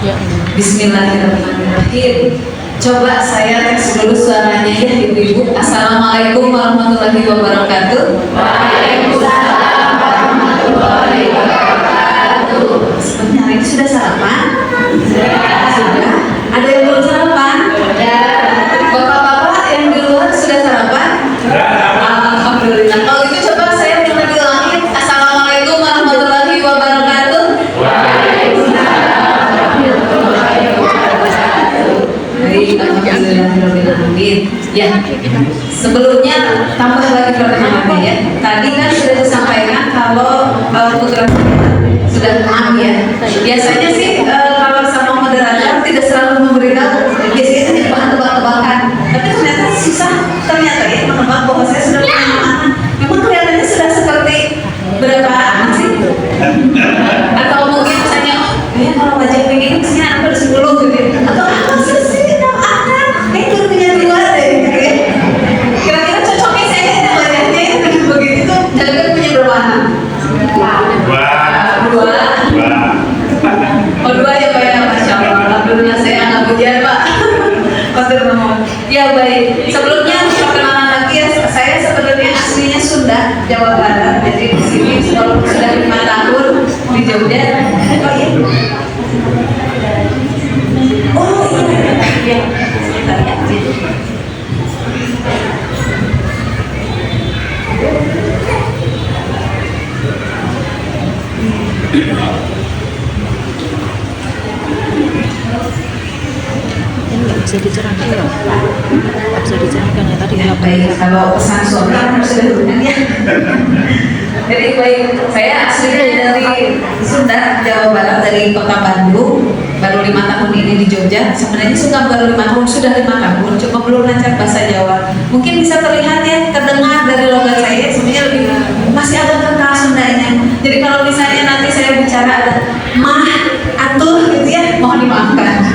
Ya. Bismillahirrahmanirrahim. Coba saya tes dulu suaranya ya ibu-ibu. Assalamualaikum warahmatullahi wabarakatuh. Waalaikumsalam warahmatullahi wabarakatuh. Sebenarnya hari ini sudah sarapan? Sudah. Ada yang belum sarapan? Sudah. Bapak-bapak yang di luar sudah sarapan? Alhamdulillah. Kalau gitu coba saya minta diulangi. Assalamualaikum warahmatullahi wabarakatuh. Baik, alhamdulillahirobbilalamin. Ya, sebelumnya tambah lagi pertanyaan ya. Tadi kan sudah disampaikan kalau putra sudah 6 ya. Biasanya sih kalau sama moderator tidak selalu memberitahu. Biasanya saya bahan tebak-tebakan. Tapi ternyata susah ternyata ya menebak bahwa saya sudah punya anak. Memang kelihatannya sudah seperti berapa anak sih? Atau mungkin misalnya, kalau wajah kayak gini misalnya anak baru 10 gitu ya. Atau apa sih 6 anak? Kayak baru punya 2 deh gitu ya. Kira-kira cocoknya saya wajahnya begitu tuh jaga punya berapa anak? Dua. Oh 2 ya Pak ya, Masya Allah. Alhamdulillah saya anak ujian Pak. Matur nuwun. Ya baik. Sebelumnya perkenalan lagi ya, saya sebenarnya aslinya Sunda, Jawa Barat. Jadi di sini walaupun sudah 5 tahun di Jogja. Oh iya. Oh iya. Sebentar ya. Ini nggak bisa dicerahkan ya? Nggak bisa dicerahkan ya tadi nggak Baik, kalau pesan suami kan sudah benar ya. Jadi baik, saya aslinya dari Sunda, Jawa Barat, dari kota Bandung. Baru 5 tahun ini di Jogja. Sebenarnya sudah baru 5 tahun, sudah 5 tahun, cuma belum lancar bahasa Jawa. Mungkin bisa terlihat ya, terdengar dari logat saya sebenarnya lebih masih ada kental Sundanya. Jadi kalau misalnya nanti saya bicara ada mah, atuh gitu ya, mohon dimaafkan.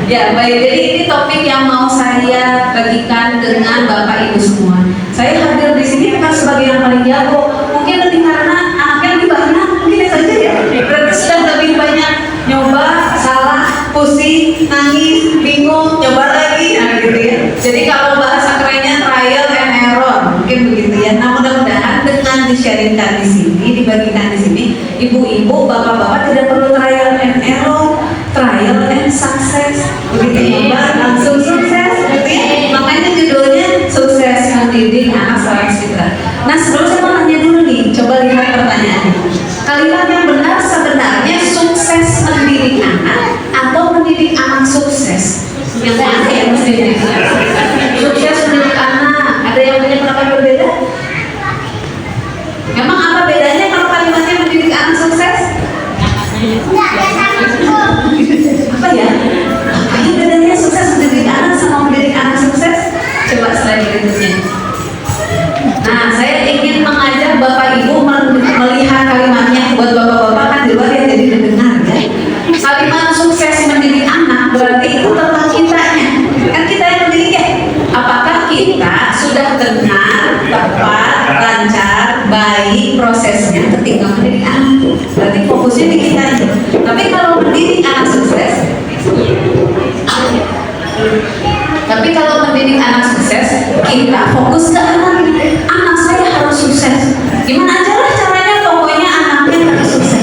Ya baik, jadi ini topik yang mau saya bagikan dengan Bapak Ibu semua. Saya hadir di sini bukan sebagai yang paling jago, mungkin lebih karena anaknya lebih banyak, mungkin saja ya. Berarti sudah lebih banyak nyoba, salah, pusing, nangis, bingung, nyoba lagi, nah gitu ya. Jadi kalau bahasa kerennya trial and error, mungkin begitu ya. Nah mudah-mudahan dengan di-sharingkan di sini, dibagikan di sini, ibu-ibu, bapak-bapak tidak perlu trial and error, trial and success. Begitu nyoba langsung sukses, gitu ya. Makanya judulnya sukses mendidik anak seorang fitra. Nah sebelum saya mau nanya dulu nih, coba lihat pertanyaannya. Kalimat yang benar sebenarnya sukses mendidik anak atau mendidik anak sukses? Yang mana yang mesti mendidik anak? Sukses mendidik anak, ada yang punya pendapat berbeda? Memang apa bedanya kalau kalimatnya mendidik anak sukses? Apa ya? Apa yang bedanya sukses mendidik anak sama mendidik anak sukses? Coba slide berikutnya. Nah, saya ingin mengajak Bapak Ibu melihat kalimatnya. Buat bapak-bapak kan di luar ya, jadi mendengar ya. Kalimat sukses mendidik anak berarti itu tentang kitanya. Kan kita yang mendidik ya. Apakah kita sudah benar, tepat, lancar, baik prosesnya ketika mendidik anak? Berarti fokusnya di kitanya. Tapi kalau mendidik anak sukses, kita fokus ke anaknya. Anak saya harus sukses. Gimana aja lah caranya, pokoknya anaknya harus sukses.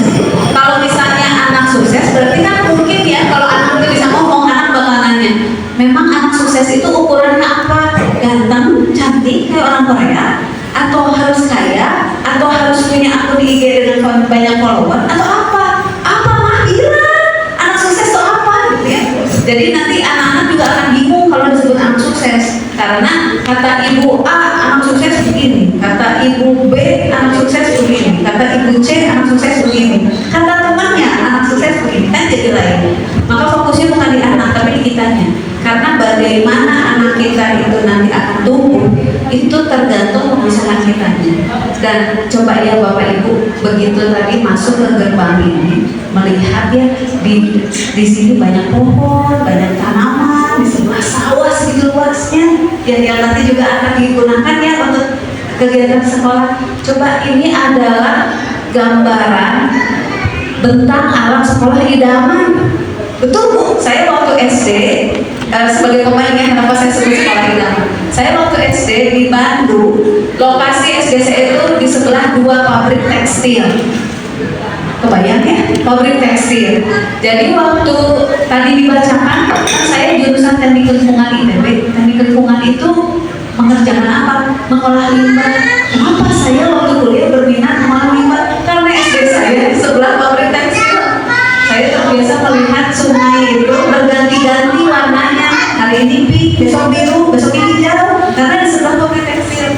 Kalau misalnya anak sukses, berarti kan mungkin ya kalau anak itu bisa ngomong, anak bakal nanya, memang anak sukses itu ukurannya apa? Ganteng, cantik kayak orang Korea, atau harus kaya, atau harus punya akun IG dengan banyak follower, atau apa? Apa mah gila? Anak sukses itu apa? Gitu ya. Jadi nanti anak-anak juga akan bingung kalau disebut anak sukses. Karena kata ibu A anak sukses begini, kata ibu B anak sukses begini, kata ibu C anak sukses begini, kata temannya anak sukses begini, kan jadi lain. Maka fokusnya bukan di anak tapi di kitanya. Karena bagaimana anak kita itu nanti akan tumbuh itu tergantung pemisahan kitanya. Dan coba ya Bapak Ibu, begitu tadi masuk ke gerbang ini, melihat ya di sini banyak pohon, banyak tanaman, di sebelah sawah segitu luasnya, yang nanti juga akan digunakan ya untuk kegiatan sekolah. Coba ini adalah gambaran bentang alam sekolah idaman. Betul Bu, saya waktu SD sebagai pemainnya, kenapa saya sebut sekolah idaman? Saya waktu SD di Bandung, lokasi SD saya itu di sebelah 2 pabrik tekstil. Kebayang ya, pabrik tekstil. Jadi waktu tadi dibacakan, saya jurusan teknik lingkungan ITB. Teknik lingkungan itu mengerjakan apa? Mengolah limbah. Kenapa saya waktu kuliah berminat mengolah limbah? Karena SD saya di sebelah pabrik tekstil. Saya terbiasa melihat sungai itu berganti-ganti warnanya. Hari ini pink, besok biru, besok ini hijau. Karena di sebelah pabrik tekstil.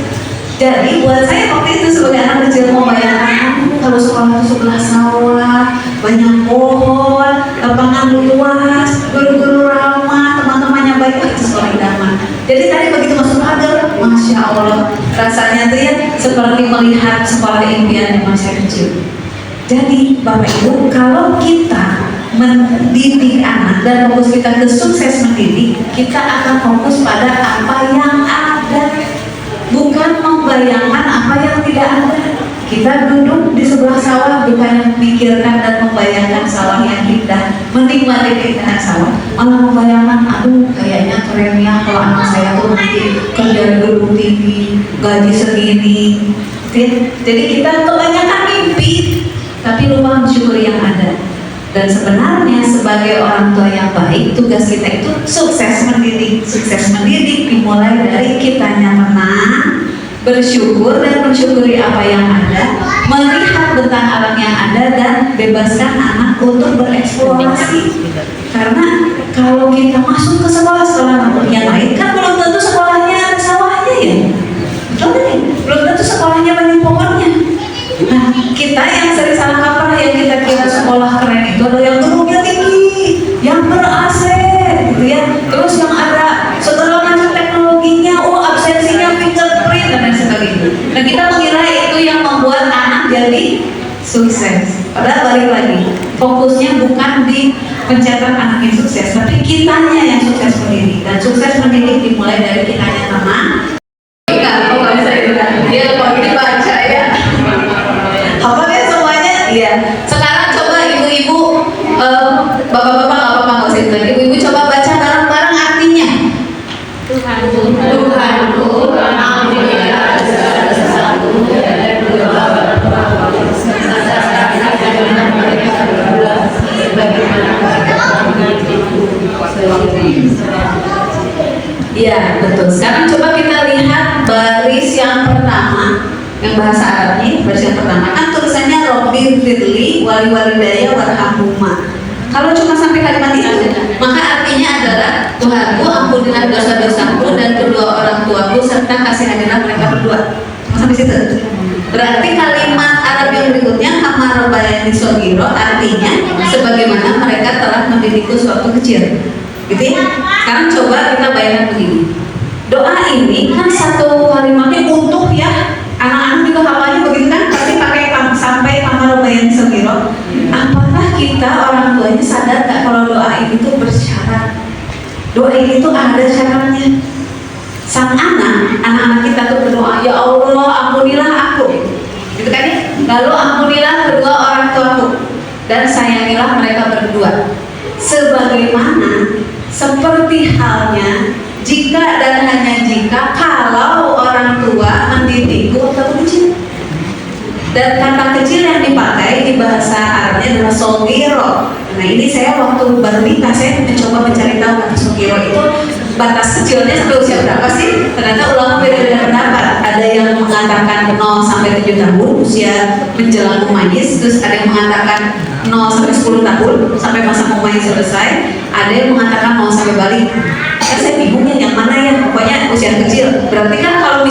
Jadi buat saya waktu itu sebagai anak kecil membayangkan kalau sekolah itu sebelah sawah, banyak pohon, lapangan luas, guru-guru ramah, teman-temannya baik, itu sekolah idaman. Jadi tadi begitu masuk pagar, Masya Allah, rasanya tuh ya seperti melihat sekolah impian yang masih kecil. Jadi Bapak Ibu, kalau kita mendidik anak dan fokus kita ke sukses mendidik, kita akan fokus pada apa yang ada, bukan membayangkan apa yang tidak ada. Kita duduk di sebelah sawah bukan memikirkan dan membayangkan sawah yang indah, menikmati keindahan sawah, malah membayangkan, aduh kayaknya keren ya kalau anak saya tuh nanti kerja di gedung tinggi, gaji segini. Jadi kita kebanyakan mimpi, tapi lupa mensyukuri yang ada. Dan sebenarnya sebagai orang tua yang baik, tugas kita itu sukses mendidik. Sukses mendidik dimulai dari kitanya tenang, bersyukur dan mensyukuri apa yang ada, melihat bentang alam yang ada dan bebaskan anak untuk bereksplorasi. Karena kalau kita masuk ke sekolah-sekolah yang lain, kan belum tentu sekolahnya ada sawahnya ya, betul nih? Belum tentu sekolahnya banyak pohonnya. Nah, kita yang sering salah kaprah, yang kita kira sekolah keren itu adalah yang gedungnya tinggi, yang ber-AC, gitu ya. Terus yang ada segala macam teknologinya, absensinya fingerprint dan lain sebagainya. Nah, kita mengira itu yang membuat anak jadi sukses. Padahal balik lagi, fokusnya bukan di mencetak anak yang sukses, tapi kitanya yang sukses mendidik. Dan sukses mendidik dimulai dari kitanya teman. Enggak, oh nggak bisa itu kan? Dia kalau dibaca ya. Hafal ya semuanya? Iya. Sekarang coba ibu-ibu, bapak-bapak nggak apa-apa nggak usah itu. Ibu-ibu coba baca bareng-bareng artinya. Tuhanku, alhamdulillah, segala sesuatu dari dua Bapa, Iya, betul. Sekarang coba kita lihat baris yang pertama, yang bahasa Arabnya. Baris yang pertama kan tulisannya Robbi firli wali walidaya warhamhuma. Kalau cuma sampai kalimat itu, maka artinya adalah Tuhanku, ampunilah dosa-dosaku dan kedua orang tuaku serta kasihanilah mereka berdua. Sampai situ. Berarti kalimat Arab yang berikutnya kama rabbayani shogiro, artinya sebagaimana mereka telah mendidikku sewaktu kecil. Gitu ya. Sekarang coba kita bayangkan begini. Doa ini kan satu kalimatnya utuh ya. Anak-anak juga hafalnya begitu kan? Pasti pakai sampai kama rabbayani shogiro. Apakah kita orang tuanya sadar nggak kalau doa ini tuh bersyarat? Doa ini tuh ada syaratnya. Sang anak-anak kita tuh berdoa, ya Allah ampunilah aku, gitu kan ya? Lalu ampunilah kedua orang tuaku dan sayangilah mereka berdua. Sebagaimana seperti halnya jika dan hanya jika kalau orang tua mendidikku waktu kecil. Dan kata kecil yang dipakai di bahasa Arabnya adalah sogiro. Nah ini saya waktu baru nikah saya mencoba mencari tahu kata sogiro itu batas kecilnya sampai usia berapa sih? Ternyata ulama beda-beda pendapat. Ada yang mengatakan 0 sampai 7 tahun usia menjelang mumayyiz, terus ada yang mengatakan 0 sampai 10 tahun sampai masa mumayyiz selesai, ada yang mengatakan 0 sampai balik. Saya bingung ya yang mana ya, pokoknya usia kecil. Berarti kan kalau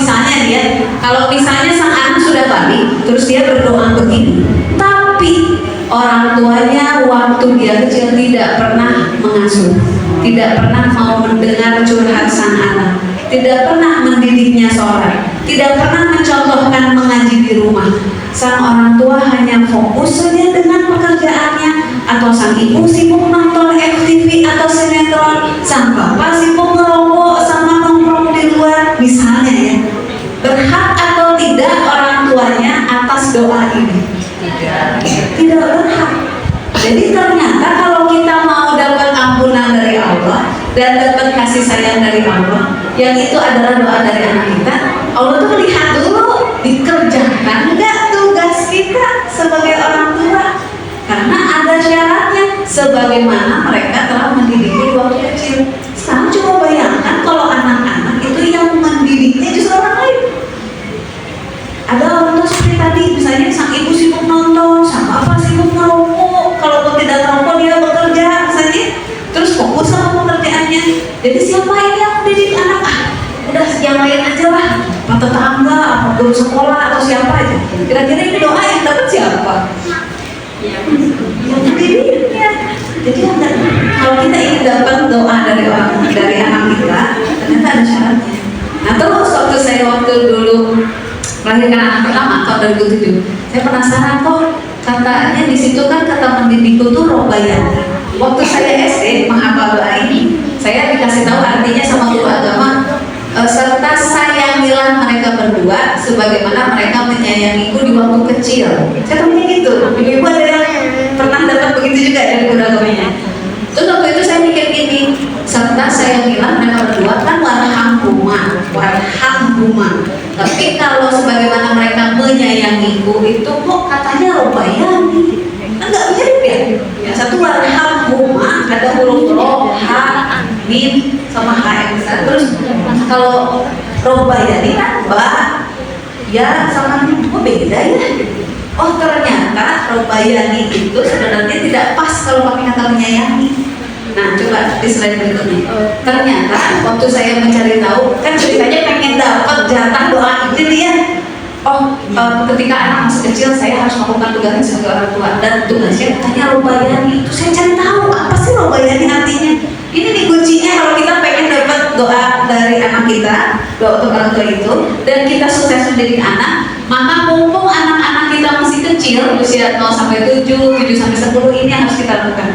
misalnya sang anak sudah balik, terus dia berdoa begini, tapi orang tuanya waktu dia kecil tidak pernah mengasuh, tidak pernah mau mendengar curhat sang anak, tidak pernah mendidiknya sholat, tidak pernah mencontohkan mengaji di rumah. Sang orang tua hanya fokus saja dengan pekerjaannya, atau sang ibu sibuk nonton FTV atau sinetron, sang bapak sibuk ngerokok sama nongkrong di luar, misalnya ya. Berhak atau tidak orang tuanya atas doa ini? Tidak berhak. Jadi ternyata kalau kita mau dapat dan dapat kasih sayang dari Allah, yang itu adalah doa dari anak kita, Allah tuh melihat dulu dikerjakan nggak tugas kita sebagai orang tua, karena ada syaratnya sebagaimana mereka telah mendidiknya waktu kecil. Sekarang coba bayangkan kalau anak-anak itu yang mendidiknya justru orang lain. Ada orang tua seperti tadi, misalnya sang ibu sibuk nonton, sang bapak sibuk ngerokok, kalau tidak ngerokok dia bekerja misalnya, terus fokus sama pekerjaannya. Jadi siapa ini yang mendidik anak? Udah yang lain aja lah, Pak tetangga, apa guru sekolah atau siapa aja. Kira-kira ini doa yang dapat siapa? Yang mendidiknya. Jadi kalau kita ingin dapat doa dari anak kita, ternyata ada syaratnya. Nah terus waktu dulu melahirkan anak pertama tahun 2007, saya penasaran kok katanya di situ kan kata pendidikku tuh robayani. Waktu saya SD menghafal doa ini, saya dikasih tahu artinya sama guru agama, serta sayangilah mereka berdua sebagaimana mereka menyayangiku di waktu kecil. Saya tahunya gitu. Ibu-ibu ada yang pernah dapat begitu juga dari guru agamanya. Terus waktu itu saya mikir gini, serta sayangilah mereka berdua kan warhamhuma. Tapi kalau sebagaimana mereka menyayangiku itu kok katanya robayani, enggak mirip ya? Yang satu warhamhuma ada huruf ro, ha, mim sama h yang besar. Terus kalau robayani kan ba, ya sama mim, kok beda ya? Oh ternyata robayani itu sebenarnya tidak pas kalau pakai kata menyayangi. Nah coba di slide berikutnya. Ternyata waktu saya mencari tahu, kan ceritanya pengen dapat jatah doa ini dia. Oh ketika anak masih kecil saya harus melakukan tugasnya sebagai orang tua, dan tugasnya katanya robayani. Itu saya cari tahu apa sih robayani artinya. Ini nih kuncinya kalau kita pengen dapat doa dari anak kita, doa untuk orang tua itu, dan kita sukses mendidik anak, maka mumpung anak-anak kita masih kecil, usia 0 sampai 7, 7 sampai 10, ini harus kita lakukan.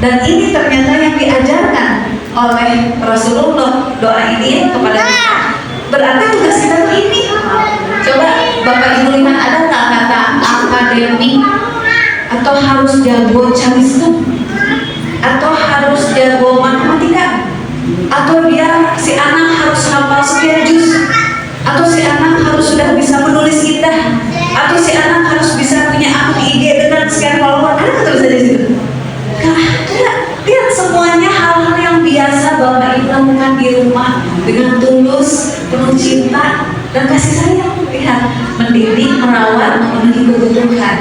Dan ini ternyata yang diajarkan oleh Rasulullah, doa ini kepada kita. Berarti tugas kita tuh ini. Coba Bapak Ibu lihat, ada nggak kata akademik, atau harus jago calistung, atau harus jago matematika, atau dia si anak harus hafal sekian juz, atau si anak harus sudah bisa menulis indah, atau si anak harus bisa punya akun IG dengan sekian follower. Ada nggak tulisan di situ? Lihat semuanya hal-hal yang biasa Bapak Ibu lakukan di rumah dengan tulus, penuh cinta dan kasih sayang. Lihat, mendidik, merawat, memenuhi kebutuhan,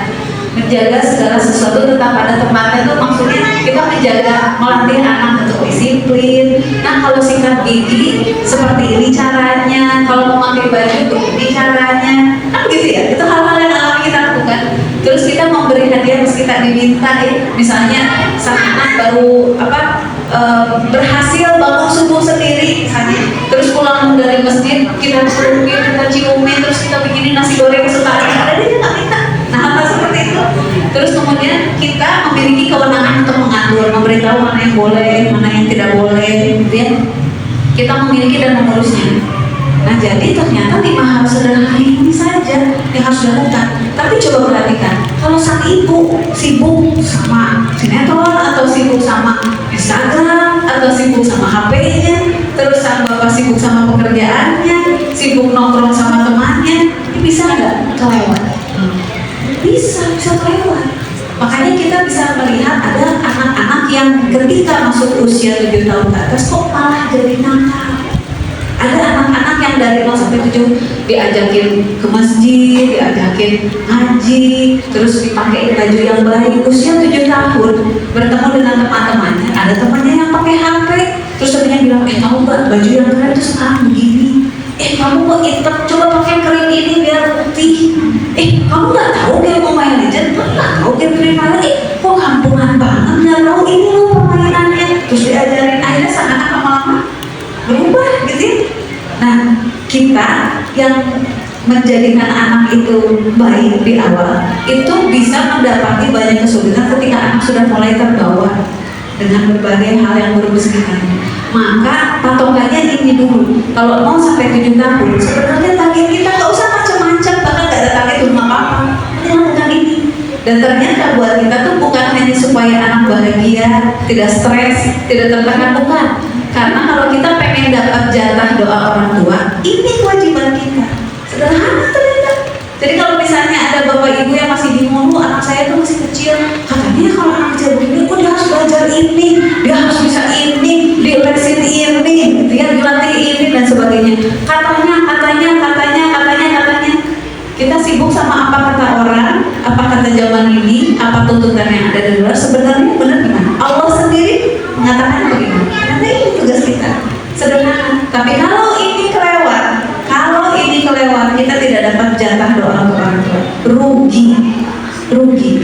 menjaga segala sesuatu tetap pada tempatnya. Itu maksudnya kita menjaga, melatih anak untuk disiplin. Nah kalau sikat gigi seperti ini caranya, kalau memakai baju begini caranya, kan gitu ya. Itu hal-hal yang alami kita lakukan. Terus kita memberi hadiah meski tak diminta ya. Misalnya sang anak baru berhasil bangun subuh sendiri misalnya, terus pulang dari masjid kita pelukin, kita ciumin, terus kita bikinin nasi goreng kesukaan, ada dia nggak minta. Nah hal seperti itu. Terus kemudian kita memiliki kewenangan untuk mengatur, memberitahu mana yang boleh, mana yang tidak boleh, gitu ya. Kita memiliki dan mengurusnya. Nah jadi ternyata 5 hal sederhana ini saja yang harus dilakukan. Tapi coba perhatikan, kalau sang ibu sibuk sama sinetron, atau sibuk sama Instagram, atau sibuk sama HP-nya, terus sang bapak sibuk sama pekerjaannya, sibuk nongkrong sama temannya, ini bisa nggak kelewat? Bisa kelewat. Makanya kita bisa melihat ada anak-anak yang ketika masuk usia 7 tahun ke atas kok malah jadi nakal. Ada anak-anak yang dari 0 sampai 7 diajakin ke masjid, diajakin ngaji, terus dipakai baju yang baik. Usia 7 tahun bertemu dengan teman-temannya, ada temannya yang pakai HP, terus temannya bilang, kamu nggak baju yang keren itu sekarang begini. Kamu kok hitam, coba pakai krim ini biar putih. Kamu nggak tahu game Mobile Legends? Nggak tahu game Free Fire? Kok kampungan banget, nggak tahu ini loh permainannya. Terus diajarin, akhirnya sang anak lama-lama berubah gitu. Nah kita yang menjadikan anak itu baik di awal itu bisa mendapati banyak kesulitan ketika anak sudah mulai terbawa dengan berbagai hal yang baru sekitarnya. Maka patokannya ini dulu. Kalau mau sampai 7 tahun sebenarnya target kita nggak usah macam-macam, bahkan nggak ada target untuk apa-apa, lakukan ini. Dan ternyata buat kita tuh bukan hanya supaya anak bahagia, tidak stres, tidak tertekan, bukan. Karena kalau kita pengen dapat jatah doa orang tua, ini kewajiban kita. Sederhana ternyata. Jadi kalau misalnya ada bapak ibu yang masih bingung, anak saya tuh masih kecil, katanya kalau anak kecil begini, dia harus belajar ini, dia harus bisa ini, dilesin ini, dia dilatih ini dan sebagainya. Katanya. Kita sibuk sama apa kata orang, apa kata zaman ini, apa tuntutan yang ada di luar. Sebenarnya benar gimana? Allah sendiri mengatakan bagaimana. Karena ini tugas kita. Sederhana. Tapi kalau ini kelewat, kita tidak dapat jatah doa untuk orang tua. Rugi.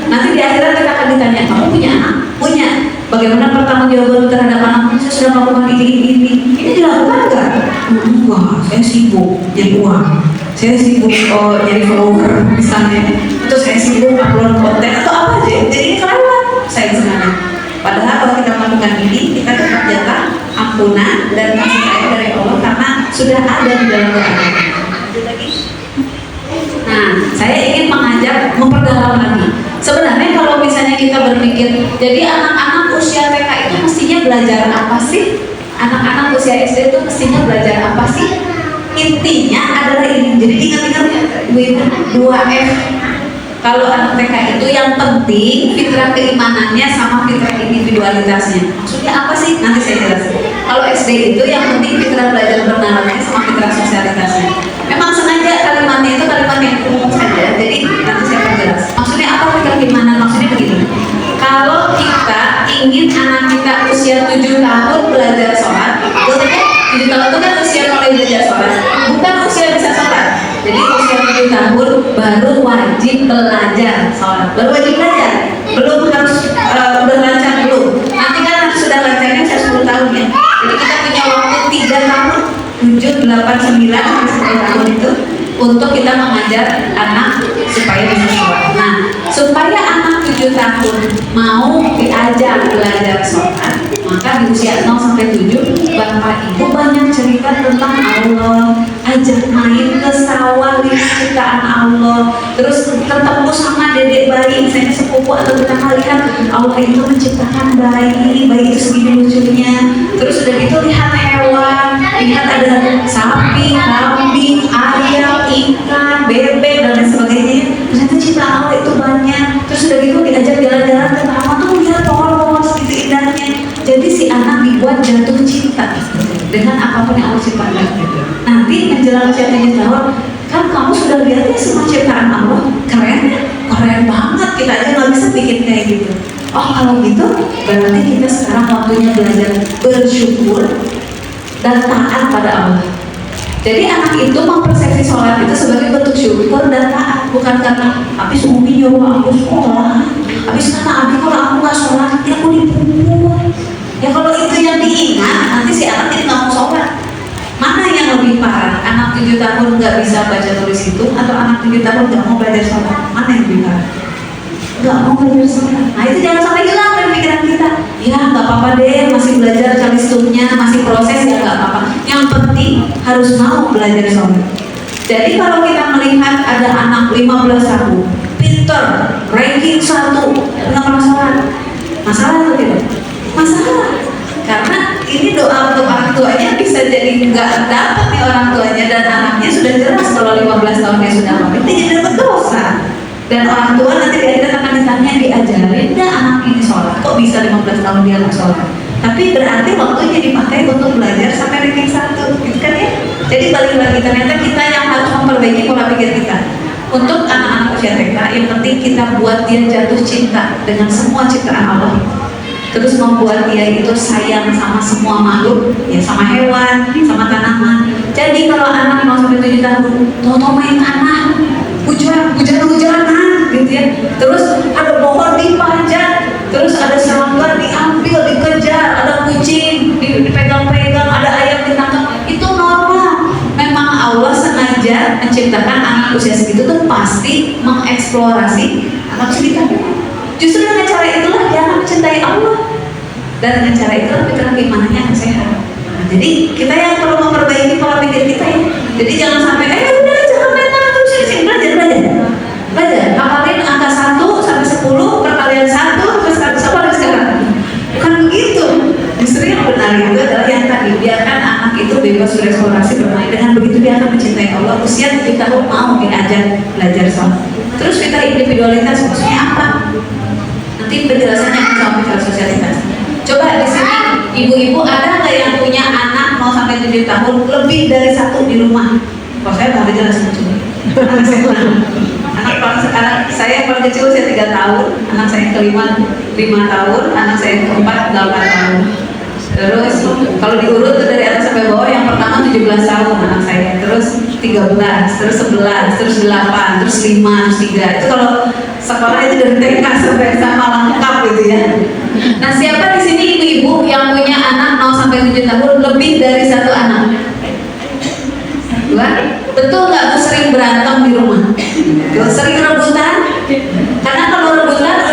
Nanti di akhirat kita akan ditanya, kamu punya anak? Punya. Bagaimana pertanggungjawaban terhadap anakmu? Saya sudah melakukan ini. Ini dilakukan nggak? Wah, saya sibuk jadi uang. Saya sibuk jadi follower misalnya. Atau saya sibuk upload konten atau apa aja. Jadi ini kelewat saya sebenarnya. Padahal kalau kita melakukan ini, kita dapat jatah ampunan dan kasih sayang dari Allah karena sudah ada di dalam Al-Quran. Nah, saya ingin mengajak memperdalam lagi. Sebenarnya kalau misalnya kita berpikir, jadi anak-anak usia TK itu mestinya belajar apa sih? Anak-anak usia SD itu mestinya belajar apa sih? Intinya adalah ini. Jadi ingat-ingat ibu-ibu 2F. Kalau anak TK itu yang penting fitrah keimanannya sama fitrah individualitasnya. Maksudnya apa sih? Nanti saya jelaskan. Kalau SD itu yang penting fitrah belajar bernalarnya sama fitrah sosialitasnya. Memang sengaja kalimatnya itu kalimat yang umum saja. Jadi nanti saya perjelas. Maksudnya apa fitrah keimanan? Maksudnya begini. Kalau kita ingin anak kita usia 7 tahun belajar sholat, betul kan? 7 tahun itu kan usia mulai belajar sholat, bukan usia bisa sholat. Jadi usia 7 tahun baru wajib belajar sholat, baru wajib belajar, belum harus udah lancar belum. Nanti kan sudah lancarnya saya 10 tahun ya. Jadi kita punya waktu 3 tahun, 7, 8, 9 sampai 10 tahun itu untuk kita mengajar anak supaya bisa sholat. Nah, supaya anak 7 tahun mau diajar belajar sholat, maka di usia 0 sampai 7 bapak ibu banyak cerita tentang Allah, ajak main ke sawah lihat ciptaan Allah, terus ketemu sama dedek bayi misalnya sepupu atau tetangga, lihat Allah itu menciptakan bayi itu segini lucunya. Terus udah gitu lihat hewan, lihat ada sapi, kambing, ayam, ikan, bebek dan lain sebagainya. Ternyata ciptaan Allah itu banyak. Terus udah gitu diajak jalan-jalan ke taman tuh lihat pohon-pohon segitu indahnya. Jadi si anak dibuat jatuh cinta dengan apapun yang Allah ciptakan. Nanti menjelang usia 7 tahun, kan kamu sudah lihat ya semua ciptaan Allah, keren banget. Kita aja nggak bisa bikin kayak gitu. Oh kalau gitu, berarti kita sekarang waktunya belajar bersyukur dan taat pada Allah. Jadi anak itu mempersepsi sholat itu sebagai bentuk syukur dan taat, bukan karena habis umi nyuruh aku sekolah, habis kata abi kalau aku nggak sholat nanti aku dipukul. Ya kalau itu yang diingat, nanti si anak ini nggak mau sholat. Mana yang lebih parah? Anak 7 tahun nggak bisa baca tulis itu, atau anak 7 tahun nggak mau belajar sholat? Mana yang lebih parah? Nggak mau belajar sholat. Nah itu jangan sampai hilang dari pikiran kita. Ya nggak apa-apa deh, masih belajar calistumnya, masih proses ya nggak apa-apa. Yang penting harus mau belajar sholat. Jadi kalau kita melihat ada anak 15 tahun, pinter, ranking 1, nggak pernah sholat, masalah atau tidak? Masalah. Karena ini doa untuk orang tuanya bisa jadi nggak dapat nih orang tuanya, dan anaknya sudah jelas kalau 15 tahunnya sudah mati, dia jadi dapat dosa. Dan orang tua nanti di akhirat akan ditanya, diajarin nggak anak ini sholat? Kok bisa 15 tahun dia nggak sholat? Tapi berarti waktunya dipakai untuk belajar sampai ranking 1, gitu kan ya? Jadi balik lagi, ternyata kita yang harus memperbaiki pola pikir kita. Untuk anak-anak usia TK, yang penting kita buat dia jatuh cinta dengan semua ciptaan Allah. Terus membuat dia itu sayang sama semua makhluk, ya sama hewan, sama tanaman. Jadi kalau anak 0 sampai 7 tahun, mau main tanah, hujan-hujanan, gitu ya. Terus ada pohon dipanjat, terus ada serangga diambil, dikejar, ada kucing dipegang-pegang, ada ayam ditangkap. Itu normal. Memang Allah sengaja menciptakan anak usia segitu tuh pasti mengeksplorasi anak segitu. Justru dengan cara itulah dia akan mencintai Allah, dan dengan cara itulah pikiran keimanannya akan sehat. Nah, jadi kita yang perlu memperbaiki pola pikir kita ya. Jadi jangan sampai udah jangan main terus sini belajar. Hafalin angka 1 sampai 10 perkalian 1 terus 100 apa sekarang. Bukan begitu. Justru yang benar itu adalah terus bereksplorasi bermain. Dengan begitu dia akan mencintai Allah. Usia 7 tahun mau diajak belajar sholat. Terus fitrah individualitas maksudnya apa? Nanti penjelasannya sama fitrah sosialitas. Coba di sini ibu-ibu ada nggak yang punya anak mau sampai 7 tahun lebih dari 1 di rumah? Kalau saya mau dijelasin coba. Anak saya paling kecil saya 3 tahun, anak saya yang kelima 5 tahun, anak saya yang keempat 8 tahun. Terus kalau diurut tuh dari atas sampai bawah, yang pertama 17 tahun anak saya, terus 13, terus 11, terus 8, terus 5, terus 3. Itu kalau sekolah itu dari TK sampai sama lengkap gitu ya. Nah, siapa di sini ibu-ibu yang punya anak mau sampai 7 tahun lebih dari 1 anak? 2. Betul nggak Bu sering berantem di rumah? Sering rebutan? Karena kalau rebutan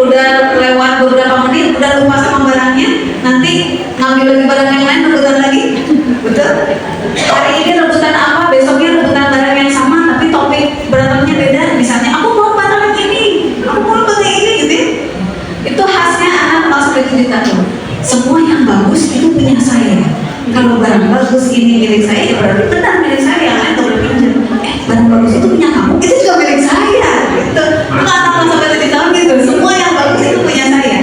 udah lewat beberapa menit udah lupa sama barangnya, nanti ngambil lagi barang yang lain, rebutan lagi. Betul? Hari ini rebutan apa, besoknya rebutan barang yang sama tapi topik berantemnya beda. Misalnya aku mau barang ini, aku mau barang ini gitu ya. Itu khasnya anak mau sampai 7 tahun. Semua yang bagus itu punya saya. Kalau barang bagus ini milik saya, ya berarti benar milik saya, yang lain boleh pinjam. Barang bagus itu punya kamu, itu juga milik saya. Gitu. Nggak sampai 7 tahun gitu. Semua yang bagus itu punya saya.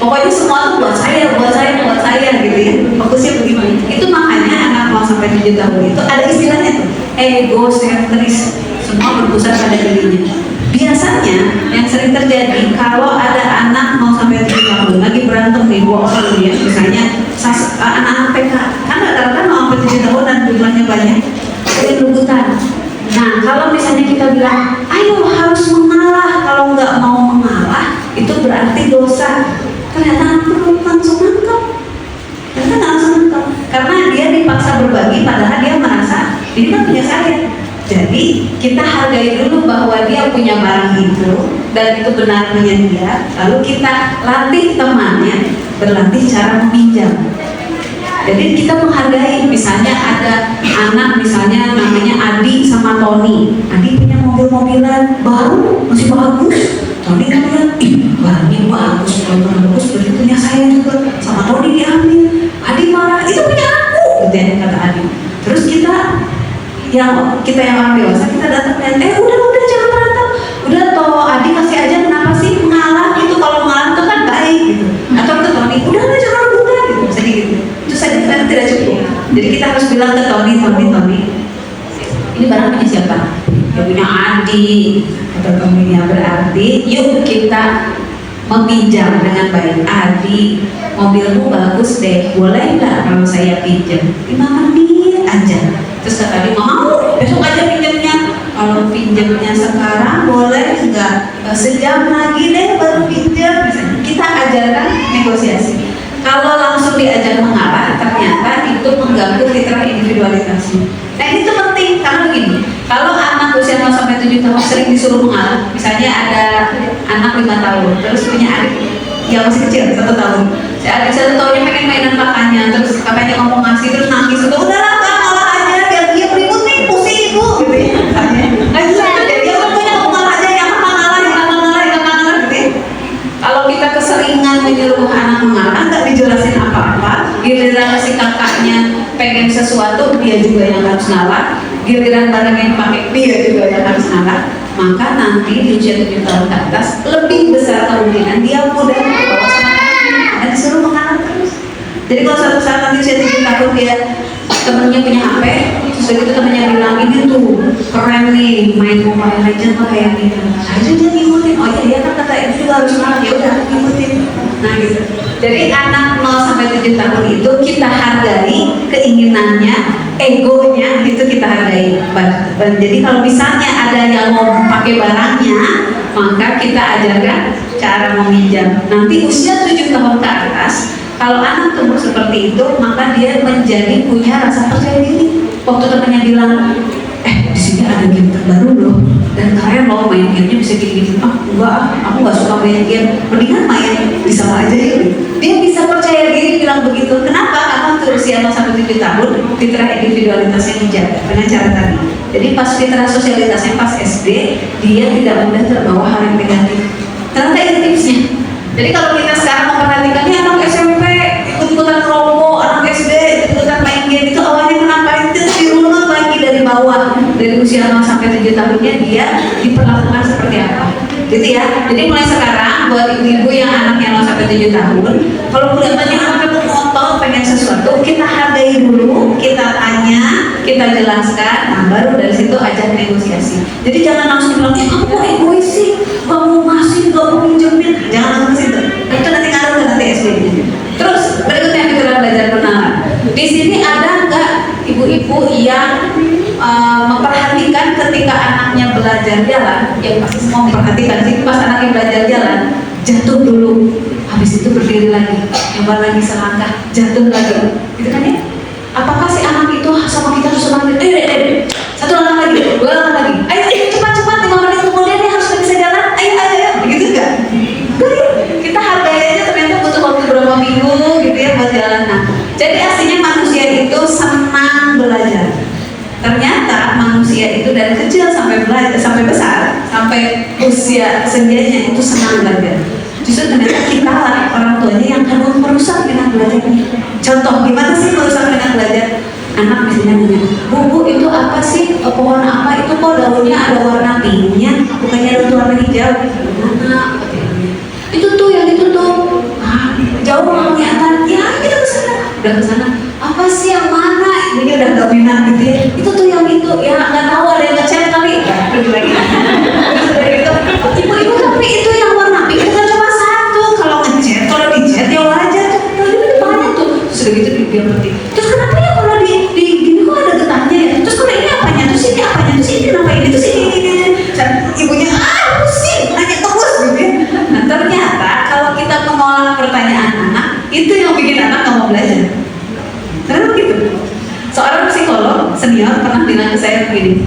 Pokoknya semua itu buat saya, buat saya, buat saya gitu ya. Fokusnya bagaimana? Itu makanya anak mau sampai 7 tahun itu ada istilahnya tuh, egosentris. Semua berpusat pada dirinya. Biasanya yang sering terjadi kalau ada anak mau sampai 7 tahun lagi berantem nih 2 orang ya, misalnya anak-anak TK kan rata-rata mau sampai 7 tahun dan jumlahnya banyak, sering rebutan. Nah, kalau misalnya kita bilang ayo harus mengalah, kalau nggak mau mengalah itu berarti dosa, ternyata anak belum langsung nangkep. Ternyata nggak langsung nangkep karena dia dipaksa berbagi padahal dia merasa ini kan punya saya. Jadi kita hargai dulu bahwa dia punya barang itu dan itu benar punya dia. Lalu kita latih temannya berlatih cara meminjam. Jadi kita menghargai, misalnya ada anak misalnya namanya Adi sama Tony. Adi punya mobil-mobilan baru masih bagus. Tony kan lihat, barangnya bagus, barang bagus, berarti punya saya juga. Sama Tony diambil. Adi marah, itu punya aku, gitu ya, kata Adi. Terus kita yang orang dewasa kita datang dan udah jangan berantem, udah toh Adi kasih aja, kenapa sih mengalah gitu, kalau mengalah itu kan baik gitu. Atau ke Tony udah jangan rebutan gitu, jadi gitu. Itu saja kan tidak cukup. Jadi kita harus bilang ke Tony, ini barang punya siapa? Ya punya Adi atau Tony. Yang berarti yuk kita meminjam dengan baik. Adi, mobilmu bagus deh, boleh nggak kalau saya pinjam 5 menit aja? Terus kata dia mau, besok aja pinjamnya. Kalau pinjamnya sekarang boleh nggak? Sejam lagi deh baru pinjam. Misalnya kita ajarkan negosiasi. Kalau langsung diajak mengalah, ternyata itu mengganggu fitrah individualitasnya. Nah ini tuh penting karena begini. Kalau anak usia 0 sampai 7 tahun sering disuruh mengalah, misalnya ada anak 5 tahun, terus punya adik yang masih kecil 1 tahun. Si adik 1 tahunnya pengen mainan kakaknya, terus kakaknya ngomong ngasih terus nangis, udahlah kak ngalah aja biar dia ribut nih, pusing ibu gitu ya. Nah itu jadi dia pokoknya mau ngalah aja, yang kakak ngalah gitu ya. Kalau kita keseringan menyuruh anak mengalah, nggak dijelasin apa-apa, giliran si kakaknya pengen sesuatu dia juga yang harus ngalah, giliran barang yang dipakai dia juga yang harus ngalah, maka nanti di usia 7 tahun ke atas lebih besar kemungkinan dia mudah terbawa sama kakaknya dan disuruh mengalah terus. Jadi kalau suatu saat nanti usia 7 tahun dia temennya punya HP, terus begitu temennya bilang ini tuh keren nih main Mobile Legends tuh kayak gitu, aja dia ngikutin. Oh iya kan kata itu juga harus ngalah, ya udah ngikutin. Nah gitu. Jadi anak 0 sampai 7 tahun itu kita hargai keinginannya, egonya itu kita hargai. Jadi kalau misalnya ada yang mau pakai barangnya, maka kita ajarkan cara meminjam. Nanti usia 7 tahun ke atas, kalau anak tumbuh seperti itu, maka dia menjadi punya rasa percaya diri. Waktu temannya bilang, di sini ada game terbaru loh, dan kalian mau main gamenya bisa gini-gini. Enggak, aku nggak suka main game. Mendingan main di sama aja ya. Dia bisa percaya diri bilang begitu. Kenapa? Karena untuk usia 0 sampai 7 tahun fitrah individualitasnya dijaga dengan cara tadi. Jadi pas fitrah sosialitasnya pas SD, dia tidak mudah terbawa hal yang negatif. Ternyata itu tipsnya. Jadi kalau kita sekarang memperhatikan anak SMP ikut-ikutan kelompok, anak SD ikut-ikutan main game, itu awalnya tahunnya dia diperlakukan seperti apa, gitu ya. Jadi mulai sekarang buat ibu-ibu yang anaknya 0 sampai 7 tahun, kalau kelihatannya anaknya ngotot pengen sesuatu, kita hargai dulu, kita tanya, kita jelaskan, nah baru dari situ ajak negosiasi. Jadi jangan langsung bilang, kamu mau egois sih, kamu ngasih, kamu minjemin, jangan langsung situ. Itu nanti ngaruh ke nanti SD-nya. Terus berikutnya kita belajar kenalan. Di sini ada nggak ibu-ibu yang memperhatikan ketika anaknya belajar jalan? Yang pasti semua memperhatikan sih, pas anaknya belajar jalan, jatuh dulu, habis itu berdiri lagi, nyoba lagi selangkah, jatuh lagi, gitu kan ya? Apakah si anak itu sama kita harus semangat? Satu langkah lagi, 2 langkah lagi, ayo cepat-cepat 5 menit kemudian dia harus bisa jalan, ayo, begitu nggak? Kita hargai aja, ternyata butuh waktu berapa minggu gitu ya buat jalan. Nah, jadi aslinya manusia itu senang belajar. Ternyata manusia itu dari kecil sampai belajar, sampai besar, sampai usia senjanya itu senang belajar. Justru ternyata kita lah orang tuanya yang kadang merusak minat belajarnya. Contoh, gimana sih merusak minat belajar? Anak misalnya nanya, bu itu apa sih, pohon apa itu kok daunnya ada warna pinknya, bukannya ada warna hijau? Mana? Itu tuh yang itu tuh, jauh nggak kelihatan. Ya kita kesana, udah kesana. Apa sih yang mana? Ini udah nggak minat gitu ya. Itu tuh yang itu, ya nggak tahu ada yang ngechat kali. Pergi lagi. Ibu-ibu tapi itu yang warna pink itu kan cuma satu. Kalau ngechat, kalau di chat ya wajar. Kalau ini banyak tuh. Sudah gitu dia ngerti. Terus kenapa ya kalau di gini kok ada getahnya ya? Terus kalau ini apanya? Terus ini apanya? Terus ini kenapa ini? Terus ini. Ibunya pusing, nanya terus gitu ya. Nah ternyata kalau kita menolak pertanyaan anak, itu yang bikin anak nggak mau belajar. Karena begitu. Seorang psikolog senior pernah bilang ke saya begini,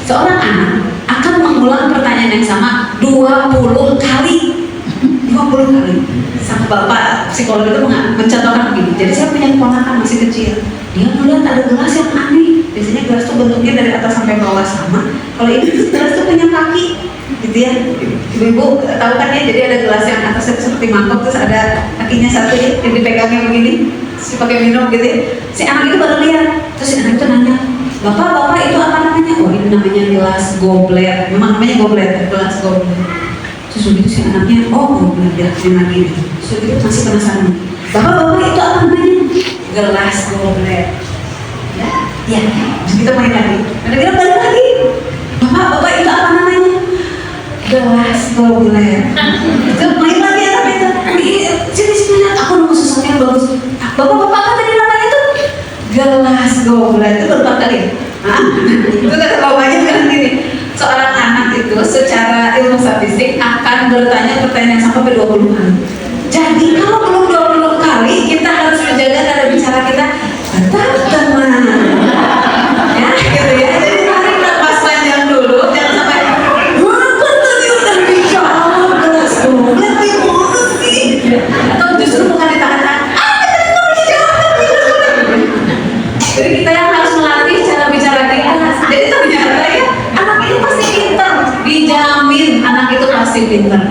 seorang anak akan mengulang pertanyaan yang sama 20 kali. 20 kali. Sang bapak psikolog itu mencontohkan begini. Jadi saya punya keponakan masih kecil. Dia melihat ada gelas yang aneh. Biasanya gelas itu bentuknya dari atas sampai bawah sama. Kalau ini gelas itu punya kaki, gitu ya. Ibu-ibu tahu kan ya, jadi ada gelas yang atasnya seperti mangkok, terus ada kakinya satu ya, yang dipegangnya begini, si pakai minum gitu ya. Si anak itu baru lihat, terus si anak itu nanya, bapak itu apa namanya? Oh ini namanya gelas goblet. Memang namanya goblet, gelas goblet. Terus begitu si anaknya, oh goblet, dia lagi. Terus begitu masih penasaran. Bapak itu apa namanya? Gelas goblet. Ya, kita main lagi. Ada balik lagi. Bapak itu apa namanya? Gelas goblet. Itu main lagi ya, tapi sini aku nemu sesuatu yang bagus. Bapak apa tadi namanya itu? Gelas goblet. Itu berapa kali? Itu kata bapaknya bilang gini. Seorang anak itu secara ilmu statistik akan bertanya pertanyaan sampai 20 kali. Jadi kalau belum 20 kali kita harus menjaga cara bicara kita tetap tenang. Ya gitu ya. Jadi tarik nafas panjang dulu, jangan sampai tadi udah bicara gelas goblet gimana sih? Atau justru bukan ditahan-tahan. Tadi kamu dijawab. Jadi kita yang harus melatih cara bicara kita. Jadi ternyata ya anak itu pasti pintar, dijamin anak itu pasti pintar.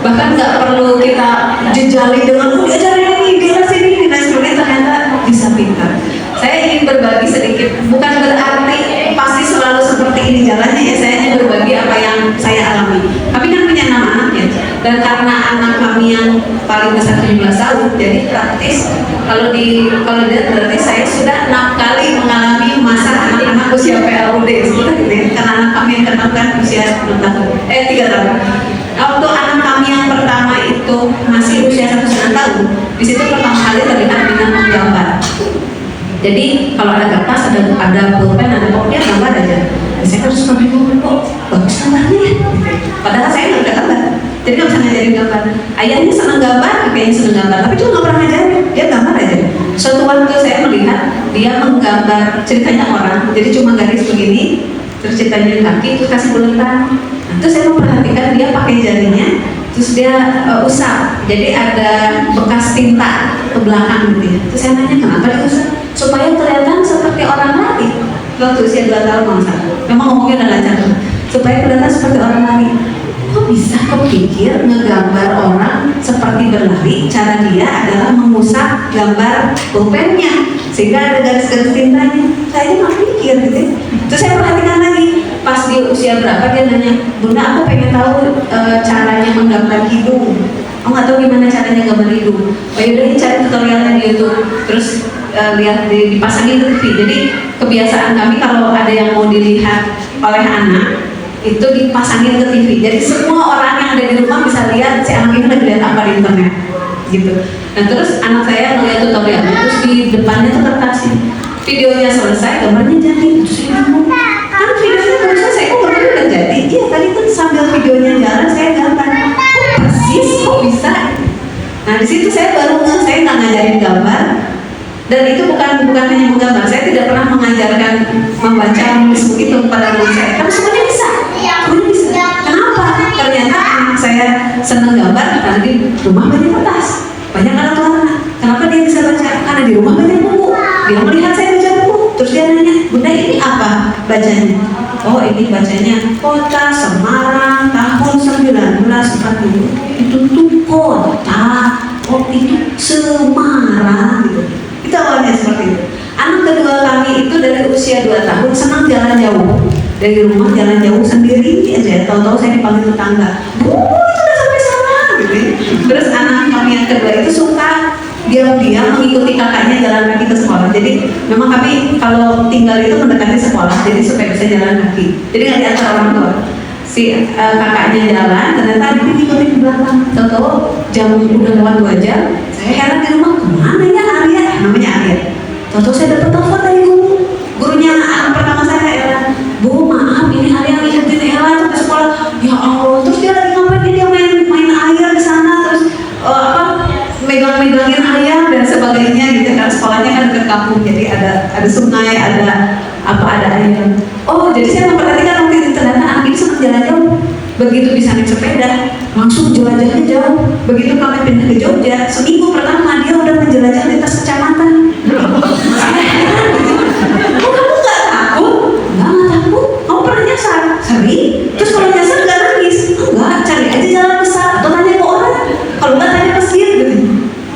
Bahkan nggak perlu kita jejali dengan ajarin ini, gelas ini, dan sebagainya, ternyata bisa pintar. Saya ingin berbagi sedikit, bukan berarti pasti selalu seperti ini jalannya ya. Saya hanya berbagi apa yang saya alami. Kami kan punya 6 anak ya, dan karena anak kami yang paling besar 17 tahun, jadi praktis kalau dilihat berarti saya sudah 6 kali mengalami masa anak-anak usia PLUD seperti itu ya. Karena anak kami yang ke-6 kan usia 3 tahun. Waktu anak kami yang pertama itu masih usia 1,5 tahun, di situ pertama kali terlihat dengan menggambar. Jadi kalau ada kertas, ada pulpen, ada pokoknya gambar aja. Saya harus bingung kok bagus gambarnya ya. Padahal saya nggak ada gambar, jadi nggak bisa ngajarin gambar. Ayahnya senang gambar, kakaknya senang gambar, tapi cuma nggak pernah ngajarin. Dia gambar aja. Suatu waktu saya melihat dia menggambar ceritanya orang, jadi cuma garis begini, terus ceritanya kaki, terus kasih buletan. Terus saya memperhatikan dia pakai jarinya, terus dia usap, jadi ada bekas tinta ke belakang gitu ya. Terus saya nanya kenapa dia usap? Supaya kelihatan seperti orang lari. Waktu usia 2 tahun masa, memang ngomongnya udah lancar. Supaya kelihatan seperti orang lari. Kok bisa kepikir ngegambar orang seperti berlari? Cara dia adalah mengusap gambar pulpennya, sehingga ada garis-garis tintanya. Saya nggak pikir gitu ya. Terus saya perhatikan lagi. pas dia usia berapa dia nanya, Bunda aku pengen tahu caranya menggambar hidung. Aku nggak tahu gimana caranya gambar hidung. Oh yaudah cari tutorialnya di YouTube. Terus lihat dipasangin ke TV. Jadi kebiasaan kami kalau ada yang mau dilihat oleh anak itu dipasangin ke TV. Jadi semua orang yang ada di rumah bisa lihat si anak ini lagi lihat apa di internet gitu. Nah terus anak saya melihat tutorial, terus di depannya tuh kertas videonya selesai, gambarnya jadi. Terus saya ngomong, kan videonya baru selesai, kok gambarnya udah jadi? Iya tadi kan sambil videonya jalan saya gambar. Kok persis, kok bisa? Nah di situ saya baru saya nggak ngajarin gambar. Dan itu bukan hanya menggambar, saya tidak pernah mengajarkan membaca menulis begitu kepada murid saya. Tapi semuanya bisa, semuanya bisa. Kenapa? Ternyata anak saya senang gambar karena di rumah banyak kertas, banyak alat warna. Kenapa dia bisa baca? Karena di rumah banyak buku. Dia melihat saya baca buku, terus dia nanya, Bunda ini apa bacanya? Oh ini bacanya Kota Semarang tahun 1940. Itu tuh kota, oh itu Semarang gitu. Itu awalnya seperti itu. Anak kedua kami itu dari usia 2 tahun senang jalan jauh. Dari rumah jalan jauh sendiri aja. Tahu-tahu saya dipanggil tetangga, Bu itu udah sampai sana gitu. Terus anak kami yang kedua itu suka diam-diam mengikuti kakaknya jalan kaki ke sekolah. Jadi memang kami kalau tinggal itu mendekati sekolah, jadi supaya bisa jalan kaki. Jadi nggak diantar orang tua. Si kakaknya jalan, ternyata dia ngikutin di belakang. Tahu-tahu jam udah lewat 2 jam, saya heran di rumah, kemana ya Arya? Namanya Arya. Tahu-tahu saya dapat telepon dari gurunya anak pertama saya, Ella. Bu maaf ini Arya lihatin Ella tuh ke sekolah. Ya Allah, terus dia lagi ngapain? Dia main air di sana, terus megang-megangin ayam dan sebagainya gitu. Karena sekolahnya kan dekat kampung, jadi ada sungai, ada ayam. Oh jadi saya memperhatikan waktu itu ternyata anak ini senang jalan jauh. Begitu bisa naik sepeda, langsung jelajahnya jauh. Begitu kami pindah ke Jogja, seminggu pertama dia udah menjelajah lintas kecamatan. Saya heran gitu. Kok kamu nggak takut? Nggak takut. Kamu pernah nyasar? Sering. Terus kalau nyasar nggak nangis? Enggak, cari aja jalan besar atau tanya ke orang. Kalau nggak tanya mesir gitu.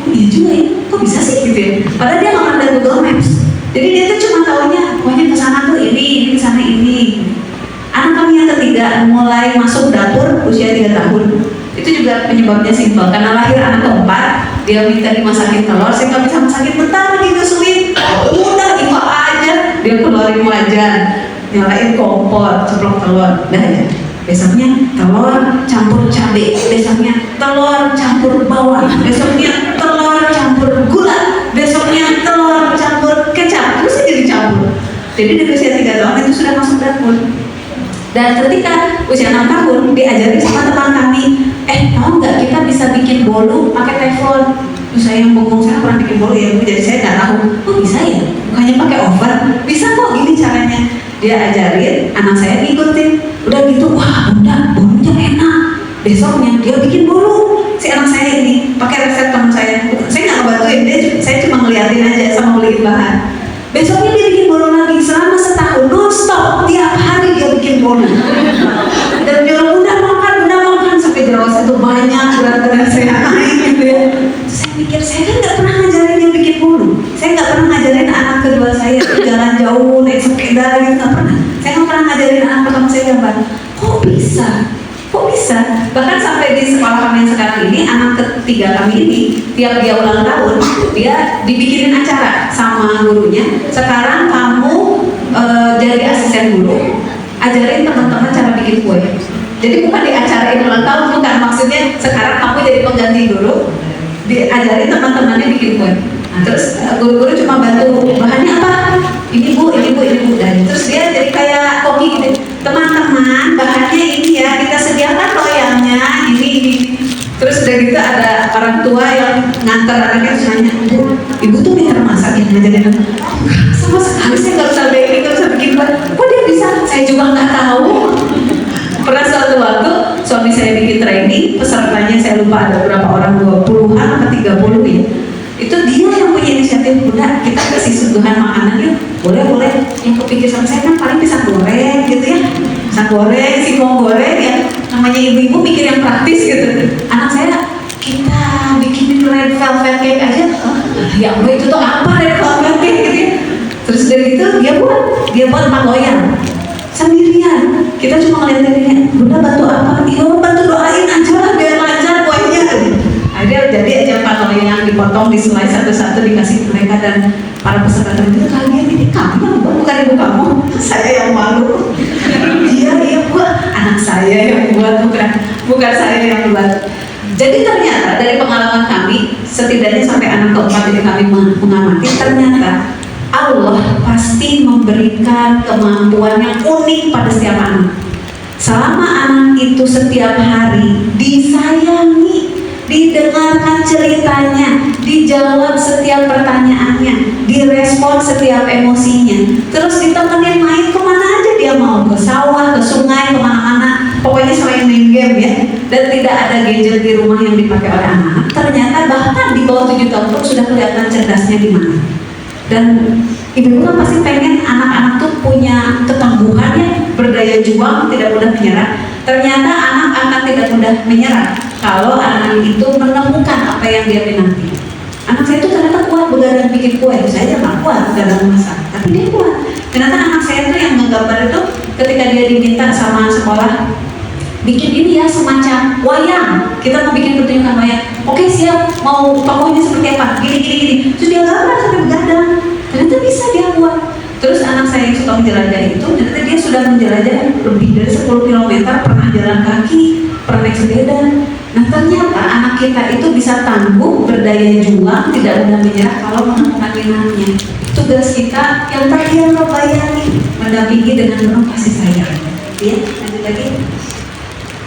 Iya juga ya, kok bisa sih gitu ya? Padahal dia nggak pernah lihat Google Maps. Jadi dia tuh cuma taunya, pokoknya ke sana tuh ini ke sana ini. Anak kami yang ketiga mulai masuk dapur usia 3 tahun. Itu juga penyebabnya simpel, karena lahir anak keempat, dia minta dimasakin telur, saya nggak bisa masakin, bentar disusuin, udah ipa aja, dia keluarin wajan, nyalain kompor, ceplok telur, dah aja. Besoknya telur campur cabai, besoknya telur campur bawang, besoknya telur campur gula, besoknya telur campur kecap, terus jadi campur. Jadi di usia 3 tahun itu sudah masuk dapur. Dan ketika usia 6 tahun diajarin sama teman kami, tahu nggak kita bisa bikin bolu pakai teflon. Terus saya yang bengong, saya pernah bikin bolu ya Bu, jadi saya nggak tahu. Oh bisa ya, bukannya pakai oven, bisa kok gini caranya. Dia ajarin, anak saya ngikutin. Udah gitu, wah Bunda, bolunya enak. Besoknya dia bikin bolu. Si anak saya ini pakai resep teman saya. Saya nggak ngebantuin dia, saya cuma ngeliatin aja sama beliin bahan. Besoknya dia bikin bolu lagi selama setahun non-stop, tiap hari dia bikin bolu. Dan dia udah makan sampai jerawat itu banyak, berat badan saya naik gitu ya. Saya mikir saya kan nggak pernah ngajarin dia bikin bolu. Saya nggak pernah ngajarin anak kedua saya jalan jauh naik sepeda gitu, nggak pernah. Saya nggak pernah ngajarin anak pertama saya gambar. Kok bisa? Kok bisa? Bahkan sampai di sekolah kami yang sekarang ini, anak ketiga kami ini, tiap dia ulang tahun, dia dibikinin acara sama gurunya. Sekarang kamu jadi asisten guru, ajarin teman-teman cara bikin kue. Jadi bukan diacarain ulang tahun, bukan, maksudnya sekarang kamu jadi pengganti guru, diajarin teman-temannya bikin kue. Nah, terus guru-guru cuma bantu bahannya apa? Ini bu. Dan terus dia jadi kayak koki gitu. Teman-teman, bahannya ini ya, kita sediakan loyangnya, ini. Terus udah gitu ada orang tua yang nganter anaknya, terus nanya, ibu tuh pintar masak ya ngajarin anak. Sama sekali saya nggak usah baking, nggak usah bikin buat. Kok dia bisa? Saya juga nggak tahu. Pernah suatu waktu suami saya bikin training, pesertanya saya lupa ada berapa orang, 20-an atau 30 ya. Itu dia yang punya inisiatif, Bunda kita kasih suguhan makanan yuk. Boleh. Yang kepikir sama saya kan paling pisang goreng gitu ya, pisang goreng, singkong goreng ya. Namanya ibu-ibu mikir yang praktis gitu. Anak saya, kita bikinin red velvet cake aja. Ya ampun itu tuh apa red velvet cake gitu ya. Terus dari itu dia buat 4 loyang sendiri gantian. Kita cuma ngeliatin ini, Bunda bantu apa? Iya, bantu doain aja lah biar lancar kuahnya. Akhirnya jadi aja kalau yang dipotong, disulai satu-satu dikasih mereka, dan para peserta itu kalian ini kamu yang buat, bukan ibu kamu. Saya yang malu. Iya Bu, anak saya yang buat, bukan saya yang buat. Jadi ternyata dari pengalaman kami, setidaknya sampai anak keempat ini kami mengamati, ternyata Allah pasti memberikan kemampuan yang unik pada setiap anak. Selama anak itu setiap hari disayangi, didengarkan ceritanya, dijawab setiap pertanyaannya, direspon setiap emosinya, terus ditemenin main kemana aja dia mau, ke sawah, ke sungai, kemana-mana, pokoknya selain main game ya, dan tidak ada gadget di rumah yang dipakai oleh anak-anak. Ternyata bahkan di bawah 7 tahun pun sudah kelihatan cerdasnya di mana. Dan ibu kan pasti pengen anak-anak tuh punya ketangguhan ya, berdaya juang, tidak mudah menyerah. Ternyata anak akan tidak mudah menyerah kalau anak itu menemukan apa yang dia minati. Anak saya itu ternyata kuat begadang bikin kue, saya nggak kuat begadang masak, tapi dia kuat. Ternyata anak saya itu yang menggambar itu ketika dia diminta sama sekolah, bikin ini ya semacam wayang, kita mau bikin pertunjukan wayang. Oke siap, mau tokohnya seperti apa? Gini. Terus dia gambar sampai begadang. Ternyata bisa dia buat. Terus anak saya yang suka menjelajah itu, ternyata dia sudah menjelajah lebih dari 10 km, pernah jalan kaki, pernah naik sepeda. Nah ternyata anak kita itu bisa tangguh, berdaya juang, tidak mudah menyerah kalau menemukan minatnya. Tugas kita yang terakhir bayani, mendampingi dengan penuh kasih sayang. Ya, lanjut lagi.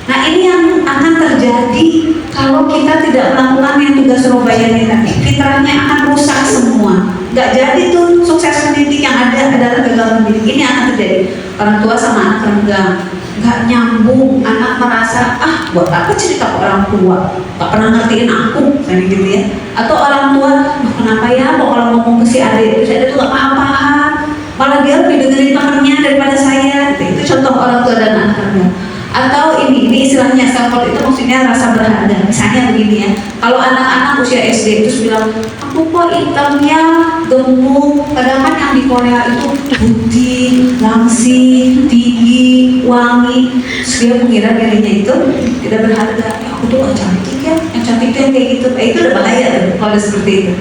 Nah ini yang akan terjadi kalau kita tidak melakukan yang tugas Robayani tadi. Fitrahnya akan rusak semua. Gak jadi tuh sukses mendidik, yang ada adalah gagal mendidik. Ini akan terjadi. Orang tua sama anak renggang, gak nyambung. Anak merasa buat apa cerita ke orang tua? Gak pernah ngertiin aku, kayak gitu ya. Atau orang tua, kenapa ya kalau ngomong ke si adik itu gak paham-paham, malah dia lebih dengerin temennya daripada saya. Itu contoh orang tua dan anak renggang. Atau ini istilahnya self-worth itu maksudnya rasa berharga. Misalnya begini ya, kalau anak-anak usia SD itu bilang, aku kok hitamnya gemuk, padahal kan yang di Korea itu putih, langsing, tinggi, wangi. Terus dia mengira dirinya itu tidak berharga. Aku tuh gak cantik ya, yang cantik tuh yang kayak gitu. Itu udah bahaya tuh kalau seperti itu.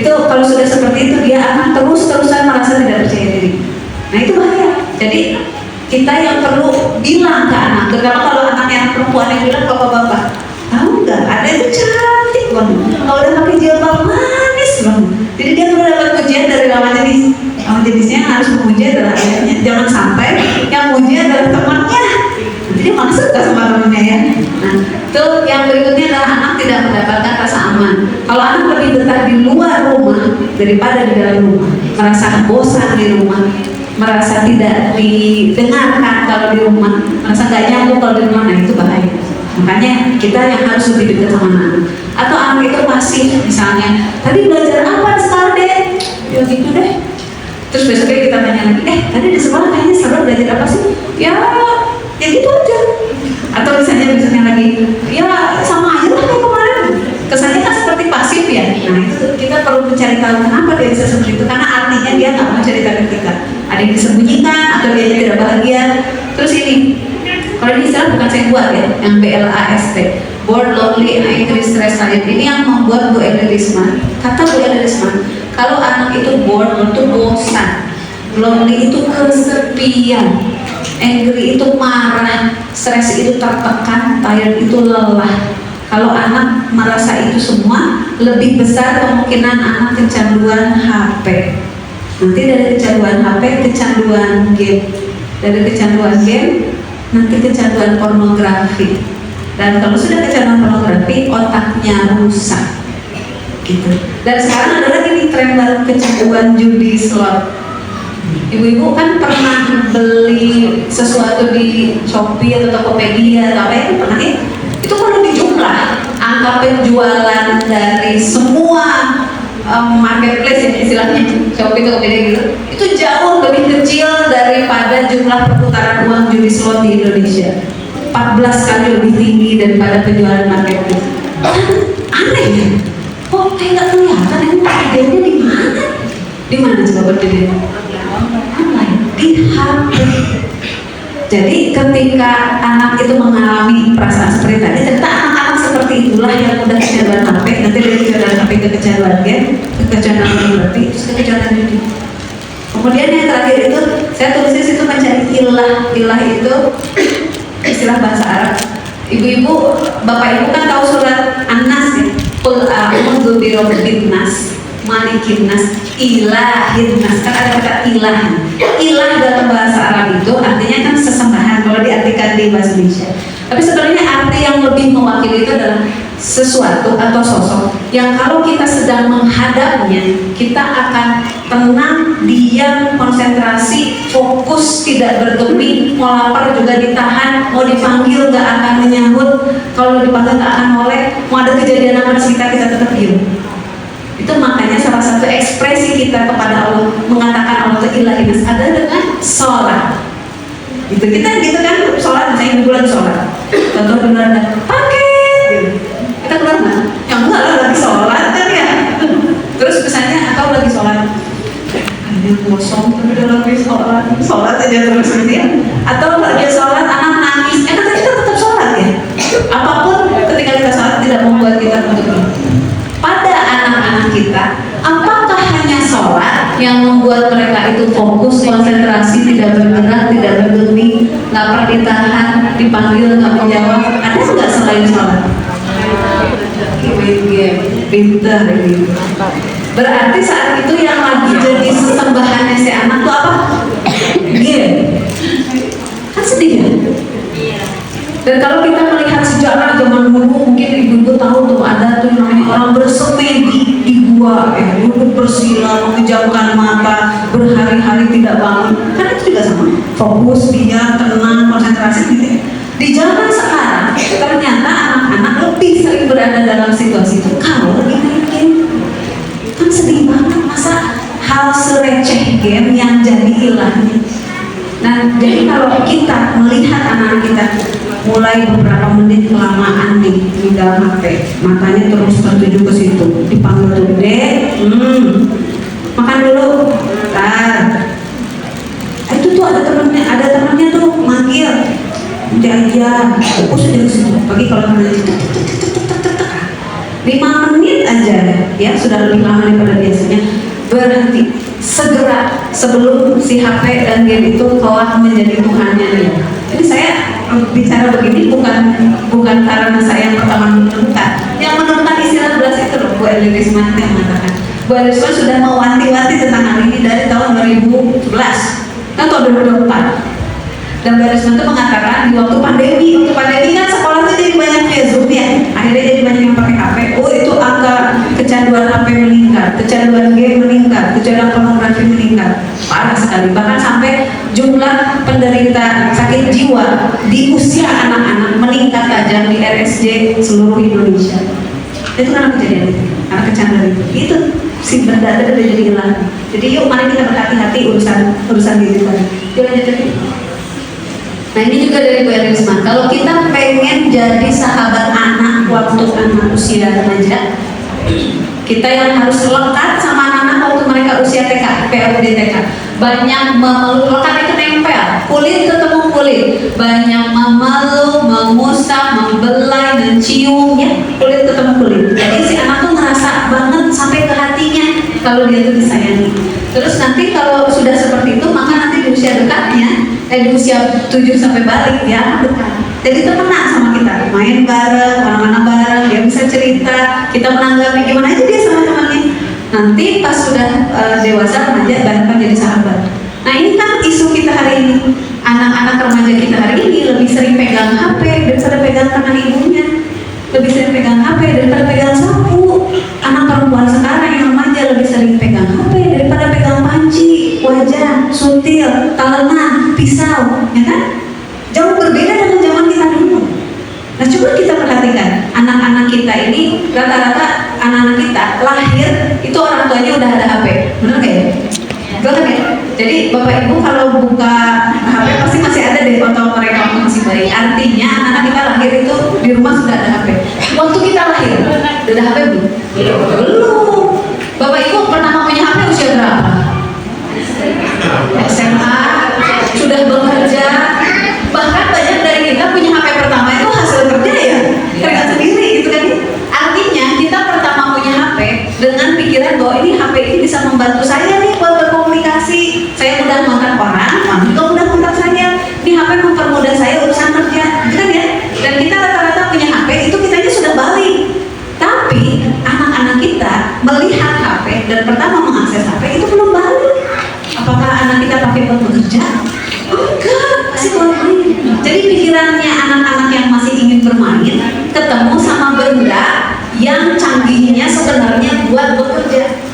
Itu kalau sudah seperti itu dia akan terus-terusan merasa tidak percaya diri. Nah itu bahaya. Jadi kita yang perlu bilang ke anak, terutama kalau anaknya anak perempuan yang bilang bapak-bapak, tahu nggak, ada itu cantik banget, kalau udah pakai jilbab manis banget. Jadi dia perlu dapat pujian dari lawan jenis. Lawan jenisnya yang harus memuji adalah ayahnya. Jangan sampai yang memuji adalah temannya. Jadi malah suka sama temannya ya. Nah, itu yang berikutnya adalah anak tidak mendapatkan rasa aman. Kalau anak lebih betah di luar rumah daripada di dalam rumah, merasa bosan di rumah, merasa tidak didengarkan kalau di rumah, merasa gak nyambung kalau di rumah, nah itu bahaya. Makanya kita yang harus lebih dekat sama anak. Atau anak itu pasif, misalnya, tadi belajar apa sekarang deh? Ya gitu deh. Terus besoknya kita tanya lagi, tadi di sekolah kayaknya seru, belajar apa sih? Ya gitu aja. Atau misalnya lagi, ya sama aja lah kayak kemarin. Kesannya kan seperti pasif ya. Nah itu kita perlu mencari tahu kenapa dia bisa seperti itu, karena artinya dia nggak mau cerita ke kita. Ada yang disembunyikan atau dia tidak bahagia. Terus ini, kalau ini istilah bukan saya buat ya, yang BLAST, Bored, Lonely, Angry, Stress, Silent. Ini yang membuat Bu Edi Risman. Kata Bu Edi Risman, kalau anak itu bored itu bosan, lonely itu kesepian, angry itu marah, stress itu tertekan, tired itu lelah. Kalau anak merasa itu semua, lebih besar kemungkinan anak kecanduan HP. Nanti dari kecanduan HP, kecanduan game. Dari kecanduan game, nanti kecanduan pornografi. Dan kalau sudah kecanduan pornografi, otaknya rusak. Gitu. Dan sekarang ada lagi nih tren baru, kecanduan judi slot. Ibu-ibu kan pernah beli sesuatu di Shopee atau Tokopedia atau apa ya, pernah ya? Itu perlu dijumlah angka penjualan dari semua marketplace ya, istilahnya Shopee Tokopedia gitu, itu jauh lebih kecil daripada jumlah perputaran uang judi slot di Indonesia. 14 kali lebih tinggi daripada penjualan marketplace. Aneh ya? Kok kayak nggak kelihatan ini perbedaannya di mana? Di mana coba perbedaannya? Online, di HP. Jadi ketika anak itu mengalami perasaan seperti tadi, ternyata anak-anak seperti itulah yang mudah kecanduan HP, nanti dari kecanduan HP ke kecanduan game, ke kecanduan berarti, terus ke kecanduan judi. Kemudian yang terakhir itu, saya tulis di situ mencari ilah. Ilah itu istilah bahasa Arab. Ibu-ibu, bapak ibu kan tahu surat An-Nas ya. Qul a'udzu birabbin nas, malikin nas, ilahin nas. Kan ada kata ilah. Ilah dalam bahasa Arab itu artinya kan sesembahan kalau diartikan di bahasa Indonesia. Tapi sebenarnya arti yang lebih mewakili itu adalah sesuatu atau sosok yang kalau kita sedang menghadapnya, kita akan tenang, diam, konsentrasi, fokus, tidak bergeming, mau lapar juga ditahan, mau dipanggil nggak akan menyambut, kalau dipanggil nggak akan noleh, mau ada kejadian apa di sekitar kita tetap diam. Itu makanya salah satu ekspresi kita kepada Allah, mengatakan Allah itu ilahinas, ada dengan sholat. Gitu, kita gitu kan sholat, misalnya ibu lagi sholat, contoh benar ada paket, gitu. Kita keluar nggak? Ya enggak lah, lagi sholat kan ya. Terus misalnya atau lagi sholat, ini kosong tapi udah lagi sholat aja terus gitu ya. Atau lagi sholat anak nangis, kan kita tetap sholat ya. Apapun ketika kita sholat tidak membuat kita untuk pada anak-anak kita, apakah hanya sholat yang membuat mereka itu fokus, konsentrasi, tidak bergerak, tidak bergeming, nggak pernah ditahan, dipanggil nggak menjawab? Ada nggak selain sholat? Pintar ini. Berarti saat itu yang lagi jadi sesembahannya si anak tuh apa? Game. Kan sedih ya? Dan kalau kita melihat sejarah zaman dulu, mungkin ibu-ibu tahu tuh ada tuh namanya orang bersemedi di gua, duduk bersila, memejamkan mata, berhari-hari tidak bangun. Kan itu juga sama, fokus, diam, tenang, konsentrasi gitu ya. Di zaman sekarang ternyata anak-anak lebih sering berada dalam situasi itu kalau lagi main game. Kan sedih banget, masa hal sereceh game yang jadi ilahnya. Nah, jadi kalau kita melihat anak-anak kita mulai beberapa menit kelamaan di dalam HP, matanya terus tertuju ke situ, dipanggil tuh, Dek, makan dulu, itu tuh ada temannya tuh manggil, dia fokus aja ke situ. Pagi kalau kalian 5 menit aja ya, sudah lebih lama daripada biasanya, berhenti segera sebelum si HP dan game itu telah menjadi Tuhannya dia. Jadi saya bicara begini bukan karena saya yang pertama menemukan. Yang menemukan istilah belas itu loh, Bu Elisman yang mengatakan. Bu Elisman sudah mewanti-wanti tentang hal ini dari tahun 2011 kan tahun 2004. Dan Bu Elisman itu mengatakan di waktu pandemi kan sekolah itu jadi banyak via Zoom ya, akhirnya jadi banyak yang pakai HP. Oh itu angka kecanduan HP meningkat, kecanduan game meningkat, kecanduan pornografi meningkat, parah sekali. Bahkan sampai jumlah penderita sakit jiwa di usia anak-anak meningkat tajam di RSJ seluruh Indonesia. Itu kenapa kejadian itu? Karena kecanduan itu si benda itu udah jadi hilang. Jadi yuk mari kita berhati-hati urusan diri tadi. Yuk lanjut lagi. Nah ini juga dari Bu Elisman, kalau kita pengen jadi sahabat anak waktu anak usia remaja, kita yang harus lekat sama anak-anak waktu mereka usia TK, PAUD TK, banyak memeluk, lekat itu nempel, kulit ketemu kulit, banyak memeluk, mengusap, membelai, mencium, ya kulit ketemu kulit. Jadi si anak tuh ngerasa banget sampai ke hatinya kalau dia tuh disayangi. Terus nanti kalau sudah seperti itu, maka nanti di usia dekatnya, di usia 7 sampai balik ya dekat. Jadi temenan sama kita, main bareng, mana-mana bareng, dia bisa cerita, kita menanggapi gimana aja dia sama temannya. Nanti pas sudah dewasa remaja, bahkan jadi sahabat. Nah ini kan isu kita hari ini, anak-anak remaja kita hari ini lebih sering pegang HP daripada pegang tangan ibunya, lebih sering pegang HP daripada pegang sapu. Anak perempuan sekarang yang remaja lebih sering pegang HP daripada pegang panci, wajan, suntil, talenan, pisau, ya kan? Jauh berbeda dengan zaman kita dulu. Nah coba kita perhatikan, anak-anak kita ini rata-rata anak-anak kita lahir itu orang tuanya udah ada HP, benar nggak ya? Betul kan ya? Jadi bapak ibu kalau buka HP pasti masih ada deh foto mereka waktu masih bayi. Artinya anak-anak kita lahir itu di rumah sudah ada HP. Waktu kita lahir udah ada HP belum? Belum. Bapak ibu pernah punya HP usia berapa? SMA, sudah bekerja, bisa membantu saya nih buat berkomunikasi. Saya mudah kontak orang, orang juga mudah kontak saya. Ini HP mempermudah saya urusan kerja, gitu kan ya? Dan kita rata-rata punya HP itu kitanya sudah balik. Tapi anak-anak kita melihat HP dan pertama mengakses HP itu belum balik. Apakah anak kita pakai buat bekerja? Enggak, masih buat main. Jadi pikirannya anak-anak yang masih ingin bermain ketemu sama benda yang canggihnya sebenarnya buat bekerja.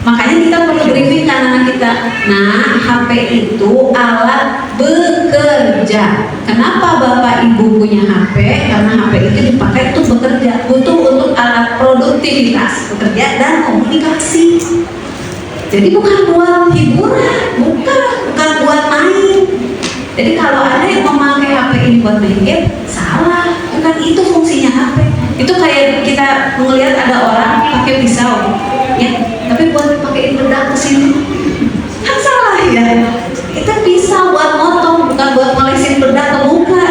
Makanya kita perlu briefing kan anak kita. Nah, HP itu alat bekerja. Kenapa Bapak Ibu punya HP? Karena HP itu dipakai untuk bekerja, butuh untuk alat produktivitas, bekerja dan komunikasi. Jadi bukan buat hiburan, bukan buat main. Jadi kalau ada yang memakai HP ini buat main game, salah. Bukan itu fungsinya HP. Itu kayak kita melihat ada orang pakai pisau, ya, tapi buat pakai benda ke sini, kan salah ya. Itu pisau buat motong, bukan buat ngolesin benda ke muka.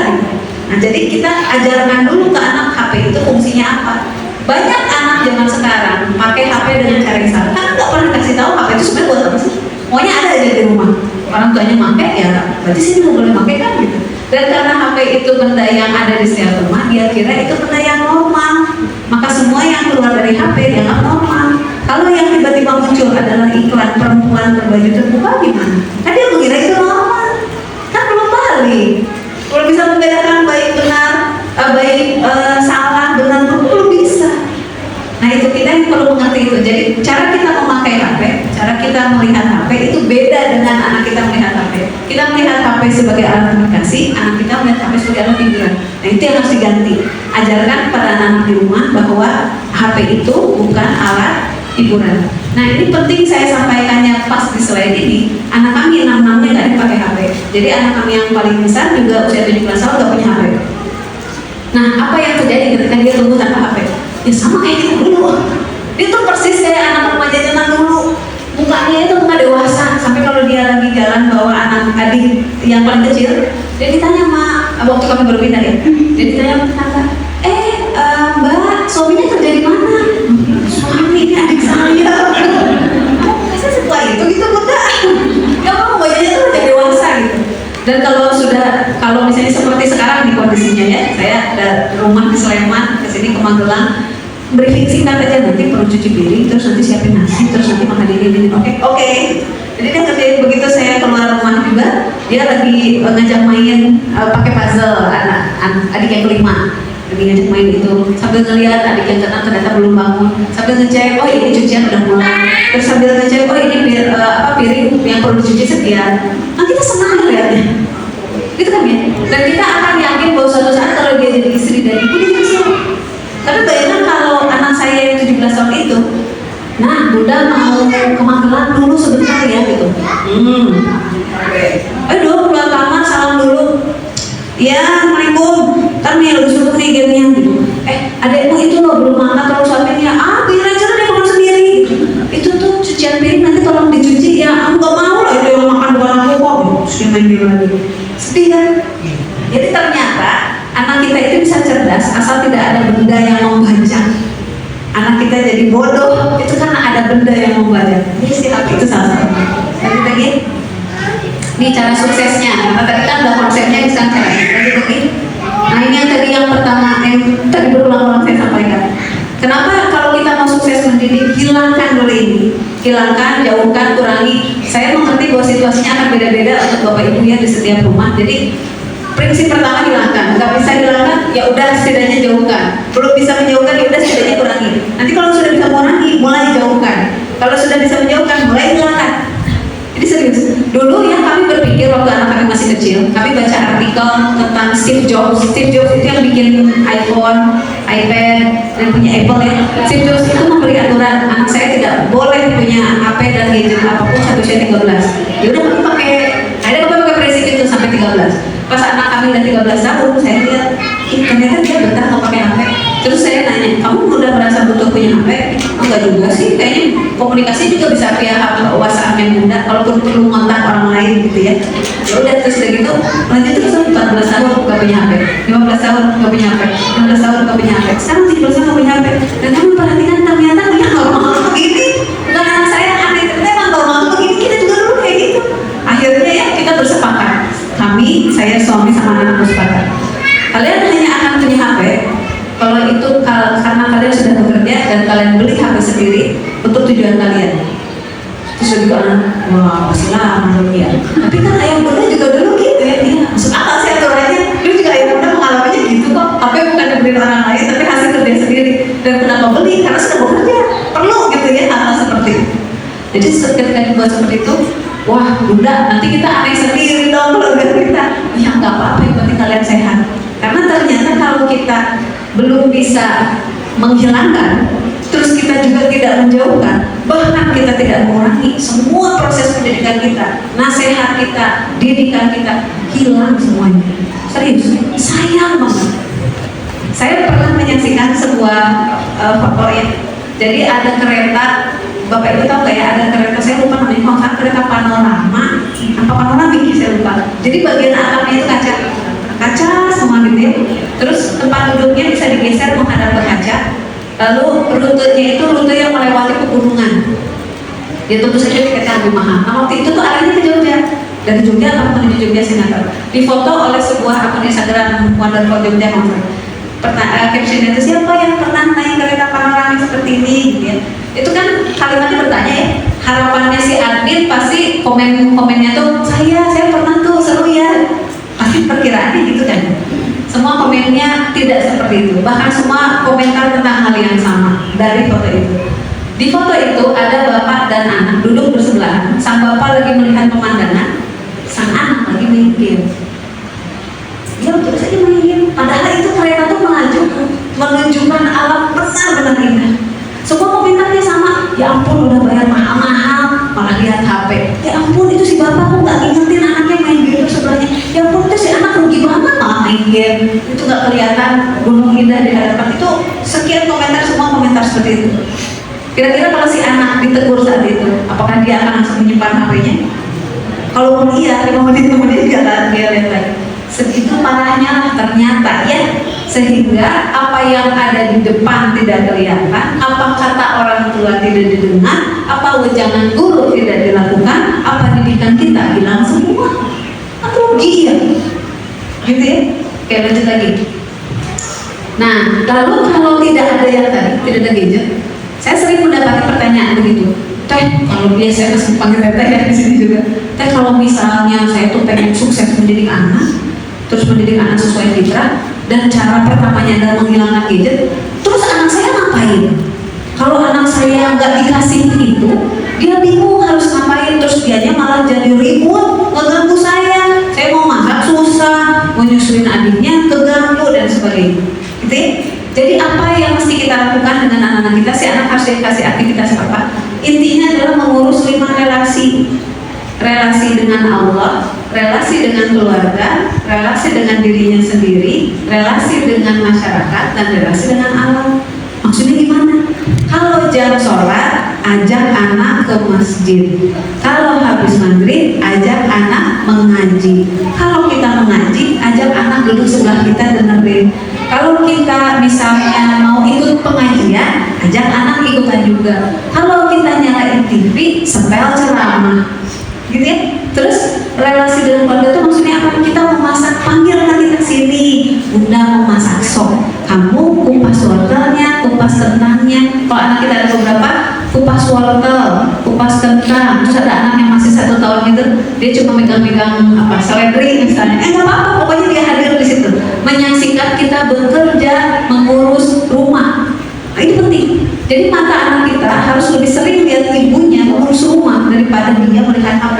Nah, jadi kita ajarkan dulu ke anak HP itu fungsinya apa. Banyak anak zaman sekarang pakai HP dengan cara yang salah. Kan nggak pernah kasih tahu HP itu sebenarnya buat apa sih. Maunya ada aja di rumah. Orang tuanya pakai ya, berarti sih nggak boleh pakai kan gitu. Dan karena HP itu benda yang ada di setiap rumah, dia kira itu benda yang normal. Maka semua yang keluar dari HP dianggap normal. Kalau yang tiba-tiba muncul adalah iklan perempuan berbaju terbuka gimana? Kan dia mengira itu normal. Kan belum balik. Kalau bisa membedakan baik benar, salah, benar belum bisa. Nah itu kita yang perlu mengerti itu. Jadi cara kita memakai HP, cara kita melihat HP itu beda dengan anak kita melihat HP. Kita melihat HP sebagai alat komunikasi, anak kita melihat HP sebagai alat hiburan. Nah itu yang harus diganti. Ajarkan pada anak di rumah bahwa HP itu bukan alat hiburan. Nah ini penting saya sampaikannya pas di slide ini. Anak kami 6-6-nya nggak ada pakai HP. Jadi anak kami yang paling besar juga usia 17 tahun nggak punya HP. Nah apa yang terjadi ketika dia tumbuh tanpa HP? Ya sama kayak kita dulu. Dia tuh persis kayak anak remaja zaman dulu. Mukanya itu muka dewasa. Sampai kalau dia lagi jalan bawa anak adik yang paling kecil, dia ditanya waktu kami baru pindah ya. Dia ditanya sama tetangga, Mbak, suaminya kerja di mana? Suami ini adik saya. Masa setua itu gitu enggak? Gak mau wajahnya tuh udah dewasa gitu. Dan kalau misalnya seperti sekarang di kondisinya ya, saya ada rumah di Sleman, kesini ke Magelang, briefing singkat aja, nanti perlu cuci piring, terus nanti siapin nasi, terus nanti makan ini. Oke. Jadi dia kerjain begitu. Saya keluar rumah juga, dia lagi ngajak main pakai puzzle adik yang kelima, lagi ngajak main itu, sambil ngeliat adik yang keenam ternyata belum bangun, sambil ngecek, oh ini cucian udah mulai, terus sambil ngecek, oh ini piring yang perlu dicuci sekian. Nah kita senang lihatnya, gitu kan ya. Dan kita akan yakin bahwa suatu saat kalau dia jadi istri dan ibu dia bisa. Tapi bayangkan kalau anak saya yang 17 tahun itu, nah Bunda mau ke Magelang dulu sebentar ya gitu. Ayo keluar kamar salam dulu. Ya, Assalamualaikum. Ntar nih harus dulu nih gamenya gitu. Adekmu itu loh belum makan kalau suaminya. Biar aja dia makan sendiri. Itu tuh cucian piring nanti tolong dicuci ya. Aku gak mau lah itu yang makan bukan aku kok. Terus dia main game lagi. Sedih kan? Jadi ternyata anak kita itu bisa cerdas asal tidak ada benda yang membaca. Anak kita jadi bodoh itu karena ada benda yang membaca. Ini si HP itu salah satu. Lagi. Ini cara suksesnya. Karena tadi kan udah konsepnya bisa cara. Nah ini yang tadi yang pertama yang tadi berulang-ulang saya sampaikan. Kenapa kalau kita mau sukses mendidik, hilangkan dulu ini, hilangkan, jauhkan, kurangi. Saya mengerti bahwa situasinya akan beda-beda untuk bapak ibu ya di setiap rumah. Jadi prinsip pertama hilangkan, nggak bisa hilangkan, ya udah setidaknya jauhkan. Belum bisa menjauhkan, ya udah setidaknya kurangi. Nanti kalau sudah bisa kurangi, mulai jauhkan. Kalau sudah bisa menjauhkan, mulai hilangkan. Jadi serius. Dulu ya kami berpikir waktu anak kami masih kecil, kami baca artikel tentang Steve Jobs. Steve Jobs itu yang bikin iPhone, iPad, dan punya Apple ya. Steve Jobs itu memberi aturan anak saya tidak boleh punya HP dan gadget apapun sampai usia 13. Ya udah kami pakai prinsip itu sampai 13. Pas anak kami udah 13 tahun, saya lihat, ternyata dia betah nggak pakai HP. Terus saya nanya, kamu udah merasa butuh punya HP? Enggak juga sih, kayaknya komunikasi juga bisa via WhatsApp yang mudah. Kalau perlu kontak orang lain gitu ya. Ya udah terus udah gitu, lanjut terus 14 tahun nggak punya HP, 15 tahun nggak punya HP, 16 tahun nggak punya HP, sekarang 17 tahun nggak punya HP. Dan kami perhatikan ternyata punya normal begini. Bukan anak saya aneh bisa juga anak, wah masih lama dong ya. Tapi kan ayah bunda juga dulu gitu ya, iya masuk akal sih aturannya. Dulu juga ayah bunda mengalaminya gitu kok. Tapi bukan dibeli orang lain, tapi hasil kerja sendiri. Dan kenapa beli? Karena sudah bekerja, perlu gitu ya hal seperti itu. Jadi ketika dibuat seperti itu, wah bunda nanti kita aneh sendiri dong keluarga kita. Ya nggak apa-apa, yang penting kalian sehat. Karena ternyata kalau kita belum bisa menghilangkan, terus kita juga tidak menjauhkan, bahkan kita tidak mengurangi, semua proses pendidikan kita, nasihat kita, didikan kita hilang semuanya. Serius, sayang banget. Saya pernah menyaksikan sebuah foto ya. Jadi ada kereta, Bapak Ibu tahu nggak ya, ada kereta, saya lupa namanya, kalau nggak kereta panorama, apa panoramik saya lupa. Jadi bagian atapnya itu kaca semua gitu ya. Terus tempat duduknya bisa digeser menghadap ke kaca. Lalu rutenya itu rute yang melewati pegunungan. Ya tentu saja tiketnya lebih mahal. Nah waktu itu tuh arahnya ke Jogja. Dari Jogja atau menuju Jogja sih nggak tahu. Difoto oleh sebuah akun Instagram Wonderful Jogja captionnya itu siapa yang pernah naik kereta panoramik seperti ini gitu ya. Itu kan kalimatnya bertanya ya. Harapannya si admin pasti komennya tuh saya pernah tuh, seru ya. Pasti perkiraannya gitu kan. Semua komennya tidak seperti itu. Bahkan semua komentar tentang hal yang sama dari foto itu. Di foto itu ada bapak dan anak duduk bersebelahan. Sang bapak lagi melihat pemandangan, sang anak lagi main game. Dia betul saja main game. Padahal itu kereta tuh menunjukkan alam benar-benar indah. Semua komentarnya sama. Ya ampun udah bayar mahal-mahal, malah lihat HP. Ya ampun itu si bapak kok nggak ingetin anaknya main game sebelahnya. Ya ampun itu si anak rugi banget malah main game. Itu nggak kelihatan gunung indah di hadapan. Itu sekian komentar, semua komentar seperti itu. Kira-kira kalau si anak ditegur saat itu, apakah dia akan langsung menyimpan HP-nya? Kalau iya, 5 menit kemudian dia lihat lagi. Segitu parahnya ternyata ya, sehingga apa yang ada di depan tidak kelihatan, apa kata orang tua tidak didengar, apa wejangan guru tidak dilakukan, apa didikan kita hilang semua. Rugi ya, gitu ya. Oke lanjut lagi. Nah lalu kalau tidak ada yang tadi, tidak ada gadget, saya sering mendapati pertanyaan begitu. Teh, kalau dia saya masih panggil teh ya di sini juga. Teh kalau misalnya saya tuh pengen sukses mendidik anak, terus mendidik anak sesuai fitrah, dan cara pertamanya adalah menghilangkan gadget, terus anak saya ngapain? Kalau anak saya nggak dikasih itu, dia bingung harus ngapain, terus dianya malah jadi ribut, ngeganggu saya mau masak susah, mau nyusuin adiknya keganggu dan sebagainya. Gitu ya? Jadi apa yang mesti kita lakukan dengan anak-anak kita? Si anak harus dikasih aktivitas apa? Intinya adalah mengurus 5 relasi. Relasi dengan Allah, relasi dengan keluarga, relasi dengan dirinya sendiri, relasi dengan masyarakat, dan relasi dengan alam. Maksudnya gimana? Kalau jam sholat, ajak anak ke masjid. Kalau habis maghrib, ajak anak mengaji. Kalau kita mengaji, ajak anak duduk sebelah kita dengerin. Kalau kita misalnya mau ikut pengajian, ajak anak ikutan juga. Kalau kita nyalain TV, setel ceramah. Gitu ya. Terus relasi dengan keluarga itu maksudnya apa? Kita memasak, panggil anak kita sini, bunda mau masak sop, kamu kupas wortelnya, kupas kentangnya. Kalau anak kita ada beberapa, kupas wortel, kupas kentang. Terus ada anak yang masih 1 tahun gitu, dia cuma megang-megang apa seledri misalnya. Nggak apa-apa, pokoknya dia hadir di situ, menyaksikan kita bekerja mengurus rumah. Nah, ini penting. Jadi mata anak kita harus lebih sering lihat ibunya mengurus rumah daripada dia melihat HP.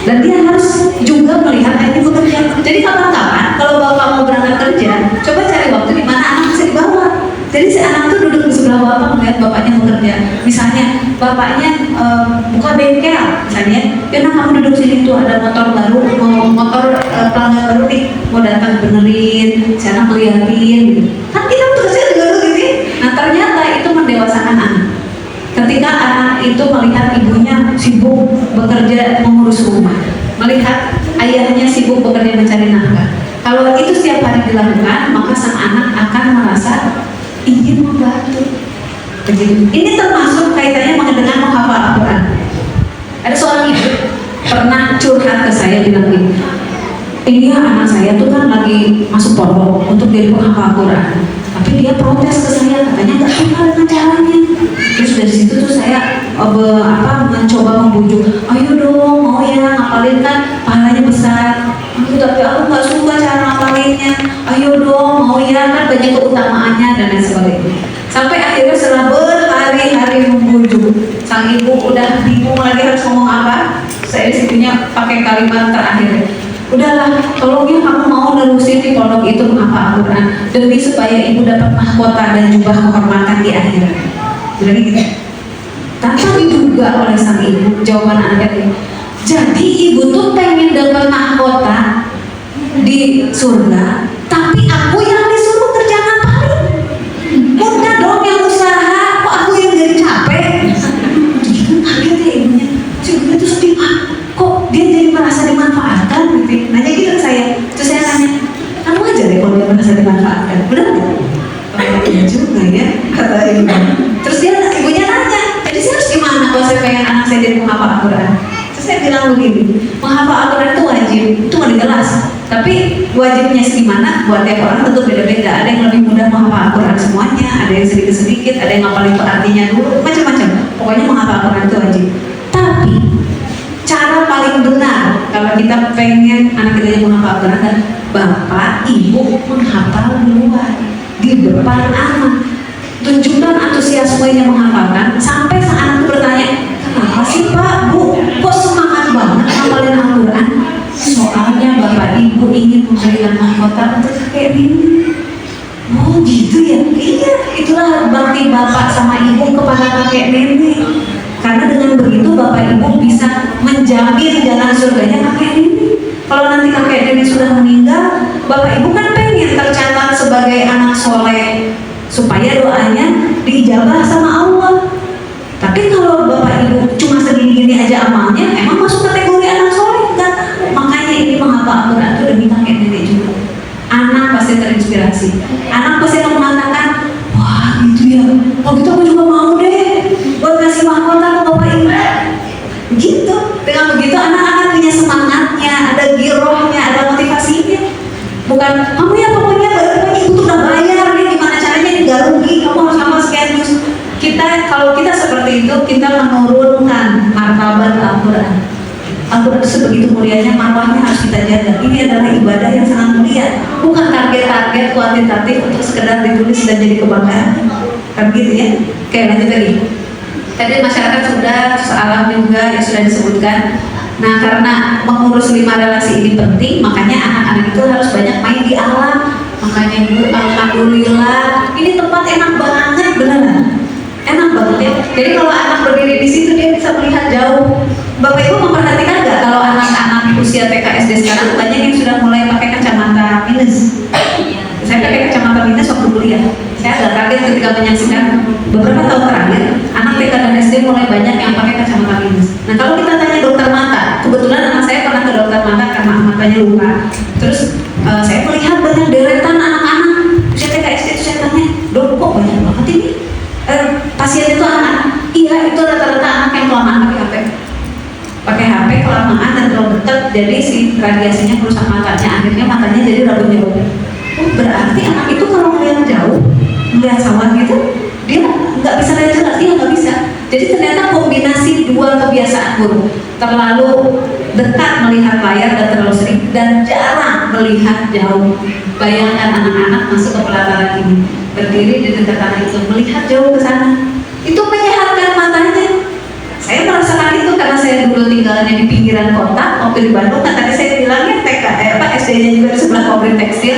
Dan dia harus juga melihat ibu bekerja. Jadi kapan-kapan kalau bapak mau berangkat kerja, coba cari waktu di mana anak bisa dibawa. Jadi si anak tuh duduk di sebelah bapak melihat bapaknya bekerja. Misalnya bapaknya buka bengkel, misalnya, ya nah kamu duduk sini tuh ada motor baru, motor pelanggan baru nih, mau datang benerin, si anak ngeliatin gitu. Kan kita bekerja juga dulu gitu. Nah ternyata itu mendewasakan anak. Ketika anak itu melihat ibunya sibuk bekerja mengurus rumah, melihat ayahnya sibuk bekerja mencari nafkah. Kalau itu setiap hari dilakukan, maka sang anak akan merasa ingin membantu. Begitu. Ini termasuk kaitannya dengan menghafal Al-Quran. Ada seorang ibu pernah curhat ke saya bilang ini ya anak saya tuh kan lagi masuk pondok untuk jadi penghafal Al-Quran. Tapi dia protes ke saya, katanya nggak suka dengan caranya. Terus dari situ tuh saya mencoba membujuk, ayo dong, mau ya ngapalin kan pahalanya besar. Tapi aku nggak suka cara ngapalinnya. Ayo dong, mau ya kan banyak keutamaannya dan lain sebagainya. Sampai akhirnya setelah berhari-hari membujuk, sang ibu udah bingung lagi harus ngomong apa. Saya disitunya pakai kalimat terakhir, udahlah, tolong ya kamu mau nerusin di pondok itu menghafal Al-Quran demi supaya ibu dapat mahkota dan jubah kehormatan di akhirat. Bilang gitu. Tanpa diduga oleh sang ibu, jawaban anaknya, jadi ibu tuh pengen dapat mahkota di surga, tapi aku yang disuruh kerja ngapain? Udah dong yang usaha, kok aku yang jadi capek? Kaget ya ibunya. Si ibunya tuh sedih, kok dia jadi merasa dimanfaatkan gitu. Nanya gitu ke saya. Terus saya nanya, kamu aja deh kalau dia merasa dimanfaatkan, benar nggak? Oh iya juga ya, kata ibu. Terus ibunya nanya, jadi saya harus gimana kalau saya pengen anak saya jadi menghafal Al-Quran? Terus saya bilang begini, menghafal Al-Quran itu wajib, itu nggak jelas. Tapi wajibnya segimana buat tiap orang tentu beda-beda. Ada yang lebih mudah menghafal Al-Quran semuanya, ada yang sedikit-sedikit, ada yang ngapalin artinya dulu, macam-macam. Pokoknya menghafal Al-Quran itu wajib. Tapi cara paling benar kalau kita pengen anak kita yang menghafal Al-Quran adalah bapak ibu menghafal duluan di depan anak. Tunjukkan antusiasmenya menghafalkan sampai sang anak itu bertanya, kenapa sih pak, bu, kok semangat banget ngapalin Al-Quran? Soalnya bapak ibu ingin memberikan mahkota untuk kakek ini. Oh gitu ya? Iya, itulah bakti bapak sama ibu kepada kakek nenek. Karena dengan begitu bapak ibu bisa menjamin jalan surganya kakek nenek. Kalau nanti kakek nenek sudah meninggal, bapak ibu kan pengen tercatat sebagai anak soleh supaya doanya diijabah sama Allah. Tapi kalau bapak ibu cuma segini-gini aja amalnya, emang masuk kategori anak soleh? Enggak. Makanya ini menghafal Al-Quran itu demi kakek nenek juga. Anak pasti terinspirasi. Anak pasti akan mengatakan, wah gitu ya, oh gitu aku juga mau deh buat kasih mahkota ke bapak ibu. Gitu. Dengan begitu anak-anak punya semangatnya, ada girohnya, ada motivasinya. Bukan kamu ya pokoknya ibu tuh udah bayar nih, gimana caranya nggak rugi, kamu harus hafal sekian juz. Kalau kita seperti itu, kita menurunkan martabat Al-Quran. Al-Quran itu sebegitu mulianya, marwahnya harus kita jaga. Ini adalah ibadah yang sangat mulia, bukan target-target kuantitatif untuk sekedar ditulis dan jadi kebanggaan. Kan gitu ya. Oke, lanjut lagi. Tadi masyarakat sudah, alam juga yang sudah disebutkan. Nah, karena mengurus 5 relasi ini penting, makanya anak-anak itu harus banyak main di alam. Makanya Bu, alhamdulillah, ini tempat enak banget, beneran. Enak banget ya. Jadi kalau anak berdiri di situ dia bisa melihat jauh. Bapak Ibu memperhatikan nggak kalau anak-anak usia TK SD sekarang banyak yang sudah mulai pakai kacamata minus. Saya pakai kacamata minus waktu kuliah. Saya agak kaget ketika menyaksikan beberapa tahun terakhir anak TK dan SD mulai banyak yang pakai kacamata minus. Nah kalau kita tanya dokter mata, kebetulan anak saya pernah ke dokter mata karena matanya luka. Terus saya melihat banyak deretan anak-anak usia TK SD. Itu saya tanya, dok kok banyak banget ini? Pasien itu anak, iya itu rata-rata anak yang kelamaan pakai HP kelamaan dan terlalu dekat, jadi si radiasinya merusak matanya, akhirnya matanya jadi rabun jauh. Oh berarti anak itu kalau melihat jauh, melihat sawah gitu, dia nggak bisa lihat jelas, dia nggak bisa. Jadi ternyata kombinasi dua kebiasaan buruk, terlalu dekat melihat layar dan terlalu sering, dan jarang melihat jauh. Bayangkan anak-anak masuk ke pelataran ini, berdiri di dekat tanah itu, melihat jauh ke sana, itu menyehatkan matanya. Saya merasakan itu karena saya dulu tinggalnya di pinggiran kota, waktu di Bandung. Kan tadi saya bilangnya TK, SD-nya juga di sebelah pabrik tekstil.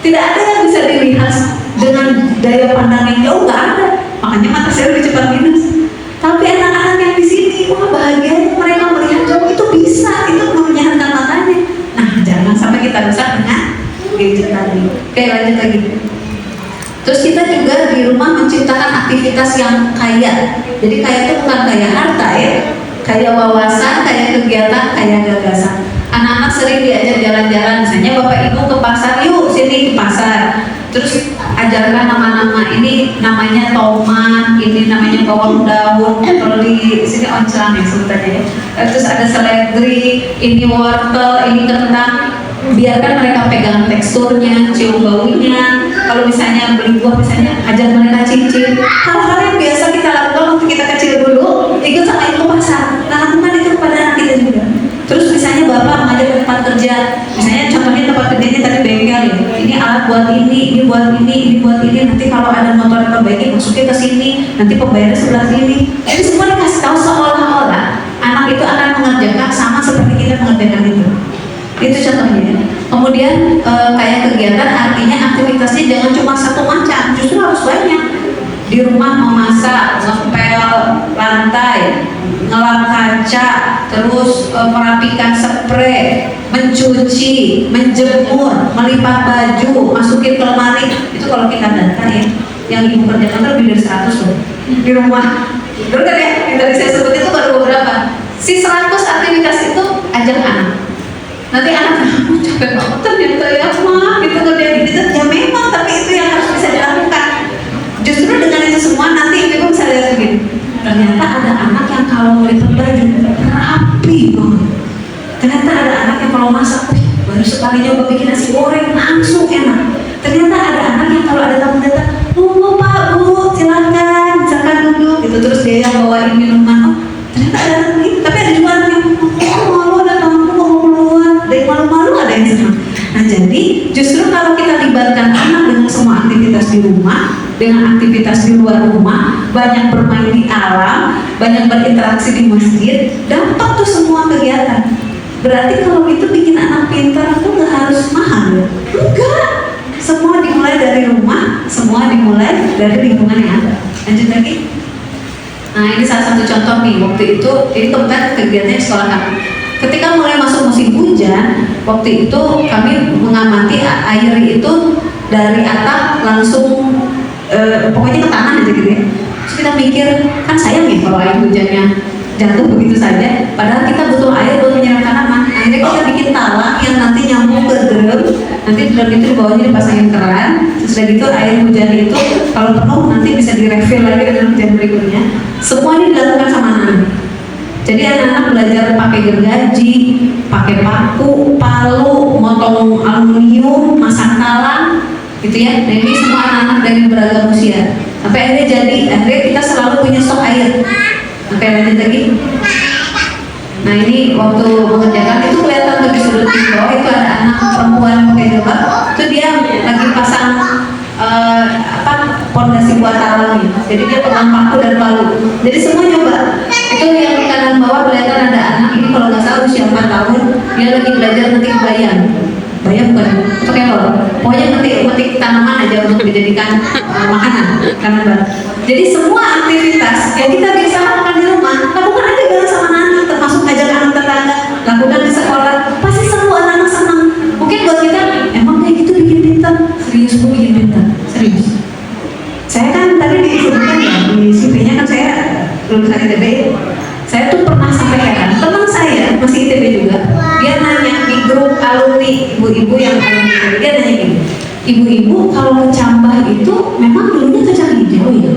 Tidak ada yang bisa dilihat dengan daya pandang yang jauh, nggak ada. Makanya mata saya lebih cepat minus. Tapi anak-anak yang di sini, wah bahagianya mereka melihat jauh itu bisa, itu menyehatkan matanya. Nah, jangan sampai kita rusak dengan gadget tadi. Oke, lanjut lagi. Terus kita juga di rumah menciptakan aktivitas yang kaya. Jadi kaya itu bukan kaya harta ya, kaya wawasan, kaya kegiatan, kaya gagasan. Anak-anak sering diajak jalan-jalan, misalnya bapak ibu ke pasar, yuk sini ke pasar. Terus ajarkan nama-nama, ini namanya tomat, ini namanya bawang daun, kalau di sini onclang ya sebutannya ya. Terus ada seledri, ini wortel, ini kentang. biarkan mereka pegang teksturnya, cium baunya. Kalau misalnya beli buah misalnya, ajak mereka cicip. Hal-hal yang biasa kita lakukan waktu kita kecil dulu, ikut sama ibu pasar. Nah, lakukan itu kepada anak kita juga. Terus misalnya bapak mengajak ke tempat kerja, misalnya contohnya tempat kerjanya tadi bengkel ya. Ini alat buat ini buat ini buat ini. Nanti kalau ada motor yang perbaiki masukin ke sini, nanti pembayarnya sebelah sini. Jadi semua dikasih tahu seolah-olah anak itu akan mengerjakan sama seperti kita mengerjakan itu. Itu contohnya. Kemudian kayak kegiatan artinya aktivitasnya jangan cuma satu macam, justru harus banyak. Di rumah memasak, ngepel lantai, ngelap kaca, terus merapikan spray, mencuci, menjemur, melipat baju, masukin ke lemari. Itu kalau kita data ya, yang ibu kerjakan itu lebih dari 100 loh di rumah. Benar ya? Yang tadi saya sebut itu baru beberapa. Si 100 aktivitas itu ajak anak. Nanti anak aku capek banget ternyata ya mah gitu kerja gitu. Ya memang, tapi itu yang harus bisa dilakukan. Justru dengan itu semua nanti ibu bisa lihat begini. Ternyata ada anak yang kalau melipat baju rapi banget. Ternyata ada anak yang kalau masak, baru sekali nyoba bikin nasi goreng langsung enak. Ternyata ada anak yang kalau ada tamu datang, Pak Bu silakan duduk gitu, terus dia yang bawain minuman. Oh, ternyata ada anak ini, tapi ada juga anak yang malu, ada tamu mau keluar, dari malu-malu ada yang senang. Nah jadi justru kalau kita libatkan anak dengan semua aktivitas di rumah, dengan aktivitas di luar rumah, banyak bermain di alam, banyak berinteraksi di masjid, dapat tuh semua kegiatan. Berarti kalau itu bikin anak pintar itu nggak harus mahal ya? Enggak, semua dimulai dari rumah, semua dimulai dari lingkungan yang ada. Lanjut lagi. Nah ini salah satu contoh nih, waktu itu ini kebetulan kegiatannya sekolah kami. Ketika mulai masuk musim hujan, waktu itu kami mengamati air itu dari atap langsung pokoknya ke tanah aja gitu ya. Terus kita mikir, kan sayang ya kalau air hujannya jatuh begitu saja, padahal kita butuh air buat menyiram tanaman. Akhirnya kita bikin talang yang nanti nyambung ke drum, nanti drum itu di bawahnya dipasangin keran. Sesudah gitu air hujan itu kalau penuh nanti bisa direfill lagi dengan hujan berikutnya. Semua ini dilakukan sama anak. Jadi anak-anak belajar pakai gergaji, pakai paku, palu, motong aluminium, masang talang, gitu ya. Dan ini semua anak-anak dari beragam usia. Sampai akhirnya kita selalu punya stok air. Sampai lanjut lagi. Nah ini waktu mengerjakan itu kelihatan lebih sudut di bawah itu ada anak perempuan pakai jilbab. Itu dia lagi pasang pondasi buat talangnya. Jadi dia pegang paku dan palu. Jadi semua nyoba. Itu yang di kanan bawah kelihatan ada anak ini kalau nggak salah usia 4 tahun, dia lagi belajar ngetik bayam. Bayam bukan? Itu kelor. Pokoknya ngetik tanaman aja untuk dijadikan makanan kanan bawah. Jadi semua aktivitas yang kita bisa lakukan di rumah, lakukan aja bareng sama anak, termasuk ngajak anak tetangga, lakukan di sekolah. Pasti semua anak-anak senang. Mungkin buat kita, emang kayak gitu bikin pintar. Serius Bu bikin pintar, serius. Saya kan tadi disebutkan ya, di CV-nya kan saya lulusan ITB. Saya tuh pernah sampai heran, teman saya masih ITB juga, dia nanya di grup alumni ibu-ibu yang alumni, dia nanya gini, ibu-ibu kalau kecambah itu memang dulunya kacang hijau ya?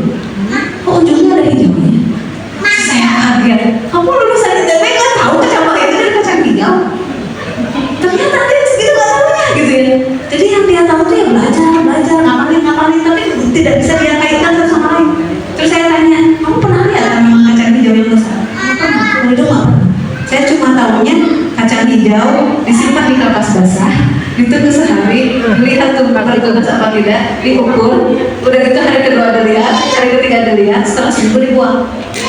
Kok ujungnya ada hijaunya? Saya kaget, kamu lulusan ITB nggak tahu kecambah itu dari kacang hijau? Ternyata dia segitu nggak tahunya gitu ya. Jadi yang dia tahu tuh ya belajar, ngapalin, tapi tidak bisa dia kaitkan satu sama lain. Terus saya tanya, kamu pernah lihat memang kacang hijau yang besar? Itu nggak. Saya cuma tahunya kacang hijau disimpan di kertas basah, ditunggu sehari, lihat tuh bertugas apa tidak, diukur, udah gitu hari kedua dilihat, hari ketiga dilihat, setelah seminggu dibuang.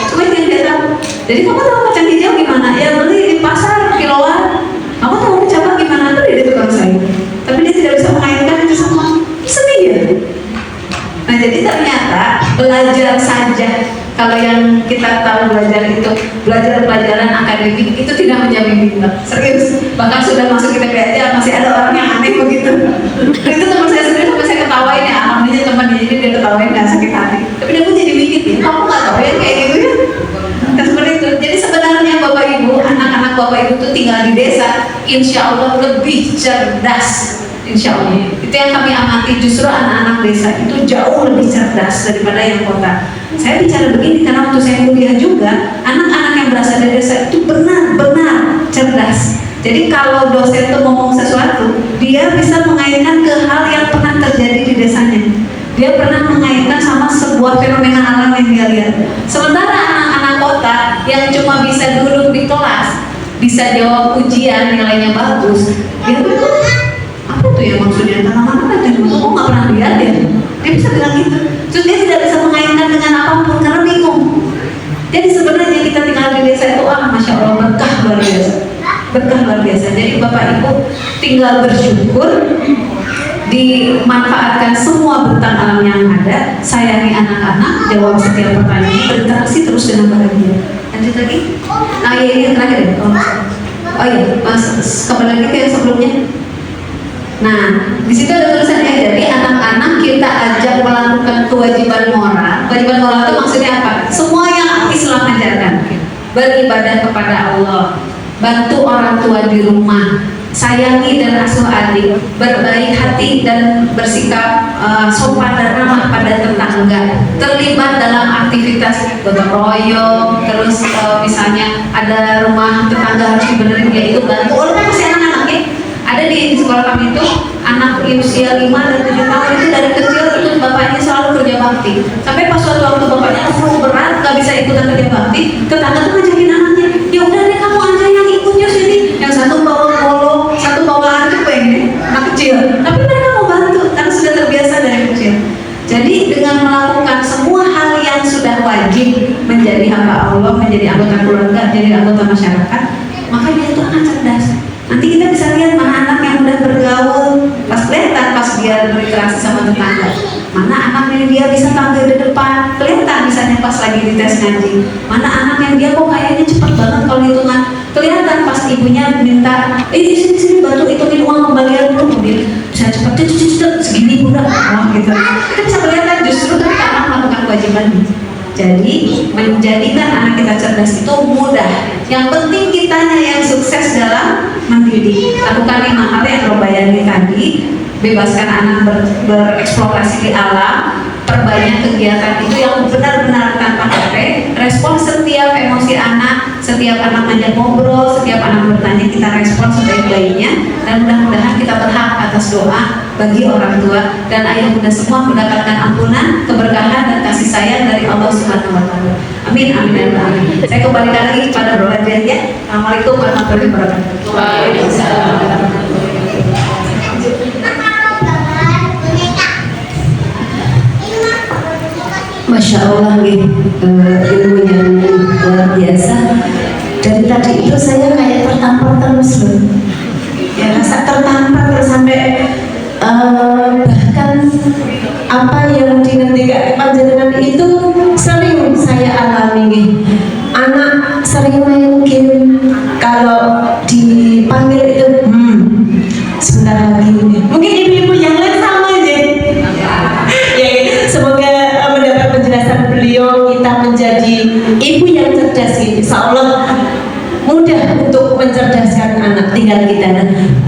Cuma yang dia tahu. Jadi kamu tahu kacang hijau gimana? Ya beli di pasar kiloan. Kamu tahu kecambah gimana? Tuh dia tukang sayur. Tapi dia tidak bisa mengaitkan itu sama seni ya. Nah jadi ternyata belajar saja, kalau yang kita tahu belajar itu belajar pelajaran akademik itu tidak menjamin pintar, serius. Bahkan sudah masuk ITB aja masih ada orang yang aneh begitu. Itu teman saya sendiri sampai saya ketawain ya, alhamdulillah teman dia ini dia ketawain nggak sakit hati. Tapi dia pun jadi mikir ya, kamu nggak tahu ya kayak gitu ya. Dan seperti itu. Jadi sebenarnya Bapak Ibu, anak-anak Bapak Ibu itu tinggal di desa, insya Allah lebih cerdas. Insya Allah. Itu yang kami amati, justru anak-anak desa itu jauh lebih cerdas daripada yang kota. Saya bicara begini karena waktu saya kuliah juga, anak-anak yang berasal dari desa itu benar-benar cerdas. Jadi kalau dosen tuh ngomong sesuatu, dia bisa mengaitkan ke hal yang pernah terjadi di desanya. Dia pernah mengaitkan sama sebuah fenomena alam yang dia lihat. Sementara anak-anak kota yang cuma bisa duduk di kelas, bisa jawab ujian, nilainya bagus, dia bilang, apa tuh ya maksudnya? Tanaman apa itu? Aku nggak pernah lihat ya. Dia bisa bilang gitu. Terus dia tidak bisa mengaitkan dengan apapun karena bingung. Jadi sebenarnya kita tinggal di desa itu, masya Allah, berkah luar biasa. Berkah luar biasa. Jadi Bapak Ibu tinggal bersyukur, dimanfaatkan semua bentang alam yang ada, sayangi anak-anak, jawab setiap pertanyaan, berinteraksi terus dengan bahagia. Lanjut lagi. Nah, ya ini yang terakhir ya. Oh iya, Mas, kembali lagi ke yang sebelumnya. Nah, di situ ada tulisannya, jadi anak-anak kita ajak melakukan kewajiban moral. Kewajiban moral itu maksudnya apa? Semua yang Islam ajarkan. Beribadah kepada Allah, bantu orang tua di rumah, sayangi dan asuh adik, berbaik hati dan bersikap sopan dan ramah pada tetangga, terlibat dalam aktivitas gotong royong, terus misalnya ada rumah tetangga harus dibenerin, yaitu bantu. Walaupun masih anak-anak ya, ada di sekolah kami itu anak usia 5 dan 7 tahun itu dari kecil itu bapaknya selalu kerja bakti. Sampai pas suatu waktu bapaknya berat nggak bisa ikutan kerja bakti, tetangga tuh ngajakin anaknya, ya udah deh kamu aja yang ikutnya sini. Yang satu bawa polo, satu bawa pengen anak kecil, tapi mereka mau bantu karena sudah terbiasa dari kecil. Jadi dengan melakukan semua hal yang sudah wajib menjadi hamba Allah, menjadi anggota keluarga, menjadi anggota masyarakat, maka dia itu akan cerdas. Nanti kita bisa lihat mana anak yang udah bergaul, pas kelihatan pas dia berinteraksi sama tetangga. Mana anak yang dia bisa tampil di depan, kelihatan misalnya pas lagi di tes ngaji. Mana anak yang dia kok kayaknya cepat banget kalau hitungan, kelihatan pas ibunya minta, sini bantu hitungin uang kembalian dulu, mobil bisa cepat, segini udah, gitu. Kita bisa kelihatan justru ketika anak melakukan kewajibannya. Jadi menjadikan anak kita cerdas itu mudah. Yang penting kitanya yang sukses dalam mendidik. Lakukan 5 hal yang Robayani tadi. Bebaskan anak bereksplorasi di alam, perbanyak kegiatan itu yang benar-benar tanpa capek. Respon setiap emosi anak, setiap anak ngajak ngobrol, setiap anak bertanya kita respon sebaik-baiknya. Dan mudah-mudahan kita berhak atas doa bagi orang tua dan ayah bunda semua mendapatkan ampunan, keberkahan dan kasih sayang dari Allah Subhanahu wa taala. Amin amin amin. Saya kembalikan lagi kepada Bapak ya. Assalamualaikum warahmatullahi wabarakatuh. Waalaikumsalam. Masya Allah, ilmunya luar biasa. Dari tadi itu saya kayak tertampar terus loh. Ya, rasa tertampar terus sampai bahkan apa yang dingerti panjenengan itu sering saya alami. Anak sering main game, kalau dipanggil itu sebentar lagi. Mungkin ibu-ibu yang lain sama aja. Ya, semoga mendapat penjelasan beliau kita menjadi ibu yang cerdas. Insya Allah mudah untuk mencerdaskan anak, tinggal kita.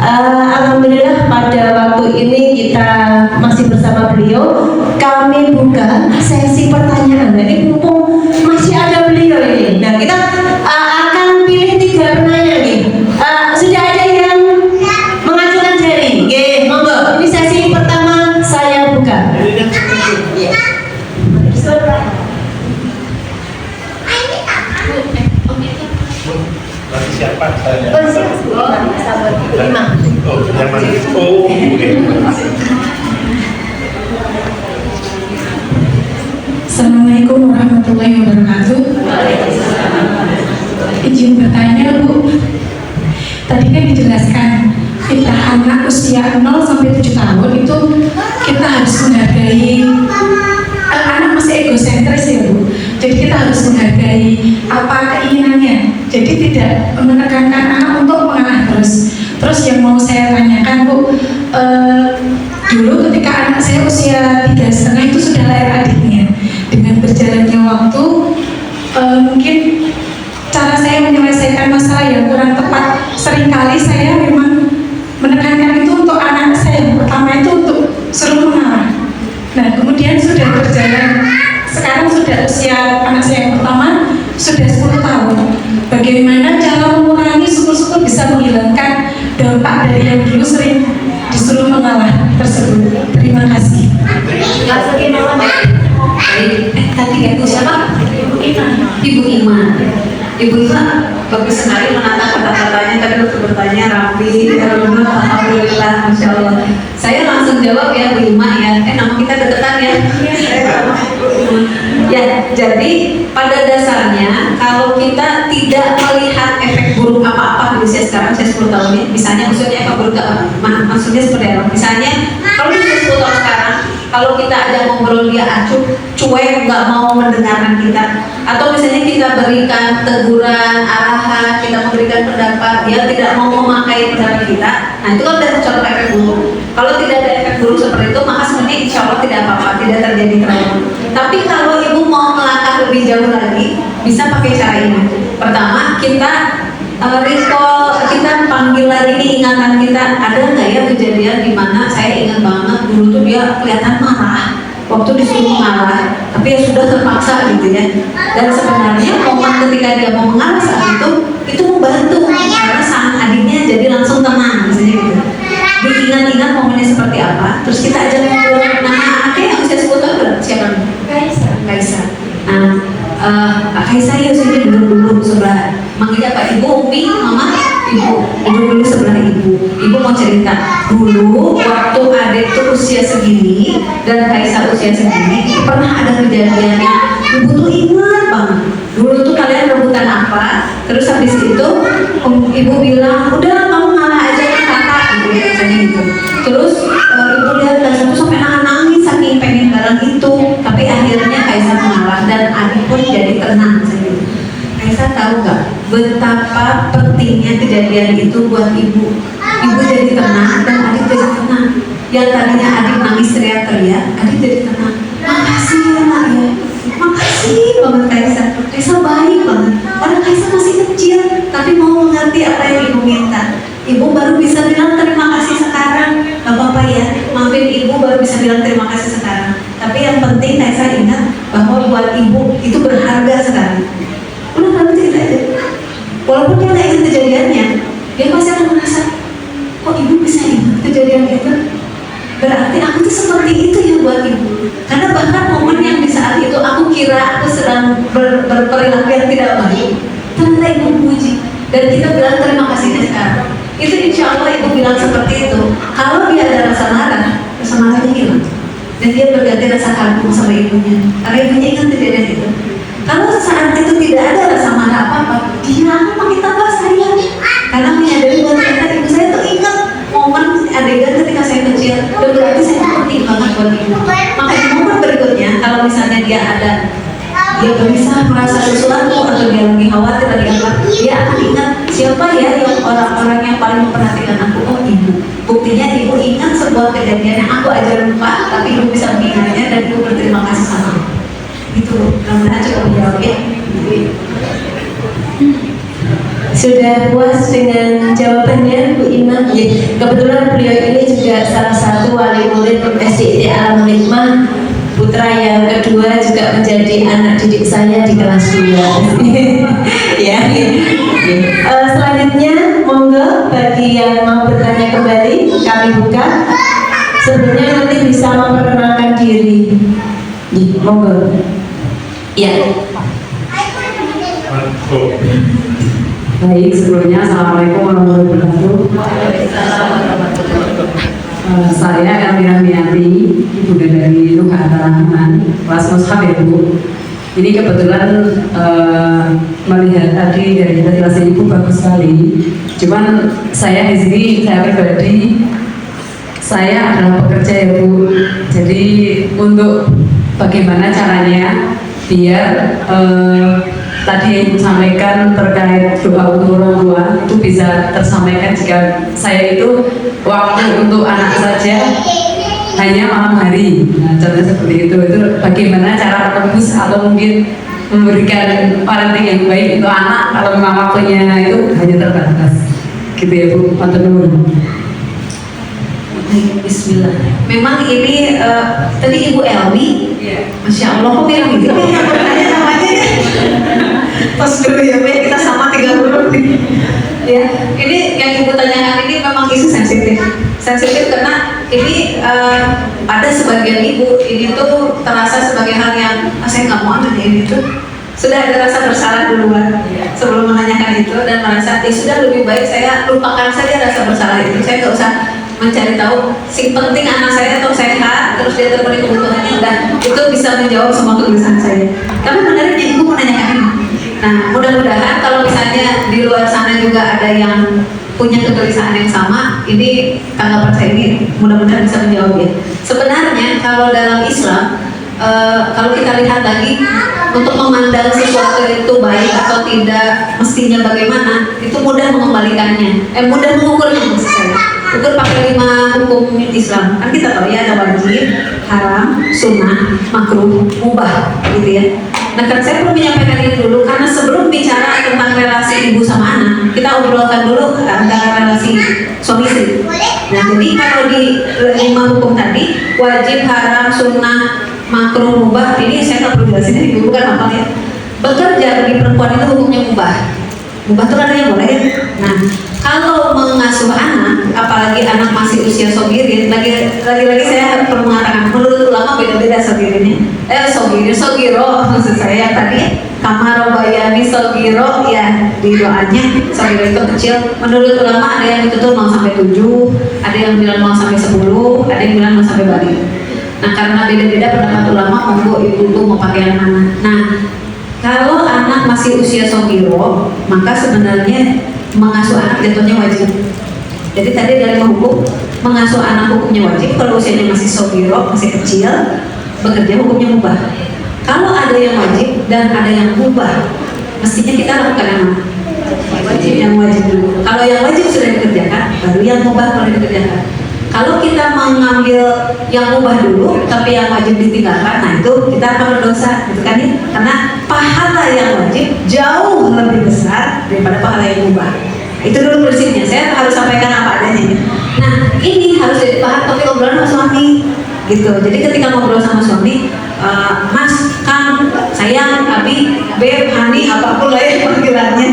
Alhamdulillah pada waktu ini kita masih bersama beliau. Kami buka sesi pertanyaan. Jadi mumpung masih ada beliau ini, nah kita akan pilih 3 penanya nih. Sudah ada yang mengajukan jari? Oke, monggo. Ini sesi pertama saya buka. Siapa saya? Oh, yang Oke. Assalamualaikum warahmatullahi wabarakatuh. Izin bertanya Bu, tadi kan dijelaskan kita anak usia 0 sampai 7 tahun itu kita harus menghargai, anak masih egosentris ya Bu, jadi kita harus menghargai apa keinginannya, jadi tidak menekankan anak untuk mengalah terus. Terus yang mau saya tanyakan Bu, dulu ketika anak saya usia 3,5 itu sudah lahir adiknya. Dengan berjalannya waktu, mungkin cara saya menyelesaikan masalah yang kurang tepat. Seringkali saya memang menekankan itu untuk anak saya yang pertama itu untuk suruh mengalah. Nah kemudian sudah berjalan, sekarang sudah usia anak saya yang pertama sudah 10 tahun. Bagaimana cara mengurangi syukur-syukur bisa menghilangkan Ibu bagus sekali menata kata-katanya. Tadi waktu bertanya rapi, alhamdulillah, masya Allah. Saya langsung jawab ya Bu Ima ya. Nama kita deketan ya. Ya, jadi pada dasarnya kalau kita tidak melihat efek buruk apa-apa di usia sekarang, usia 10 tahun ya, misalnya maksudnya efek buruk apa? Maksudnya seperti apa? Misalnya kalau di usia 10 tahun sekarang, kalau kita ajak ngobrol dia acuh, cuek, nggak mau mendengarkan kita, atau misalnya kita berikan teguran, arahan, kita memberikan pendapat, dia tidak mau memakai pendapat kita, nah itu kan dari contoh efek buruk. Kalau tidak ada efek buruk seperti itu, maka sebenarnya insya Allah tidak apa-apa, tidak terjadi trauma. Tapi kalau ibu mau melangkah lebih jauh lagi, bisa pakai cara ini. Pertama, kita recall, kita panggil lagi nih ingatan kita. Ada nggak ya kejadian di mana saya ingat banget dulu tuh dia kelihatan marah waktu disuruh mengalah, tapi ya sudah terpaksa gitu ya. Dan sebenarnya momen ketika dia mau mengalah saat itu membantu karena sang adiknya jadi langsung tenang misalnya gitu. Diingat-ingat momennya seperti apa, terus kita ajak ngobrol. Nama anaknya yang usia 10 tahun berapa? Siapa? Kaisa. Nah, Kaisa ya sini dulu sebelah. Manggilnya Pak Ibu, Umi, Mama, Ibu. Dulu sebelah Ibu. Ibu mau cerita dulu waktu adik tuh usia segini dan Kaisa usia segini pernah ada kejadiannya. Ibu tuh ingat banget. Dulu tuh kalian rebutan apa? Terus habis itu Ibu bilang, udah kamu ngalah aja kan kakak, gitu. Terus Ibu lihat Kaisa tuh sampai nangis saking pengen barang itu. Tapi akhirnya Kaisa mengalah dan adik pun jadi tenang gitu. Kaisa tahu nggak betapa pentingnya kejadian itu buat ibu. Ibu jadi tenang dan adik jadi tenang. Yang tadinya adik nangis teriak-teriak, adik jadi tenang. Makasih ya nak ya, makasih banget Kaisa. Kaisa baik banget. Orang Kaisa masih kecil, tapi mau mengerti apa yang ibu minta. Ibu baru bisa bilang terima kasih sekarang. Gak apa-apa ya, maafin ibu baru bisa bilang terima kasih sekarang. Tapi yang penting Kaisa ingat bahwa buat ibu itu berharga sekali. Udah kamu cerita aja. Walaupun dia nggak ingat kejadiannya, dia pasti akan merasa, kok ibu bisa ingat kejadian itu? Berarti aku tuh seperti itu ya buat ibu. Karena bahkan momen yang di saat itu aku kira aku sedang berperilaku yang tidak baik, ternyata ibu puji. Dan kita bilang terima kasihnya sekarang. Itu insya Allah ibu bilang seperti itu. Kalau dia ada rasa marahnya hilang. Dan dia berganti rasa kagum sama ibunya. Karena ibunya ingat kejadian itu. Kalau saat itu tidak ada rasa marah apa-apa, dia akan makin tambah sayang. Karena menyadari bahwa ternyata ibu saya tuh ingat momen adegan ketika saya kecil. Dan berarti saya penting banget buat ibu. Maka di momen berikutnya, kalau misalnya dia gelisah merasa sesuatu atau dia lagi khawatir lagi apa, dia akan ingat siapa ya yang orang-orang yang paling memperhatikan aku. Oh ibu. Buktinya ibu ingat sebuah kejadian yang aku aja lupa, tapi ibu bisa mengingatnya dan ibu berterima kasih sama aku. Itu mudah-mudahan cukup menjawab ya. Sudah puas dengan jawabannya Bu Ima? Ya, kebetulan beliau ini juga salah satu wali murid SDIT Alam Hikmah. Putra yang kedua juga menjadi anak didik saya di kelas 2. Ya. Selanjutnya monggo bagi yang mau bertanya kembali kami buka. Sebelumnya nanti bisa memperkenalkan diri. Monggo. Ya. Baik, sebelumnya Assalamualaikum warahmatullahi wabarakatuh. Saya Elvira Miati, Bunda dari Luka Rahman, kelas Mushaf ya Bu. Ini kebetulan melihat tadi dari penjelasan Ibu bagus sekali. Cuman saya di sini, saya pribadi, saya adalah pekerja ya Bu. Jadi untuk bagaimana caranya biar tadi yang Ibu sampaikan terkait doa untuk orang tua itu bisa tersampaikan jika saya itu waktu untuk anak saja hanya malam hari. Nah, contohnya seperti itu bagaimana cara menembus atau mungkin memberikan parenting yang baik untuk anak kalau memang waktunya itu hanya terbatas gitu ya Bu. Bismillah. Memang ini tadi Ibu Elmi, Masya Allah kok bilang gitu ya, bertanya namanya ya. Pas dulu ya, kita sama 3 huruf nih. Ya, ini yang Ibu tanyakan ini memang isu sensitif karena ini ada sebagian ibu ini tuh terasa sebagai hal yang saya nggak mau nanya ini tuh. sudah ada rasa bersalah duluan sebelum menanyakan itu, dan merasa sudah lebih baik saya lupakan saja rasa bersalah itu. Saya nggak usah mencari tahu, sing penting anak saya tuh sehat, terus dia terpenuhi kebutuhannya, udah itu bisa menjawab semua kegelisahan saya. Tapi menariknya ibu menanyakan ini. Nah, mudah-mudahan kalau misalnya di luar sana juga ada yang punya kegelisahan yang sama, ini tanggapan saya ini mudah-mudahan bisa menjawab ya. Sebenarnya kalau dalam Islam, kalau kita lihat lagi untuk memandang sesuatu itu baik atau tidak, mestinya bagaimana, itu mudah mengembalikannya, mudah mengukurnya maksud saya. Ukur pakai 5 hukum Islam. Kan kita tahu ya ada wajib, haram, sunnah, makruh, mubah, gitu ya. Nah, kan saya perlu menyampaikan ini dulu karena sebelum bicara tentang relasi ibu sama anak, kita obrolkan dulu antara relasi suami istri. Nah, jadi kalau di 5 hukum tadi, wajib, haram, sunnah, makruh, mubah, ini saya nggak perlu jelasin, ini bukan apa ya. Bekerja bagi perempuan itu hukumnya mubah. Mubah itu kan yang boleh. Nah, kalau mengasuh anak, apalagi anak masih usia sogirin, lagi-lagi saya perlu mengatakan, menurut ulama beda-beda sogirinnya. Sogiro maksud saya tadi kamar bayani sogiro ya di doanya sogiro itu kecil. Menurut ulama ada yang itu tuh 0 sampai 7, ada yang bilang 0 sampai 10, ada yang bilang 0 sampai balik. Nah, karena beda-beda pendapat ulama, monggo ibu mau pakai yang mana. Nah, kalau anak masih usia sogiro, maka sebenarnya mengasuh anak jatuhnya wajib. Jadi tadi dari hukum mengasuh anak hukumnya wajib, kalau usianya masih sogiro, masih kecil, bekerja hukumnya mubah. Kalau ada yang wajib dan ada yang mubah, mestinya kita lakukan yang mana? Wajib, yang wajib dulu. Kalau yang wajib sudah dikerjakan, baru yang mubah boleh dikerjakan. Kalau kita mengambil yang mubah dulu, tapi yang wajib ditinggalkan, nah itu kita akan berdosa, gitu kan ya? Karena pahala yang wajib jauh lebih besar daripada pahala yang mubah. Itu dulu prinsipnya. Saya harus sampaikan apa adanya. Nah, ini harus jadi bahan topik obrolan sama suami, gitu. Jadi ketika ngobrol sama suami, Mas, Kang, sayang, Abi, Beb, Hani, apapun lah ya panggilannya.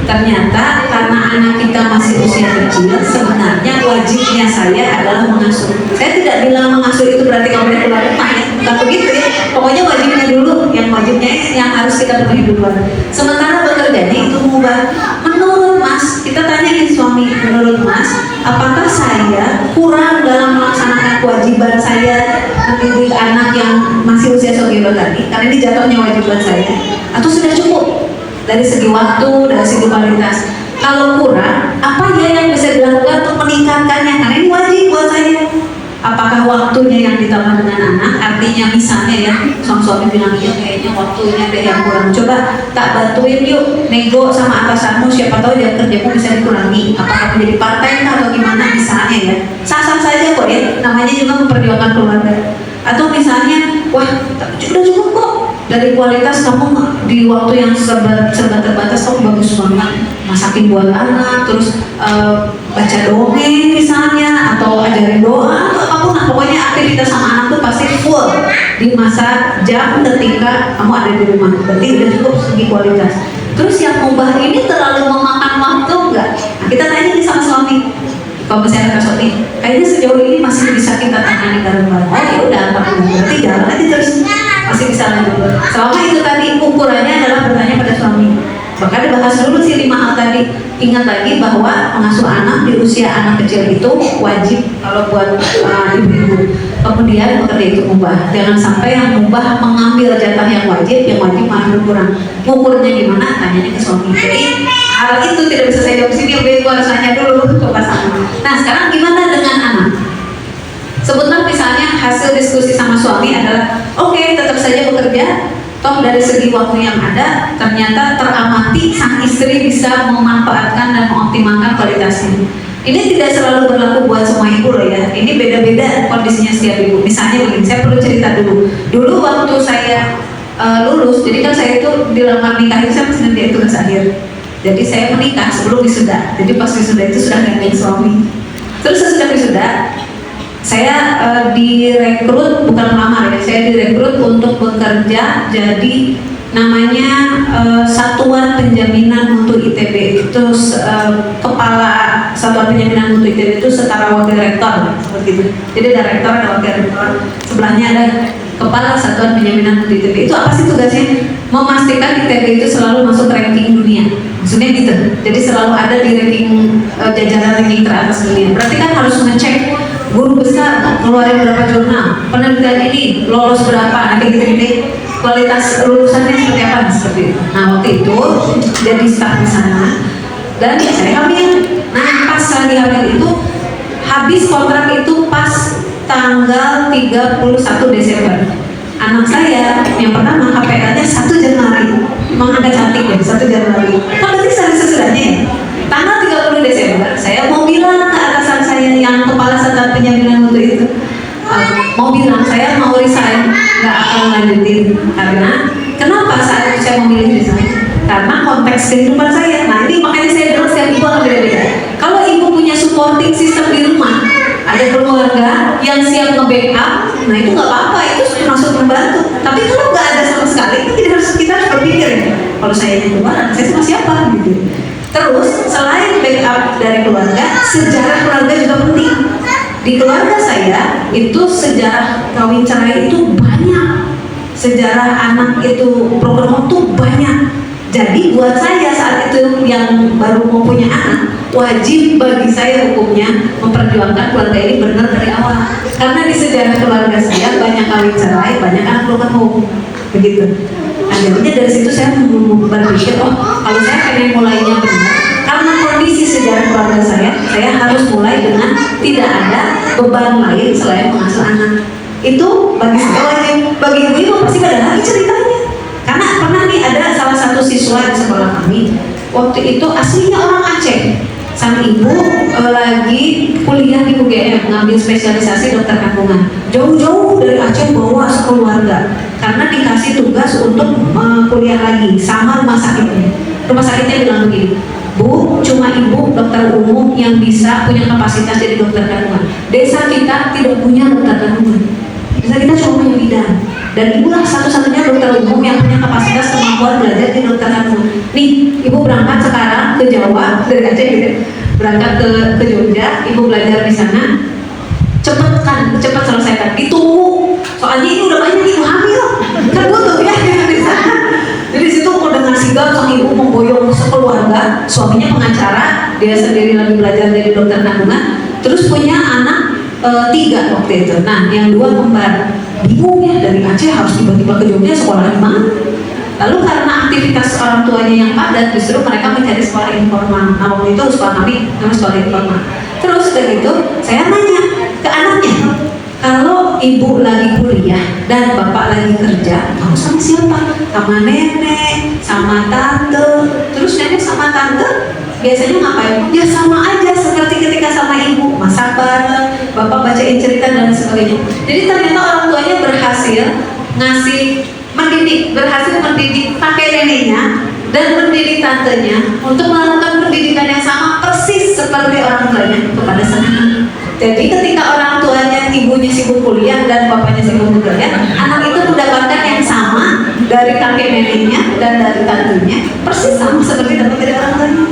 Ternyata karena anak kita masih usia kecil, sebenarnya wajibnya saya adalah mengasuh. Saya tidak bilang mengasuh itu berarti kamu boleh keluar rumah ya, bukan begitu ya. Pokoknya wajibnya dulu, yang wajibnya yang harus kita penuhi duluan. Sementara bekerjanya itu mubah. Menurut Mas, kita tanyain suami, menurut Mas, apakah saya kurang dalam melaksanakan kewajiban saya mendidik anak yang masih usia sogiro tadi, karena ini jatuhnya wajiban saya, atau sudah cukup dari segi waktu, dari segi kualitas? Kalau kurang, apa ya yang bisa dilakukan untuk meningkatkannya? Karena ini wajib buat saya. Apakah waktunya yang ditambah dengan anak? Artinya misalnya ya, suami bilang iya kayaknya waktunya deh yang kurang. Coba tak bantuin yuk, nego sama atasanmu, siapa tahu jam kerjamu bisa dikurangi. Apakah menjadi part time atau gimana misalnya ya? Sah-sah saja kok ya, namanya juga memperjuangkan keluarga. Atau misalnya, wah sudah cukup kok, dari kualitas kamu di waktu yang serba terbatas kamu bagus banget, masakin buat anak, terus baca dongeng misalnya, atau ajarin doa atau apapun. Nah, pokoknya aktivitas sama anak tuh pasti full di masa jam ketika kamu ada di rumah. Berarti udah cukup segi kualitas. Terus yang mubah ini terlalu memakan waktu enggak? Nah, kita tanya nih sama suami. Kalau misalnya kata suami, kayaknya sejauh ini masih bisa kita tangani bareng-bareng. Oh ya udah, berarti jalan aja terus, masih bisa lanjut. Selama itu tadi ukurannya adalah bertanya pada suami. Maka dibahas dulu sih 5 hal tadi. Ingat lagi bahwa mengasuh anak di usia anak kecil itu wajib kalau buat ibu-ibu. Kemudian bekerja itu mubah. Jangan sampai yang mubah mengambil jatah yang wajib malah berkurang. Ngukurnya gimana? Tanyanya ke suami. Jadi hal itu tidak bisa saya jawab sini. Ibu harus tanya dulu ke pasangan. Nah, sekarang gimana dengan anak? Sebutlah misalnya hasil diskusi sama suami adalah oke, tetap saja bekerja, toh dari segi waktu yang ada ternyata teramati sang istri bisa memanfaatkan dan mengoptimalkan kualitasnya. Ini tidak selalu berlaku buat semua ibu loh ya, ini beda-beda kondisinya setiap ibu. Misalnya begini, saya perlu cerita dulu waktu saya lulus, jadi kan saya itu dilamar nikah itu saya masih nanti tugas akhir. Jadi saya menikah sebelum wisuda, jadi pas wisuda itu sudah gandeng suami. Terus sesudah wisuda saya direkrut, bukan melamar ya, saya direkrut untuk bekerja jadi namanya Satuan Penjaminan Mutu ITB. Itu kepala Satuan Penjaminan Mutu ITB itu setara wakil rektor seperti itu. Jadi ada rektor, ada wakil rektor, sebelahnya ada Kepala Satuan Penjaminan Mutu ITB. Itu apa sih tugasnya? Memastikan ITB itu selalu masuk ranking dunia. Maksudnya gitu. Jadi selalu ada di ranking jajaran ranking teratas dunia. Berarti kan harus ngecek guru besar keluarin berapa jurnal, penelitian ini lolos berapa, nanti gitu-gitu, kualitas lulusannya seperti apa, seperti itu. Nah waktu itu jadi staf di sana dan saya hamil. Nah pas lagi hamil itu habis kontrak itu pas tanggal 31 Desember. Anak saya yang pertama KPL-nya 1 Januari, emang agak cantik ya, 1 Januari. Kan berarti sesudahnya ya. Tanggal 30 Desember, saya mau bilang ke atasan saya yang kepala Satuan Penjaminan Mutu itu, mau bilang saya mau resign, nggak akan lanjutin. Karena kenapa saat itu saya memilih resign? Karena konteks kehidupan saya. Nah ini makanya saya bilang setiap ibu akan beda-beda. Kalau ibu punya supporting system di rumah, ada keluarga yang siap nge-backup, nah itu nggak apa-apa, itu masuk membantu. Tapi kalau nggak ada sama sekali, itu kita harus berpikir ya, kalau saya yang keluar, saya sama siapa gitu. Terus selain backup dari keluarga, sejarah keluarga juga penting. Di keluarga saya itu sejarah kawin cerai itu banyak, sejarah anak itu program itu banyak. Jadi buat saya saat itu yang baru mau punya anak, wajib bagi saya hukumnya memperjuangkan keluarga ini benar dari awal. Karena di sejarah keluarga saya banyak kawin cerai, banyak anak broken home, begitu. Akhirnya dari situ saya berpikir, oh kalau saya pengen mulainya benar, karena kondisi sejarah keluarga saya harus mulai dengan tidak ada beban lain selain mengasuh anak. Itu bagi saya, bagi ibu pasti ada lagi ceritanya. Karena pernah nih ada salah satu siswa di sekolah kami, waktu itu aslinya orang Aceh. Sang ibu lagi kuliah di UGM, ngambil spesialisasi dokter kandungan. Jauh-jauh dari Aceh bawa sekeluarga karena dikasih tugas untuk kuliah lagi sama rumah sakitnya. Rumah sakitnya bilang begini, Bu, cuma ibu dokter umum yang bisa punya kapasitas jadi dokter kandungan. Desa kita tidak punya dokter kandungan. Desa kita cuma punya bidan. Dan ibu lah satu-satunya dokter umum yang punya kapasitas kemampuan belajar di dokter kandungan. Nih, ibu berangkat sekarang ke Jawa dari Aceh gitu, berangkat ke Jogja, ibu belajar di sana. Cepat selesaikan, ditunggu. Soalnya ini udah banyak ibu hamil, kan butuh ya di sana. Jadi situ mau dengan sigap sang ibu memboyong sekeluarga, suaminya pengacara, dia sendiri lagi belajar jadi dokter kandungan, terus punya anak 3 waktu itu. Nah, yang 2 kembar. Bingung ya, dari Aceh harus tiba-tiba ke Jogja, sekolah di mana? Lalu karena aktivitas orang tuanya yang padat, justru mereka mencari sekolah informal. Nah, waktu itu sekolah kami namanya sekolah informal. Terus dari itu saya nanya ke anaknya, kalau ibu lagi kuliah dan bapak lagi kerja, kamu sama siapa? Sama nenek, sama tante. Terus nenek sama tante biasanya ngapain? Ya sama aja seperti ketika sama ibu, masak bareng, bapak bacain cerita dan sebagainya. Jadi ternyata orang tuanya berhasil berhasil mendidik kakek neneknya dan mendidik tantenya untuk melakukan pendidikan yang sama persis seperti orang tuanya kepada sang anak. Jadi ketika orang tuanya, ibunya sibuk kuliah dan bapaknya sibuk bekerja, anak itu mendapatkan yang sama dari kakek neneknya dan dari tantenya, persis sama seperti dapat dari orang tuanya.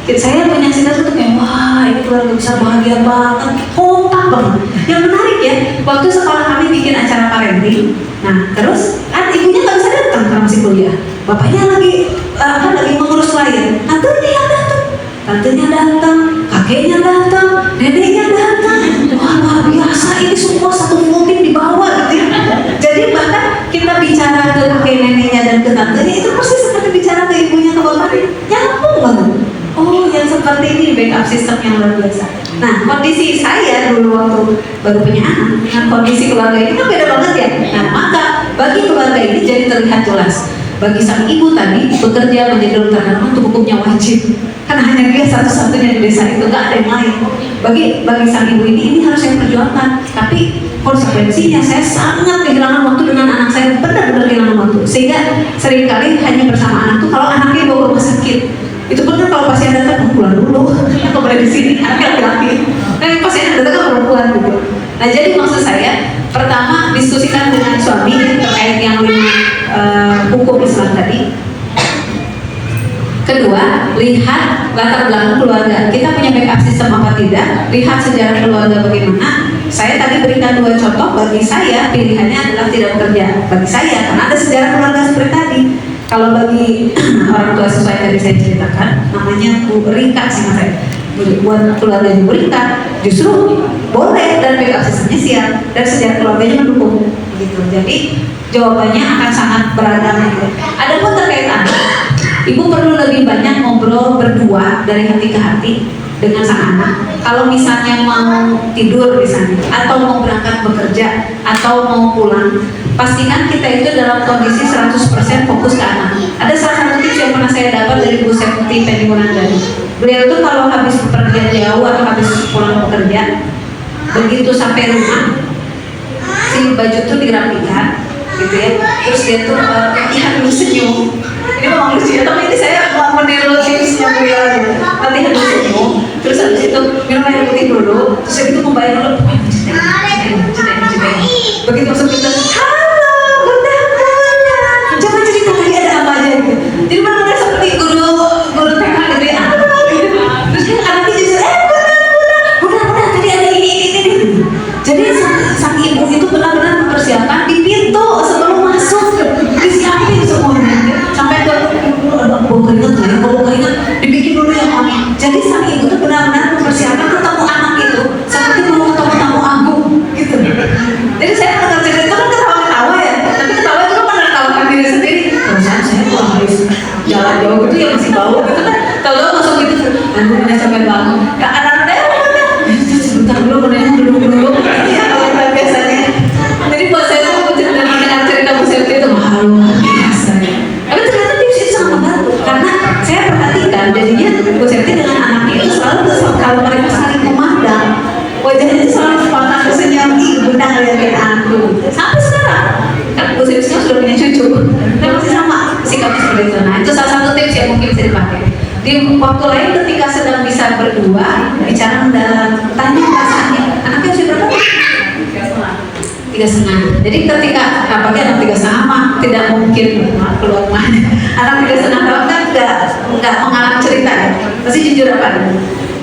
Saya menyaksikan itu kayak, wah ini keluarga besar bahagia banget, kompak banget. Yang menarik ya, waktu sekolah kami bikin acara parenting, nah terus kan ibunya nggak bisa datang karena masih kuliah, bapaknya lagi mengurus klien, tantenya datang, kakeknya datang, neneknya datang. Wah luar biasa, ini semua satu full tim dibawa gitu ya. Jadi bahkan kita bicara ke kakek neneknya dan ke tantenya itu persis seperti bicara ke ibunya ke bapaknya, nyambung banget. Oh, yang seperti ini backup sistem yang luar biasa. Nah, kondisi saya dulu waktu baru punya anak dengan kondisi keluarga ini kan beda banget ya. Nah, maka bagi keluarga ini jadi terlihat jelas. Bagi sang ibu tadi bekerja menjadi dokter kandungan itu hukumnya wajib. Karena hanya dia satu-satunya di desa itu, nggak ada yang lain. Bagi sang ibu ini harus saya perjuangkan. Tapi konsekuensinya saya sangat kehilangan waktu dengan anak saya, benar-benar kehilangan waktu. Sehingga seringkali hanya bersama anak tuh kalau anaknya bawa ke rumah sakit. Itu benar kalau pasien datang pulang dulu, aku boleh di sini, anaknya laki-laki. Tapi pasien datang kan perempuan gitu. Nah jadi maksud saya, pertama diskusikan dengan suami terkait yang 5 hukum Islam tadi. Kedua, lihat latar belakang keluarga. Kita punya backup sistem apa tidak? Lihat sejarah keluarga bagaimana. saya tadi berikan 2 contoh. Bagi saya pilihannya adalah tidak bekerja. Bagi saya karena ada sejarah keluarga seperti tadi. Kalau bagi orang tua sesuai tadi saya ceritakan, namanya Bu Rika sih saya. Buat keluarga Bu Rika justru boleh dan backup sistemnya siap dan sejarah keluarganya mendukung gitu. Jadi jawabannya akan sangat beragam gitu. Adapun terkait anak, ibu perlu lebih banyak ngobrol berdua dari hati ke hati dengan sang anak. Kalau misalnya mau tidur misalnya, atau mau berangkat bekerja, atau mau pulang, pastikan kita itu dalam kondisi 100% fokus ke anak. Ada salah satu tips yang pernah saya dapat dari Bu Septi Pendimunandari. Beliau itu kalau habis pergian jauh atau habis pulang bekerja, begitu sampai rumah, si baju tuh dirapikan, gitu ya. Terus dia tuh latihan senyum. Ini memang lucu ya, tapi ini saya mau meniru tipsnya beliau gitu. Latihan senyum. Terus habis itu minum air putih dulu. Terus habis itu membayar dulu. Begitu masuk pintu, halo, bunda, coba cerita tadi ada apa aja gitu. Jadi benar-benar seperti guru TK gitu ya. Terus kan anaknya jadi bunda, tadi ada ini. Jadi sang ibu itu benar-benar mempersiapkan di pintu sebelum masuk, disiapin semuanya. Sampai ke bau keringat, dibikin dulu yang wangi. Jadi sang ibu itu benar-benar mempersiapkan ketemu anak itu seperti mau ketemu tamu agung gitu. Jadi saya pernah cerita itu kan ketawa-ketawa ya, tapi ketawa itu kan menertawakan diri sendiri. Perasaan saya tuh habis jalan jauh gitu ya masih bau gitu kan. Kalau masuk gitu, aku udah sampai bangun. Kak anak-anaknya sebentar dulu, kemudian duduk. Ya kalau biasanya. Jadi buat saya tuh mendengar cerita Bu Septi itu luar biasa ya. Tapi ternyata tips itu sangat membantu karena saya perhatikan jadinya Bu Septi dengan anaknya itu selalu kalau mereka saling memandang, wajahnya itu selalu sepatah tersenyum, bunda ngeliatin aku. Sampai sekarang kan Bu Septi sudah punya cucu, dan masih sama sikapnya seperti itu. Nah itu salah satu tips yang mungkin bisa dipakai. Di waktu lain ketika sedang bisa berdua bicara mendalam, tanya perasaannya. Anaknya usia berapa? 3,5. Jadi ketika apalagi anak 3,5 mah tidak mungkin keluar mana. Anak 3,5 tahun kan nggak mengalami cerita ya, pasti jujur apa?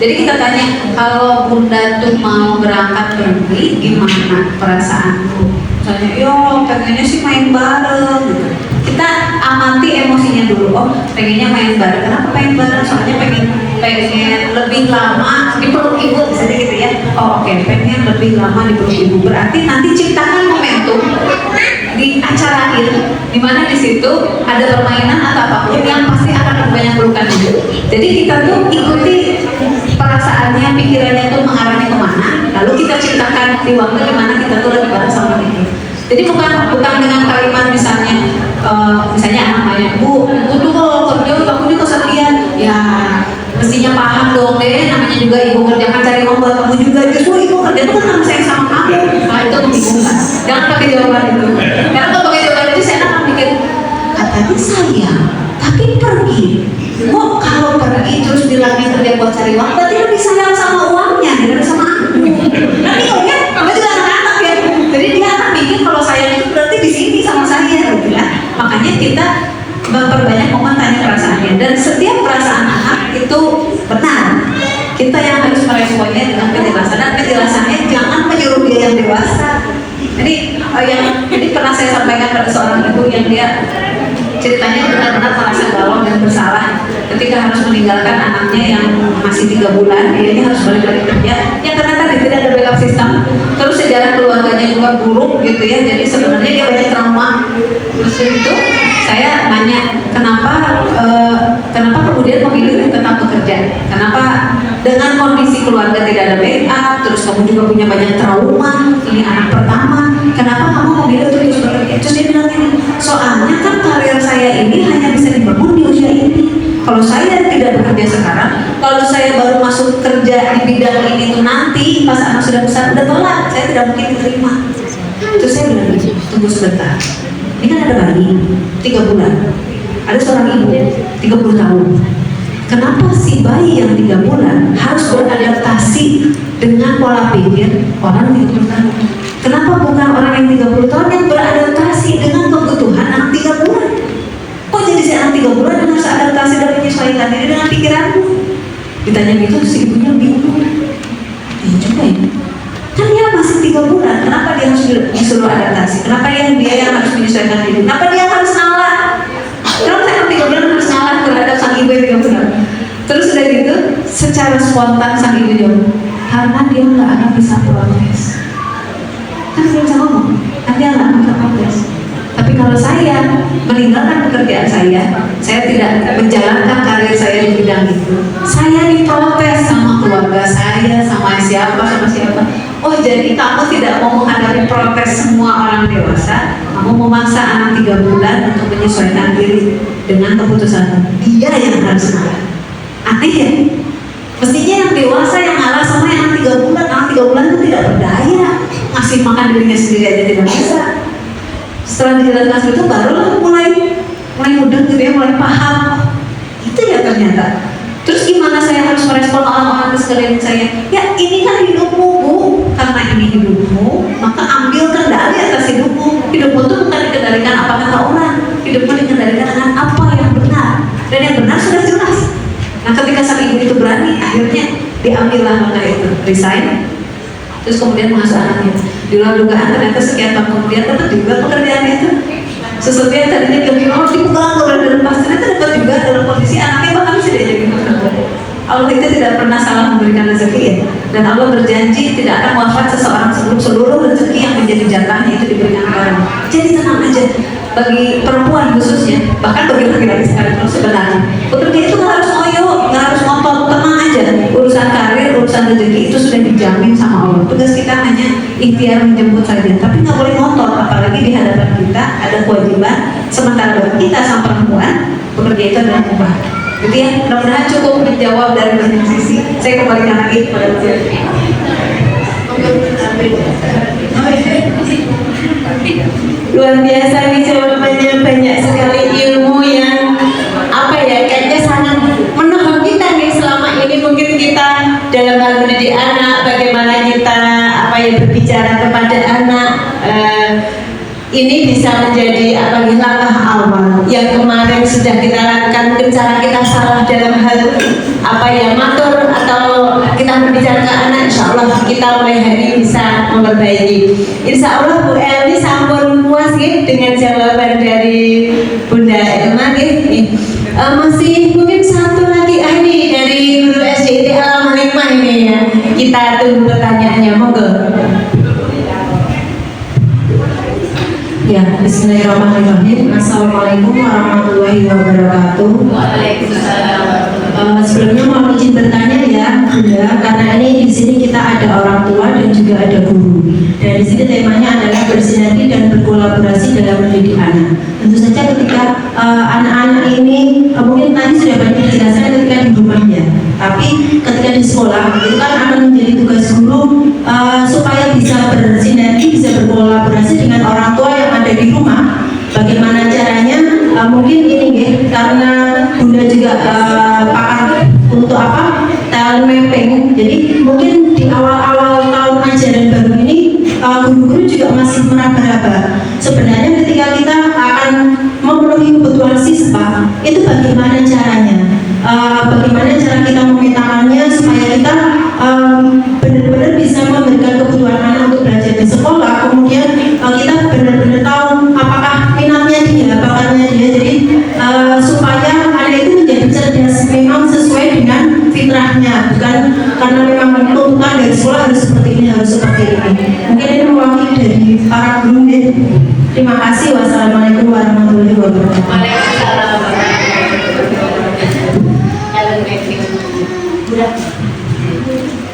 Jadi kita tanya, kalau bunda tuh mau berangkat pergi, gimana perasaanku? Misalnya, yo pengennya sih main bareng gitu. Kita amati emosinya dulu. Oh pengennya main bareng, kenapa pengen bareng? Soalnya pengen lebih lama dipeluk ibu, misalnya gitu ya. Oh oke, pengen lebih lama dipeluk ibu. Berarti nanti ciptakan momentum di acara ini, dimana di situ ada permainan atau apapun yang pasti akan banyak pelukan ibu. Jadi kita tuh ikuti perasaannya, pikirannya tuh mengarahnya kemana, lalu kita ciptakan di waktu dimana kita tuh lagi bareng sama ibu. Jadi bukan dengan kalimat misalnya anak nanya, Bu tuh kalau kerja aku juga kesepian, ya mestinya paham dong deh, namanya juga ibu kerja kan cari uang buat kamu juga, justru ibu kerja itu kan harus sayang sama kamu. Nah itu membingungkan, jangan pakai jawaban itu, karena kalau pakai jawaban itu saya akan mikir, katanya sayang tapi pergi, kok kalau pergi terus bilangnya kerja buat cari uang, berarti lebih sayang sama uangnya daripada sama aku. Nanti kok ya, kamu juga anak-anak ya, jadi dia akan mikir kalau sayang itu berarti di sini sama saya gitu ya. Makanya kita memperbanyak momen tanya perasaannya, dan setiap perasaan anak itu benar. Kita yang harus meresponnya dengan penjelasan, dan penjelasannya jangan menyuruh dia yang dewasa. Jadi pernah saya sampaikan pada seorang ibu yang dia ceritanya benar-benar merasa galau dan bersalah ketika harus meninggalkan anaknya yang masih 3 bulan, dia harus balik lagi kerja. Ya karena tadi tidak ada backup sistem, terus sejarah keluarganya juga buruk gitu ya. Jadi sebenarnya dia banyak trauma. Terus itu saya nanya, kenapa kemudian memilih tetap bekerja? Kenapa dengan kondisi keluarga tidak ada backup, terus kamu juga punya banyak trauma, ini anak pertama, kenapa kamu memilih untuk terus bekerja? Terus dia bilang ini, soalnya kan karir saya ini hanya bisa dibangun di usia ini. Kalau saya tidak bekerja sekarang, kalau saya baru masuk kerja di bidang ini tuh nanti pas anak sudah besar udah telat, saya tidak mungkin diterima. Terus saya bilang, tunggu sebentar. Ini kan ada bayi 3 bulan, ada seorang ibu 30 tahun. Kenapa si bayi yang 3 bulan harus beradaptasi dengan pola pikir orang 30 tahun? Kenapa bukan orang yang 30 tahun yang beradaptasi dengan kebutuhan anak 3 bulan? Kok jadi si anak 3 bulan yang harus adaptasi dan menyesuaikan diri dengan pikiranmu? Ditanya gitu si ibunya bingung. Iya juga ya. Kan dia masih 3 bulan, kenapa dia harus disuruh adaptasi? Kenapa dia yang harus menyesuaikan diri? Kenapa dia harus ngalah? Kenapa saya 3 bulan harus ngalah terhadap sang ibu yang 3 bulan? Terus udah gitu, secara spontan sang ibu jawab, karena dia nggak akan bisa protes. Kan dia bisa ngomong, kan dia nggak akan bisa protes. Tapi kalau saya meninggalkan pekerjaan saya tidak menjalankan karir saya di bidang itu, saya diprotes sama keluarga saya, sama siapa. Oh, jadi kamu tidak mau menghadapi protes semua orang dewasa, kamu memaksa anak 3 bulan untuk menyesuaikan diri dengan keputusan dia yang harus ngalah. Aneh ya? Mestinya yang dewasa yang ngalah sama yang 3 bulan. Anak 3 bulan itu tidak berdaya, ngasih makan dirinya sendiri aja tidak bisa. Setelah dijalankan seperti itu barulah mulai mudeng gitu ya, mulai paham. Itu ya ternyata. Terus gimana saya harus merespon orang-orang di sekeliling saya? Ya ini kan hidupmu Bu, karena ini hidupmu, maka ambil kendali atas hidupmu. Hidupmu itu bukan dikendalikan apa kata orang, hidupmu dikendalikan dengan apa yang benar. Dan yang benar sudah jelas. Nah ketika sang ibu itu berani, akhirnya diambillah langkah itu, resign. Terus kemudian mengasuh anaknya. Di luar dugaan ternyata sekian tahun kemudian dapat juga pekerjaan itu. Sesuatu yang tadinya harus dipegang dalam pas, ternyata dapat juga dalam kondisi anaknya bahkan bisa diajak bekerja. Allah itu tidak pernah salah memberikan rezeki ya. Dan Allah berjanji tidak akan wafat seseorang sebelum seluruh rezeki yang menjadi jatahnya itu diberikan orang. Jadi tenang aja. Bagi perempuan khususnya, bahkan bagi laki-laki sekalipun sebenarnya, bekerja itu nggak harus ngoyo, nggak harus ngotot, tenang aja. Urusan karir, urusan rezeki itu sudah dijamin sama Allah. Tugas kita hanya ikhtiar menjemput saja, tapi nggak boleh ngotot, apalagi di hadapan kita ada kewajiban. Sementara bagi kita sang perempuan, bekerja itu adalah mubah. Jadi ya, mudah-mudahan cukup menjawab dari banyak sisi. Saya kembalikan lagi kepada Bu. Luar biasa nih jawabannya, banyak sekali ilmu yang apa ya, kayaknya sangat menolong kita nih selama ini. Mungkin kita dalam hal mendidik anak, bagaimana kita berbicara kepada anak, ini bisa menjadi langkah awal yang kemarin sudah kita lakukan. Mungkin cara kita salah dalam hal matur atau kita berbicara ke anak, insya Allah kita mulai hari ini bisa memperbaiki. Insya Allah Bu Eli sampun puas dengan jawaban dari Bunda Elma. Masih mungkin satu lagi ini dari guru SDIT Alam Hikmah ini ya. Kita tunggu pertanyaannya, monggo. Ya, bismillahirrahmanirrahim. Assalamualaikum warahmatullahi wabarakatuh. Waalaikumsalam. Sebelumnya mohon izin bertanya ya, Bunda, karena ini di sini kita ada orang tua dan juga ada guru. Dan di sini temanya adalah bersinergi dan berkolaborasi dalam mendidik anak. Tentu saja ketika anak-anak ini mungkin tadi sudah banyak dijelaskan ketika di rumahnya, tapi ketika di sekolah itu kan akan menjadi tugas guru supaya bisa bersinergi, bisa berkolaborasi dengan orang tua yang ada di rumah. Bagaimana caranya? Mungkin ini karena Bunda juga pakar untuk talent mapping. Jadi mungkin di awal-awal tahun ajaran baru ini guru-guru juga masih meraba-raba. Sebenarnya ketika kita akan memenuhi kebutuhan siswa, itu bagaimana caranya? Bagaimana cara kita memetakannya supaya kita benar-benar bisa memberikan kebutuhan anak untuk belajar di sekolah. Kemudian kita benar-benar tahu apakah minatnya dia, bakatnya dia. Jadi supaya anak itu menjadi cerdas memang sesuai dengan fitrahnya, bukan karena memang tuntutan dari sekolah harus seperti ini, harus seperti ini. Mungkin ini mewakili dari para guru. Terima kasih. Wassalamualaikum warahmatullahi wabarakatuh.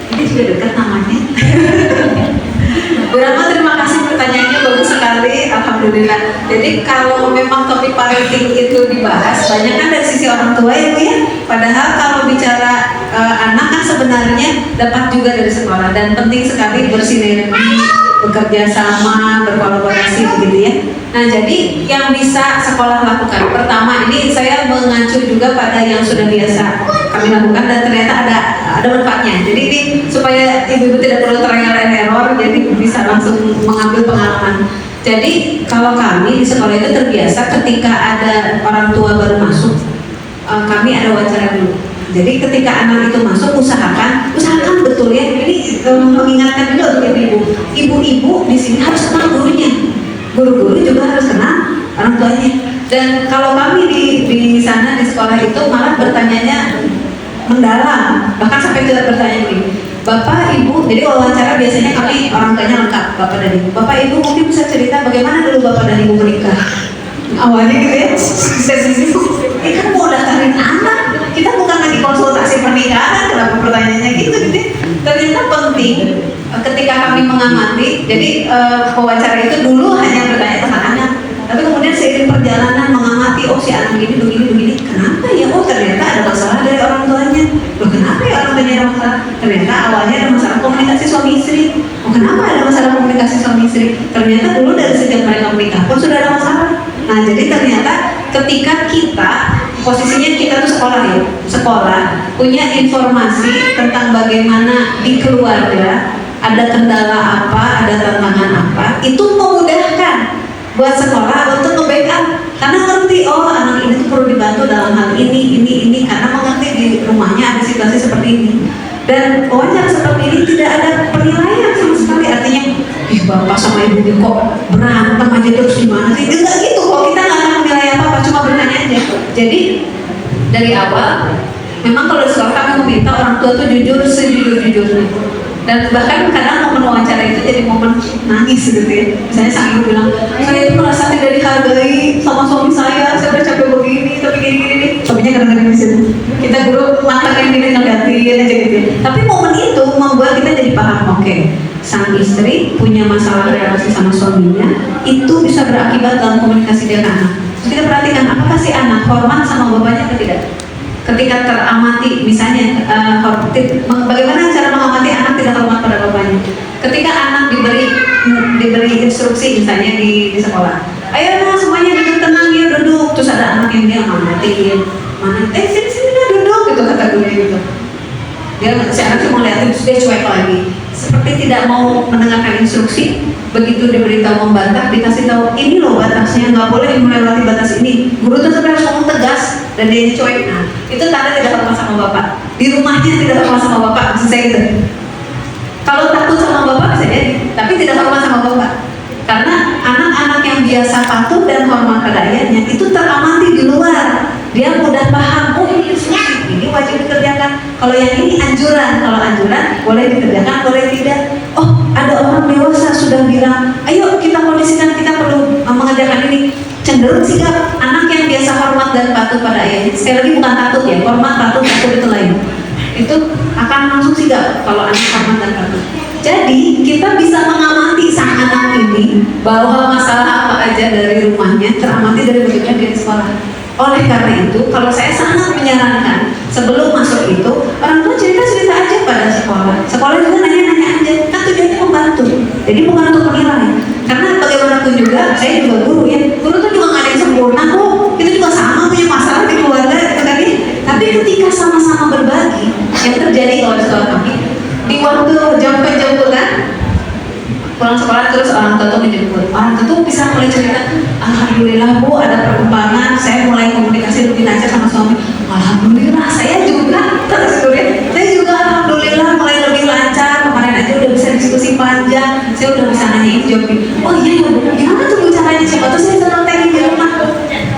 Ini sudah dekat namanya. Berapa terima kasih, pertanyaannya bagus sekali, alhamdulillah. Jadi kalau memang topik parenting itu dibahas, banyak kan dari sisi orang tua ya Bu ya. Padahal kalau bicara anak kan sebenarnya dapat juga dari sekolah, dan penting sekali bersinergi, bekerja sama, berkolaborasi begitu ya. Nah jadi yang bisa sekolah lakukan, pertama ini saya mengacu juga pada yang sudah biasa kami lakukan dan ternyata ada manfaatnya. Jadi ini supaya ibu-ibu tidak perlu trial and error, jadi bisa langsung mengambil pengalaman. Jadi kalau kami di sekolah itu terbiasa ketika ada orang tua baru masuk, kami ada wawancara dulu. Jadi ketika anak itu masuk, usahakan betul ya. Ini mengingatkan juga untuk ibu-ibu di sini harus kenal gurunya. Guru-guru juga harus kenal orang tuanya. Dan kalau kami di sana di sekolah itu malah bertanyanya mendalam, bahkan sampai kita bertanya begini, Bapak Ibu, jadi wawancara biasanya kami orang tuanya lengkap, Bapak dan Ibu. Bapak Ibu mungkin bisa cerita bagaimana dulu Bapak dan Ibu menikah. Awalnya gitu ya, kan mau daftarin anak, kita bukan lagi konsultasi pernikahan, kenapa pertanyaannya gitu. Ternyata penting ketika kami mengamati. Jadi wawancara itu dulu hanya bertanya tentang anak, tapi kemudian seiring perjalanan mengamati, oh si anak ini begini, kenapa ya? Oh ternyata ada masalah dari orang tuanya. Loh kenapa ya orang tuanya ada masalah? Ternyata awalnya ada masalah komunikasi suami istri. Oh kenapa ada masalah komunikasi suami istri? Ternyata dulu dari sejak mereka menikah pun sudah ada masalah. Nah jadi ternyata ketika kita posisinya kita tuh sekolah punya informasi tentang bagaimana di keluarga ada kendala apa, ada tantangan apa, itu memudahkan buat sekolah untuk nge-backup karena ngerti, oh anak ini tuh perlu dibantu dalam hal ini karena mengerti di rumahnya ada situasi seperti ini. Dan wawancara seperti ini tidak ada penilaian sama sekali, artinya ih bapak sama ibunya kok berantem aja terus gimana sih? Enggak gitu kok, kita nggak akan menilai apa-apa, cuma bertanya aja. Jadi dari awal memang kalau di sekolah kami meminta orang tua tuh jujur sejujur-jujurnya. Dan bahkan kadang momen wawancara itu jadi momen nangis gitu ya. Misalnya sang ibu bilang, saya itu merasa tidak dihargai sama suami saya udah capek begini, tapi gini nih. Suaminya kadang-kadang di situ. Kita guru matangin diri ngeliatin aja gitu. Tapi momen itu membuat kita jadi paham, oke, sang istri punya masalah relasi sama suaminya, itu bisa berakibat dalam komunikasi dia ke anak. Terus kita perhatikan, apakah si anak hormat sama bapaknya atau tidak? Ketika teramati, misalnya bagaimana cara mengamati anak tidak hormat pada bapaknya. Ketika anak diberi instruksi misalnya di sekolah, ayo nah semuanya duduk tenang ya, duduk. Terus ada anak yang dia ngamatin, sini lah duduk gitu kata gurunya gitu. Dia si anak cuma ngeliatin terus dia cuek lagi, seperti tidak mau mendengarkan instruksi. Begitu diberitahu membantah, dikasih tahu ini loh batasnya, nggak boleh melewati batas ini. Guru tetap harus ngomong tegas dan dia cuek. Nah, itu tanda tidak hormat sama bapak. Di rumahnya tidak hormat sama bapak, maksud saya gitu. Kalau takut sama bapak bisa jadi, tapi tidak hormat sama bapak. Karena anak-anak yang biasa patuh dan hormat pada ayahnya itu teramati di luar. Dia mudah paham, oh ini instruksi, ini wajib dikerjakan. Kalau yang ini anjuran, kalau anjuran boleh dikerjakan, boleh tidak. Oh, ada orang dewasa sudah bilang, ayo kita kondisikan, kita perlu mengerjakan ini. Cenderung sikap anak yang biasa hormat dan patuh pada ayahnya. Sekali lagi bukan takut ya, hormat, patuh itu lain. Itu akan langsung sigap kalau anak hormat dan patuh. Jadi kita bisa mengamati sang anak ini bahwa masalah apa aja dari rumahnya teramati dari bagaimana dia di sekolah. Oleh karena itu, kalau saya sangat menyarankan sebelum masuk itu orang tua cerita aja pada sekolah. Sekolah juga nanya aja, kan tujuannya membantu. Jadi bukan untuk menilai. Karena bagaimanapun juga, saya juga guru ya. Guru tuh juga nggak ada yang sempurna kok. Kita juga sama punya masalah di keluarga, gitu kan ya. Tapi ketika sama-sama berbagi, yang terjadi kalau di sekolah kami, di waktu jemput-jemputan, pulang sekolah terus orang tua tuh menjemput. Orang tua tuh bisa mulai cerita, alhamdulillah bu ada perkembangan, saya mulai komunikasi lebih lancar sama suami. Alhamdulillah saya juga, saya juga alhamdulillah mulai lebih lancar. Kemarin aja udah bisa diskusi panjang, saya udah bisa nanyain jawabin. Oh iya ya bu, gimana tuh bu caranya, siapa tuh saya senang teknik di rumah.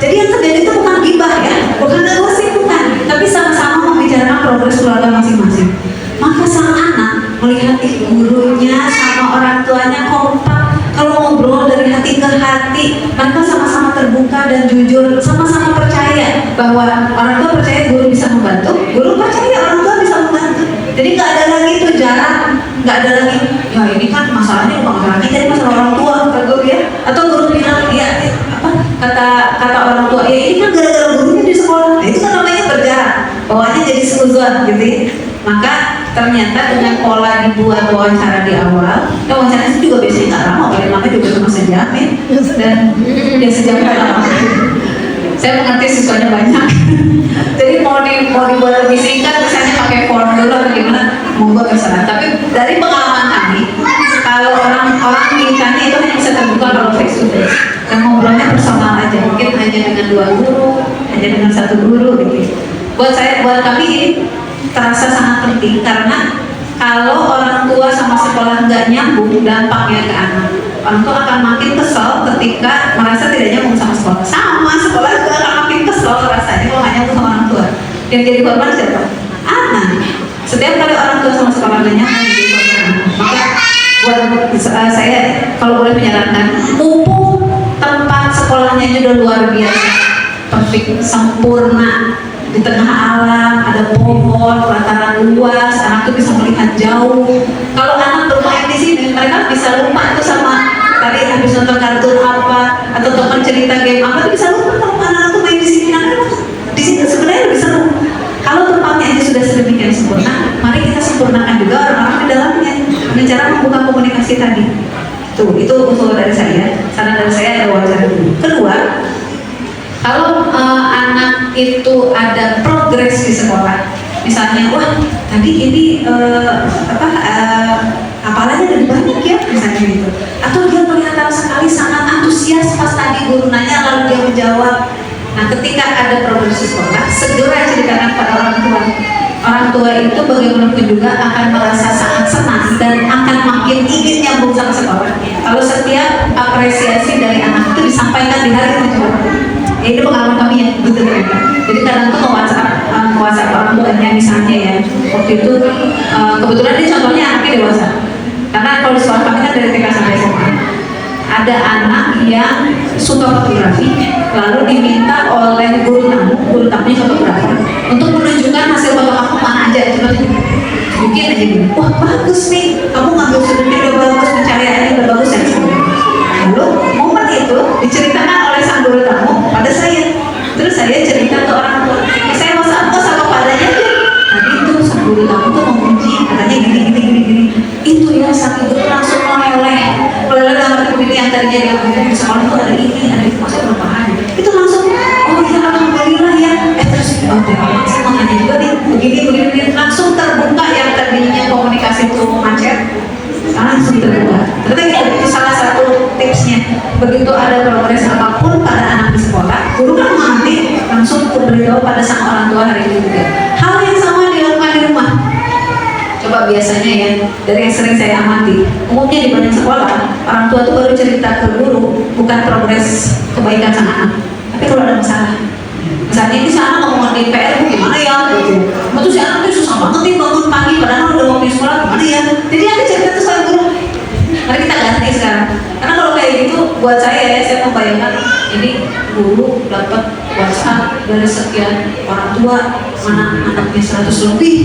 Jadi yang terjadi itu bukan gibah ya, bukan gosip, bukan, tapi sama-sama membicarakan progres keluarga masing-masing. Maka sang anak melihat gurunya sama orang tuanya kompak, kalau ngobrol dari hati ke hati, mereka sama-sama terbuka dan jujur, sama-sama percaya bahwa orang tua percaya guru bisa membantu, guru percaya orang tua bisa membantu. Jadi nggak ada lagi tuh jarak, nggak ada lagi ya ini kan masalahnya bukan lagi jadi masalah orang tua kata guru ya, atau guru bilang ya apa kata orang tua ya ini kan gara-gara gurunya di sekolah. Nah, itu kan namanya berjarak, bawaannya jadi seuzon gitu ya. Maka ternyata dengan pola dibuat wawancara di awal, wawancara itu juga biasanya nggak lama, paling lama juga cuma sejam ya, dan ya sejam lama. Saya mengerti siswanya banyak, jadi mau dibuat lebih singkat, misalnya pakai form dulu atau gimana, monggo terserah. Tapi dari pengalaman kami, kalau orang ditanya itu hanya bisa terbuka kalau face to face, dan ngobrolnya personal aja, mungkin hanya dengan 2 guru, hanya dengan 1 guru gitu. buat kami ini terasa sangat penting karena kalau orang tua sama sekolah nggak nyambung, dampaknya ke anak. Orang tua akan makin kesel ketika merasa tidak nyambung sama sekolah. Sama sekolah juga akan makin kesel rasanya kalau nggak nyambung sama orang tua. Yang jadi korban siapa? Anak. Setiap kali orang tua sama sekolah nggak nyambung, jadi korban anak. Maka buat saya kalau boleh menyarankan, mumpung tempat sekolahnya sudah luar biasa, perfect, sempurna, di tengah alam, ada pohon, pelataran luas, anak tuh bisa melihat jauh. Kalau anak bermain di sini, mereka bisa lupa tuh sama tadi habis nonton kartun apa atau teman cerita game apa, tuh bisa lupa kalau anak tuh main di sini. Nah, di sini sebenarnya lebih seru. Kalau tempatnya aja sudah sedemikian sempurna, mari kita sempurnakan juga orang-orang di dalamnya dengan cara membuka komunikasi tadi. Itu usul dari saya, saran dari saya ada wawancara dulu. Kedua, kalau anak itu ada progres di sekolah, misalnya, wah tadi ini hafalannya lebih banyak ya, misalnya gitu, atau dia kelihatan sekali sangat antusias pas tadi guru nanya lalu dia menjawab. Nah, ketika ada progres di sekolah, segera ceritakan pada orang tua. Orang tua itu bagaimanapun juga akan merasa sangat senang dan akan makin ingin nyambung sama sekolah kalau setiap apresiasi dari anak itu disampaikan di hari itu. Ini pengalaman kami ya, betul kan? Jadi kadang tuh WhatsApp orang tuanya misalnya ya, waktu itu kebetulan ini contohnya anaknya dewasa. Karena kalau di sekolah kami kan dari TK sampai SMA, ada anak yang suka fotografi, lalu diminta oleh guru tamunya fotografer untuk menunjukkan hasil foto kamu mana aja, coba bikin aja gini. Wah bagus nih, kamu ngambil sudutnya udah bagus, pencahariannya udah bagus ya. Lalu momen itu diceritakan oleh sang guru tamu pada saya. Terus saya cerita ke orang tua, saya WhatsApp sama padanya aja. Tadi itu sang guru tamu tuh memuji, katanya gini. Itu ya sang ibu tuh langsung meleleh dalam arti begini, yang tadinya dia ngomong di sekolah tuh ada ini, ada itu, masih belum paham. Itu langsung, oh ya alhamdulillah ya. Terus saya mau nanya juga nih, begini, langsung terbuka yang tadinya komunikasi itu macet. Langsung terbuka. Ternyata itu salah satu tipsnya. Begitu ada progres apapun pada anak di sekolah, guru kan mengerti, langsung beritahu pada sang orang tua hari itu juga. Hal yang sama dilakukan di rumah. Coba biasanya ya, dari yang sering saya amati, umumnya di banyak sekolah, orang tua tuh baru cerita ke guru bukan progres kebaikan sang anak, tapi kalau ada masalah. Misalnya ini si anak ngomong di PR gimana ya, gitu. Terus si anak tuh susah banget nih bangun pagi, padahal udah mau di sekolah gimana ya. Jadi ada cerita tuh sama guru. Mari kita ganti sekarang. Karena kalau kayak gitu, buat saya membayangkan ini guru dapat WhatsApp dari sekian orang tua, mana anaknya 100 lebih,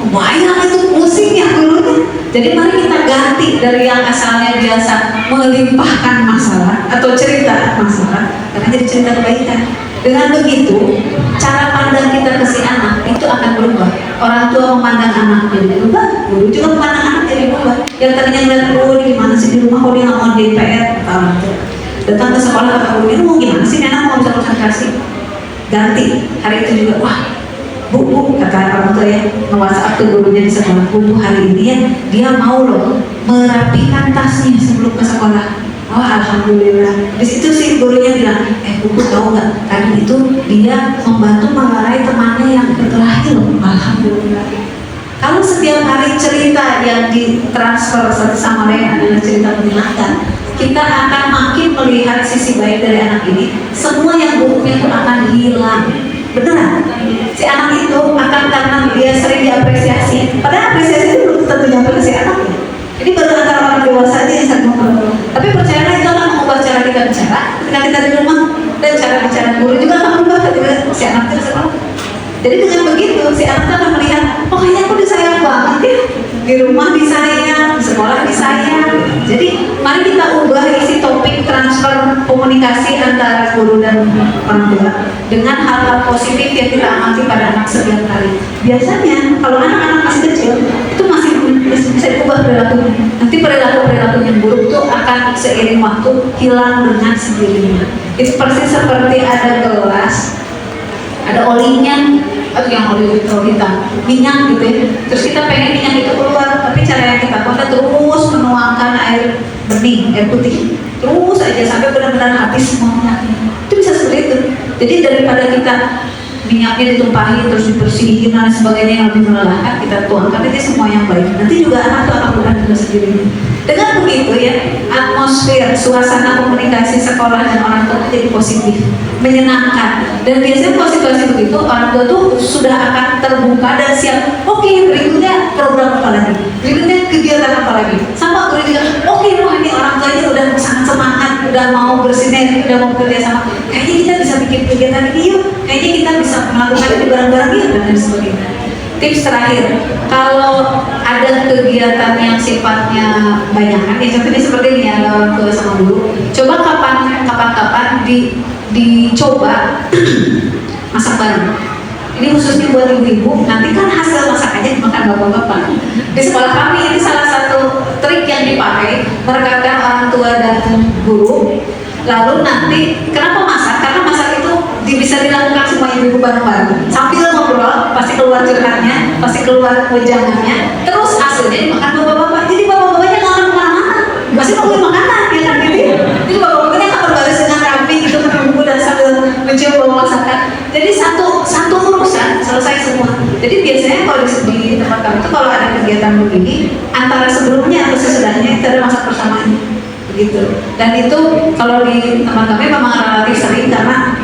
kebayang itu pusing ya gurunya. Jadi mari kita ganti dari yang asalnya biasa melimpahkan masalah atau cerita masalah, karena jadi cerita kebaikan. Dengan begitu, cara pandang kita ke si anak itu akan berubah. Orang tua memandang anak jadi berubah, guru juga memandang anak jadi berubah. Yang tadinya ngeliat guru gimana sih di rumah, kok dia nggak mau di PR, datang ke sekolah kata gurunya, mau gimana sih anak mau bisa konsentrasi? Ganti hari itu juga, wah bu kata orang tua ya, nge-WhatsApp ke gurunya di sekolah, bu hari ini ya dia mau loh merapikan tasnya sebelum ke sekolah. Oh alhamdulillah. Di situ sih gurunya bilang, bu tahu nggak? Tadi itu dia membantu mengarahi temannya yang berkelahi loh. Alhamdulillah. Kalau setiap hari cerita yang ditransfer satu sama lain adalah cerita menyenangkan, kita akan makin melihat sisi baik dari anak ini. Semua yang buruknya itu akan hilang. Beneran. Si anak itu akan, karena dia sering diapresiasi. Padahal apresiasi itu belum tentu nyampe ke si anaknya. Ini baru antara orang dewasa aja yang sangat ngobrol. Tapi percayalah itu akan mengubah cara kita bicara ketika kita di rumah, dan cara bicara guru juga akan berubah ketika si anak itu sekolah. Jadi dengan begitu si anak akan melihat, oh kayaknya aku disayang banget ya, di rumah disayang, di sekolah disayang. Jadi mari kita ubah isi topik transfer komunikasi antara guru dan orang tua dengan hal-hal positif yang kita amati pada anak setiap hari. Biasanya kalau anak-anak masih kecil itu masih bisa diubah perilakunya. Nanti perilaku yang buruk itu akan seiring waktu hilang dengan sendirinya. Itu persis seperti ada gelas, ada olinya, atau yang oli hitam, minyak gitu ya. Terus kita pengen minyak itu keluar, tapi cara yang kita lakukan terus menuangkan air bening, air putih, terus aja sampai benar-benar habis semua minyaknya. Itu bisa seperti itu. Jadi daripada kita minyaknya ditumpahi terus dibersihin dan sebagainya yang lebih melelahkan kita tuangkan, itu semua yang baik. Nanti juga anak tuh akan berubah juga sendiri. Dengan begitu ya, atmosfer, suasana komunikasi sekolah dan orang tua jadi positif, menyenangkan. Dan biasanya situasi begitu orang tua tuh sudah akan terbuka dan siap. Oke, berikutnya program apa lagi? Berikutnya kegiatan apa lagi? Sama guru juga. Oke, ini orang tuanya udah sangat semangat, udah mau bersinergi, udah mau bekerja sama. Kayaknya kita bisa bikin kegiatan ini yuk. Kayaknya kita bisa melakukan ini bareng-bareng yuk dan lain sebagainya. Tips terakhir, kalau ada kegiatan yang sifatnya banyakan, ya contohnya seperti ini ya, orang tua sama guru, coba kapan-kapan dicoba masak bareng. Ini khususnya buat ibu-ibu, nanti kan hasil masakannya dimakan bapak-bapak. Di sekolah kami ini salah satu trik yang dipakai, merekatkan orang tua dan guru. Lalu nanti, kenapa masak? Karena masak itu bisa dilakukan semua ibu-ibu bareng-bareng. Sambil ngobrol, pasti keluar curhatnya, pasti keluar wejangannya. Terus hasilnya dimakan bapak-bapak. Jadi bapak-bapaknya nggak akan kemana-mana, pasti nungguin makanan, ya kan gitu. Jadi bapak-bapaknya akan berbaris dengan rapi gitu, menunggu dan sambil mencium bau masakan. Jadi satu urusan selesai semua. Jadi biasanya kalau di tempat kami itu kalau ada kegiatan begini, antara sebelumnya atau sesudahnya itu ada masak bersamanya. Gitu. Dan itu kalau di tempat kami memang relatif sering karena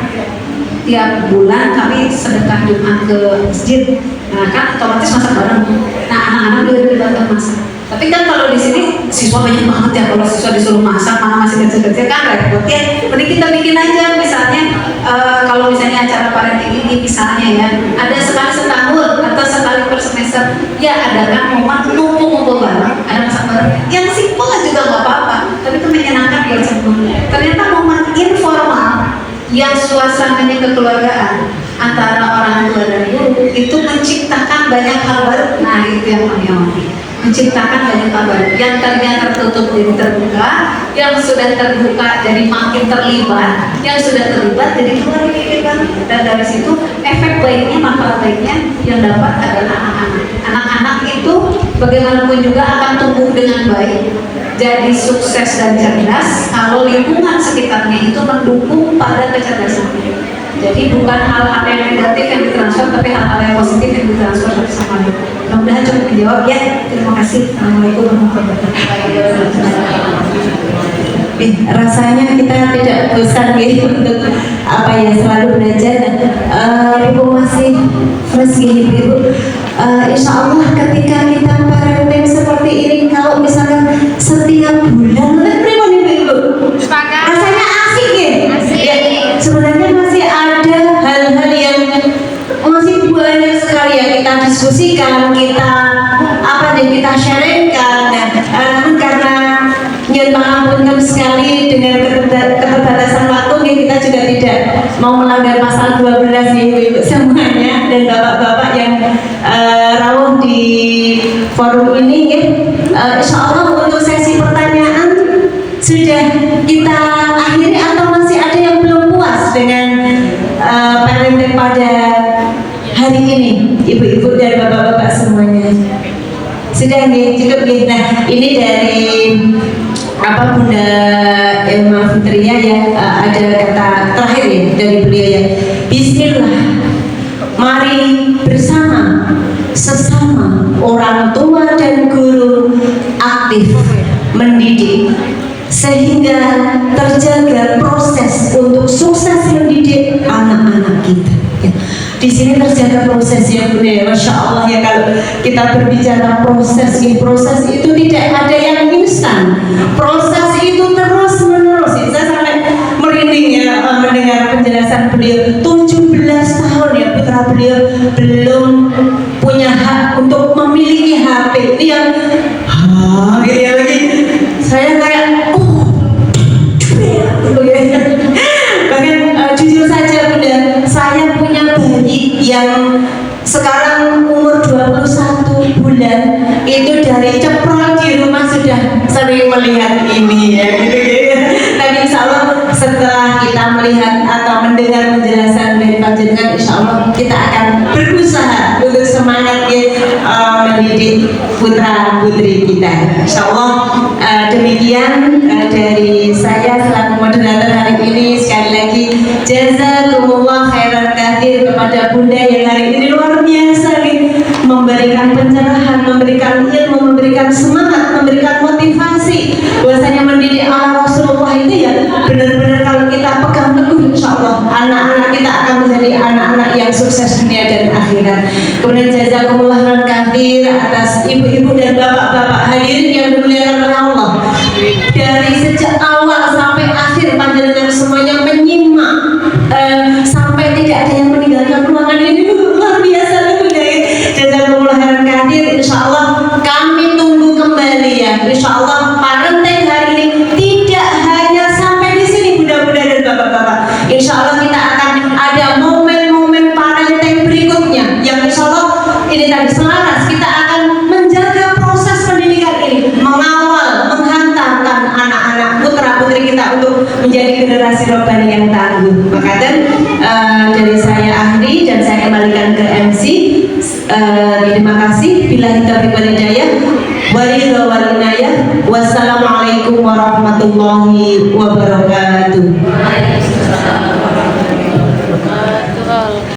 tiap bulan kami sedekah Jumat ke masjid. Nah kan otomatis masak bareng. Nah anak-anak juga dilibatkan masak. Tapi kan kalau di sini siswa banyak banget ya, kalau siswa disuruh masak mana masih kecil-kecil kan repot ya. Mending kita bikin aja misalnya kalau misalnya acara parenting ini misalnya ya ada sekali setahun atau sekali per semester ya adakan momen ngumpul bareng, ada masak bareng. Yang simpel juga nggak apa-apa, tapi itu menyenangkan buat semua. Ternyata momen informal yang suasananya kekeluargaan antara orang tua dan guru itu menciptakan banyak hal baru. Nah itu yang kami amati, menciptakan banyak hal baru. Yang tadinya tertutup jadi terbuka, yang sudah terbuka jadi makin terlibat, yang sudah terlibat jadi keluar kehidupan. Dan dari situ efek baiknya, manfaat baiknya yang dapat adalah anak-anak. Anak-anak itu bagaimanapun juga akan tumbuh dengan baik, jadi sukses dan cerdas kalau lingkungan sekitarnya itu mendukung pada kecerdasannya. Jadi bukan hal-hal yang negatif yang ditransfer, tapi hal-hal yang positif yang ditransfer satu sama lain. Mudah-mudahan cukup menjawab ya. Terima kasih. Assalamualaikum warahmatullahi wabarakatuh. Rasanya kita tidak bosan gitu untuk apa ya, selalu belajar. Ibu masih fresh gini Ibu. Insya Allah ketika kita parenting seperti ini, kalau misalkan setiap bulan, Ibu, rasanya asik ya. Sebenarnya masih ada hal-hal yang masih banyak sekali yang kita diskusikan, kita kita sharingkan. Namun karena nyun pangapunten sekali dengan keterbatasan waktu, kita juga tidak mau melanggar pasal 12 nih Ibu semuanya dan bapak-bapak yang rawuh di forum ini ya. Insya Allah untuk sesi pertanyaan sudah kita akhiri atau masih ada yang belum puas dengan parenting pada hari ini, ibu-ibu dan bapak-bapak semuanya? Sudah nih, cukup nih. Nah ini dari Bunda Elma Fitria ya, ada kata terakhir ya dari beliau ya, Bismillah, mari bersama sesama orang tua dan guru aktif mendidik sehingga terjaga proses untuk sukses mendidik anak-anak kita ya. Di sini terjaga proses ya Bunda ya, Masya Allah ya. Kalau kita berbicara proses itu tidak ada yang instan, proses itu terus menerus. Saya sampai merinding ya mendengar penjelasan beliau. 17 tahun ya putra beliau belum punya hak untuk memiliki HP. Ini yang gitu ya lagi. Saya kayak bahkan jujur saja Bunda, saya punya bayi yang sekarang umur 21 bulan, itu dari ceprol di rumah sudah sering melihat ini ya gitu. Tapi insya Allah setelah kita melihat atau mendengar penjelasan dari panjenengan, insya Allah kita akan berusaha untuk semangat mendidik putra putri kita. Insya Allah demikian dari saya selaku moderator hari ini. Sekali lagi jazakumullah khairan katsir kepada kepada Bunda yang hari ini luar biasa nih, memberikan pencerahan, memberikan ilmu, memberikan semangat, memberikan motivasi. Bahwasanya mendidik ala Rasulullah itu ya benar-benar kalau kita pegang teguh, insya Allah anak-anak kita akan menjadi anak-anak yang sukses dunia dan akhirat. Kemudian jazakumullah khairan katsir atas ibu-ibu dan bapak-bapak hadirin yang dimuliakan oleh Allah. Dari sejak awal sampai akhir panjenengan semuanya menyimak sampai tidak ada yang meninggalkan ruangan ini, luar biasa tentunya. Jazakumullah khairan katsir. Insyaallah kami tunggu kembali ya. Insyaallah parenting hari ini tidak hanya sampai di sini bunda-bunda dan bapak-bapak. Insyaallah kita akan ada momen-momen parenting berikutnya yang insyaallah ini tadi selaras. Kita akan menjaga proses pendidikan ini, mengawal, menghantarkan anak-anak putra-putri kita untuk menjadi generasi robbani yang tangguh. Maka dari saya Ahli dan saya kembalikan ke MC. Terima kasih. Billahi taufiq wal hidayah. Waridha wal inayah. Wassalamualaikum warahmatullahi wabarakatuh.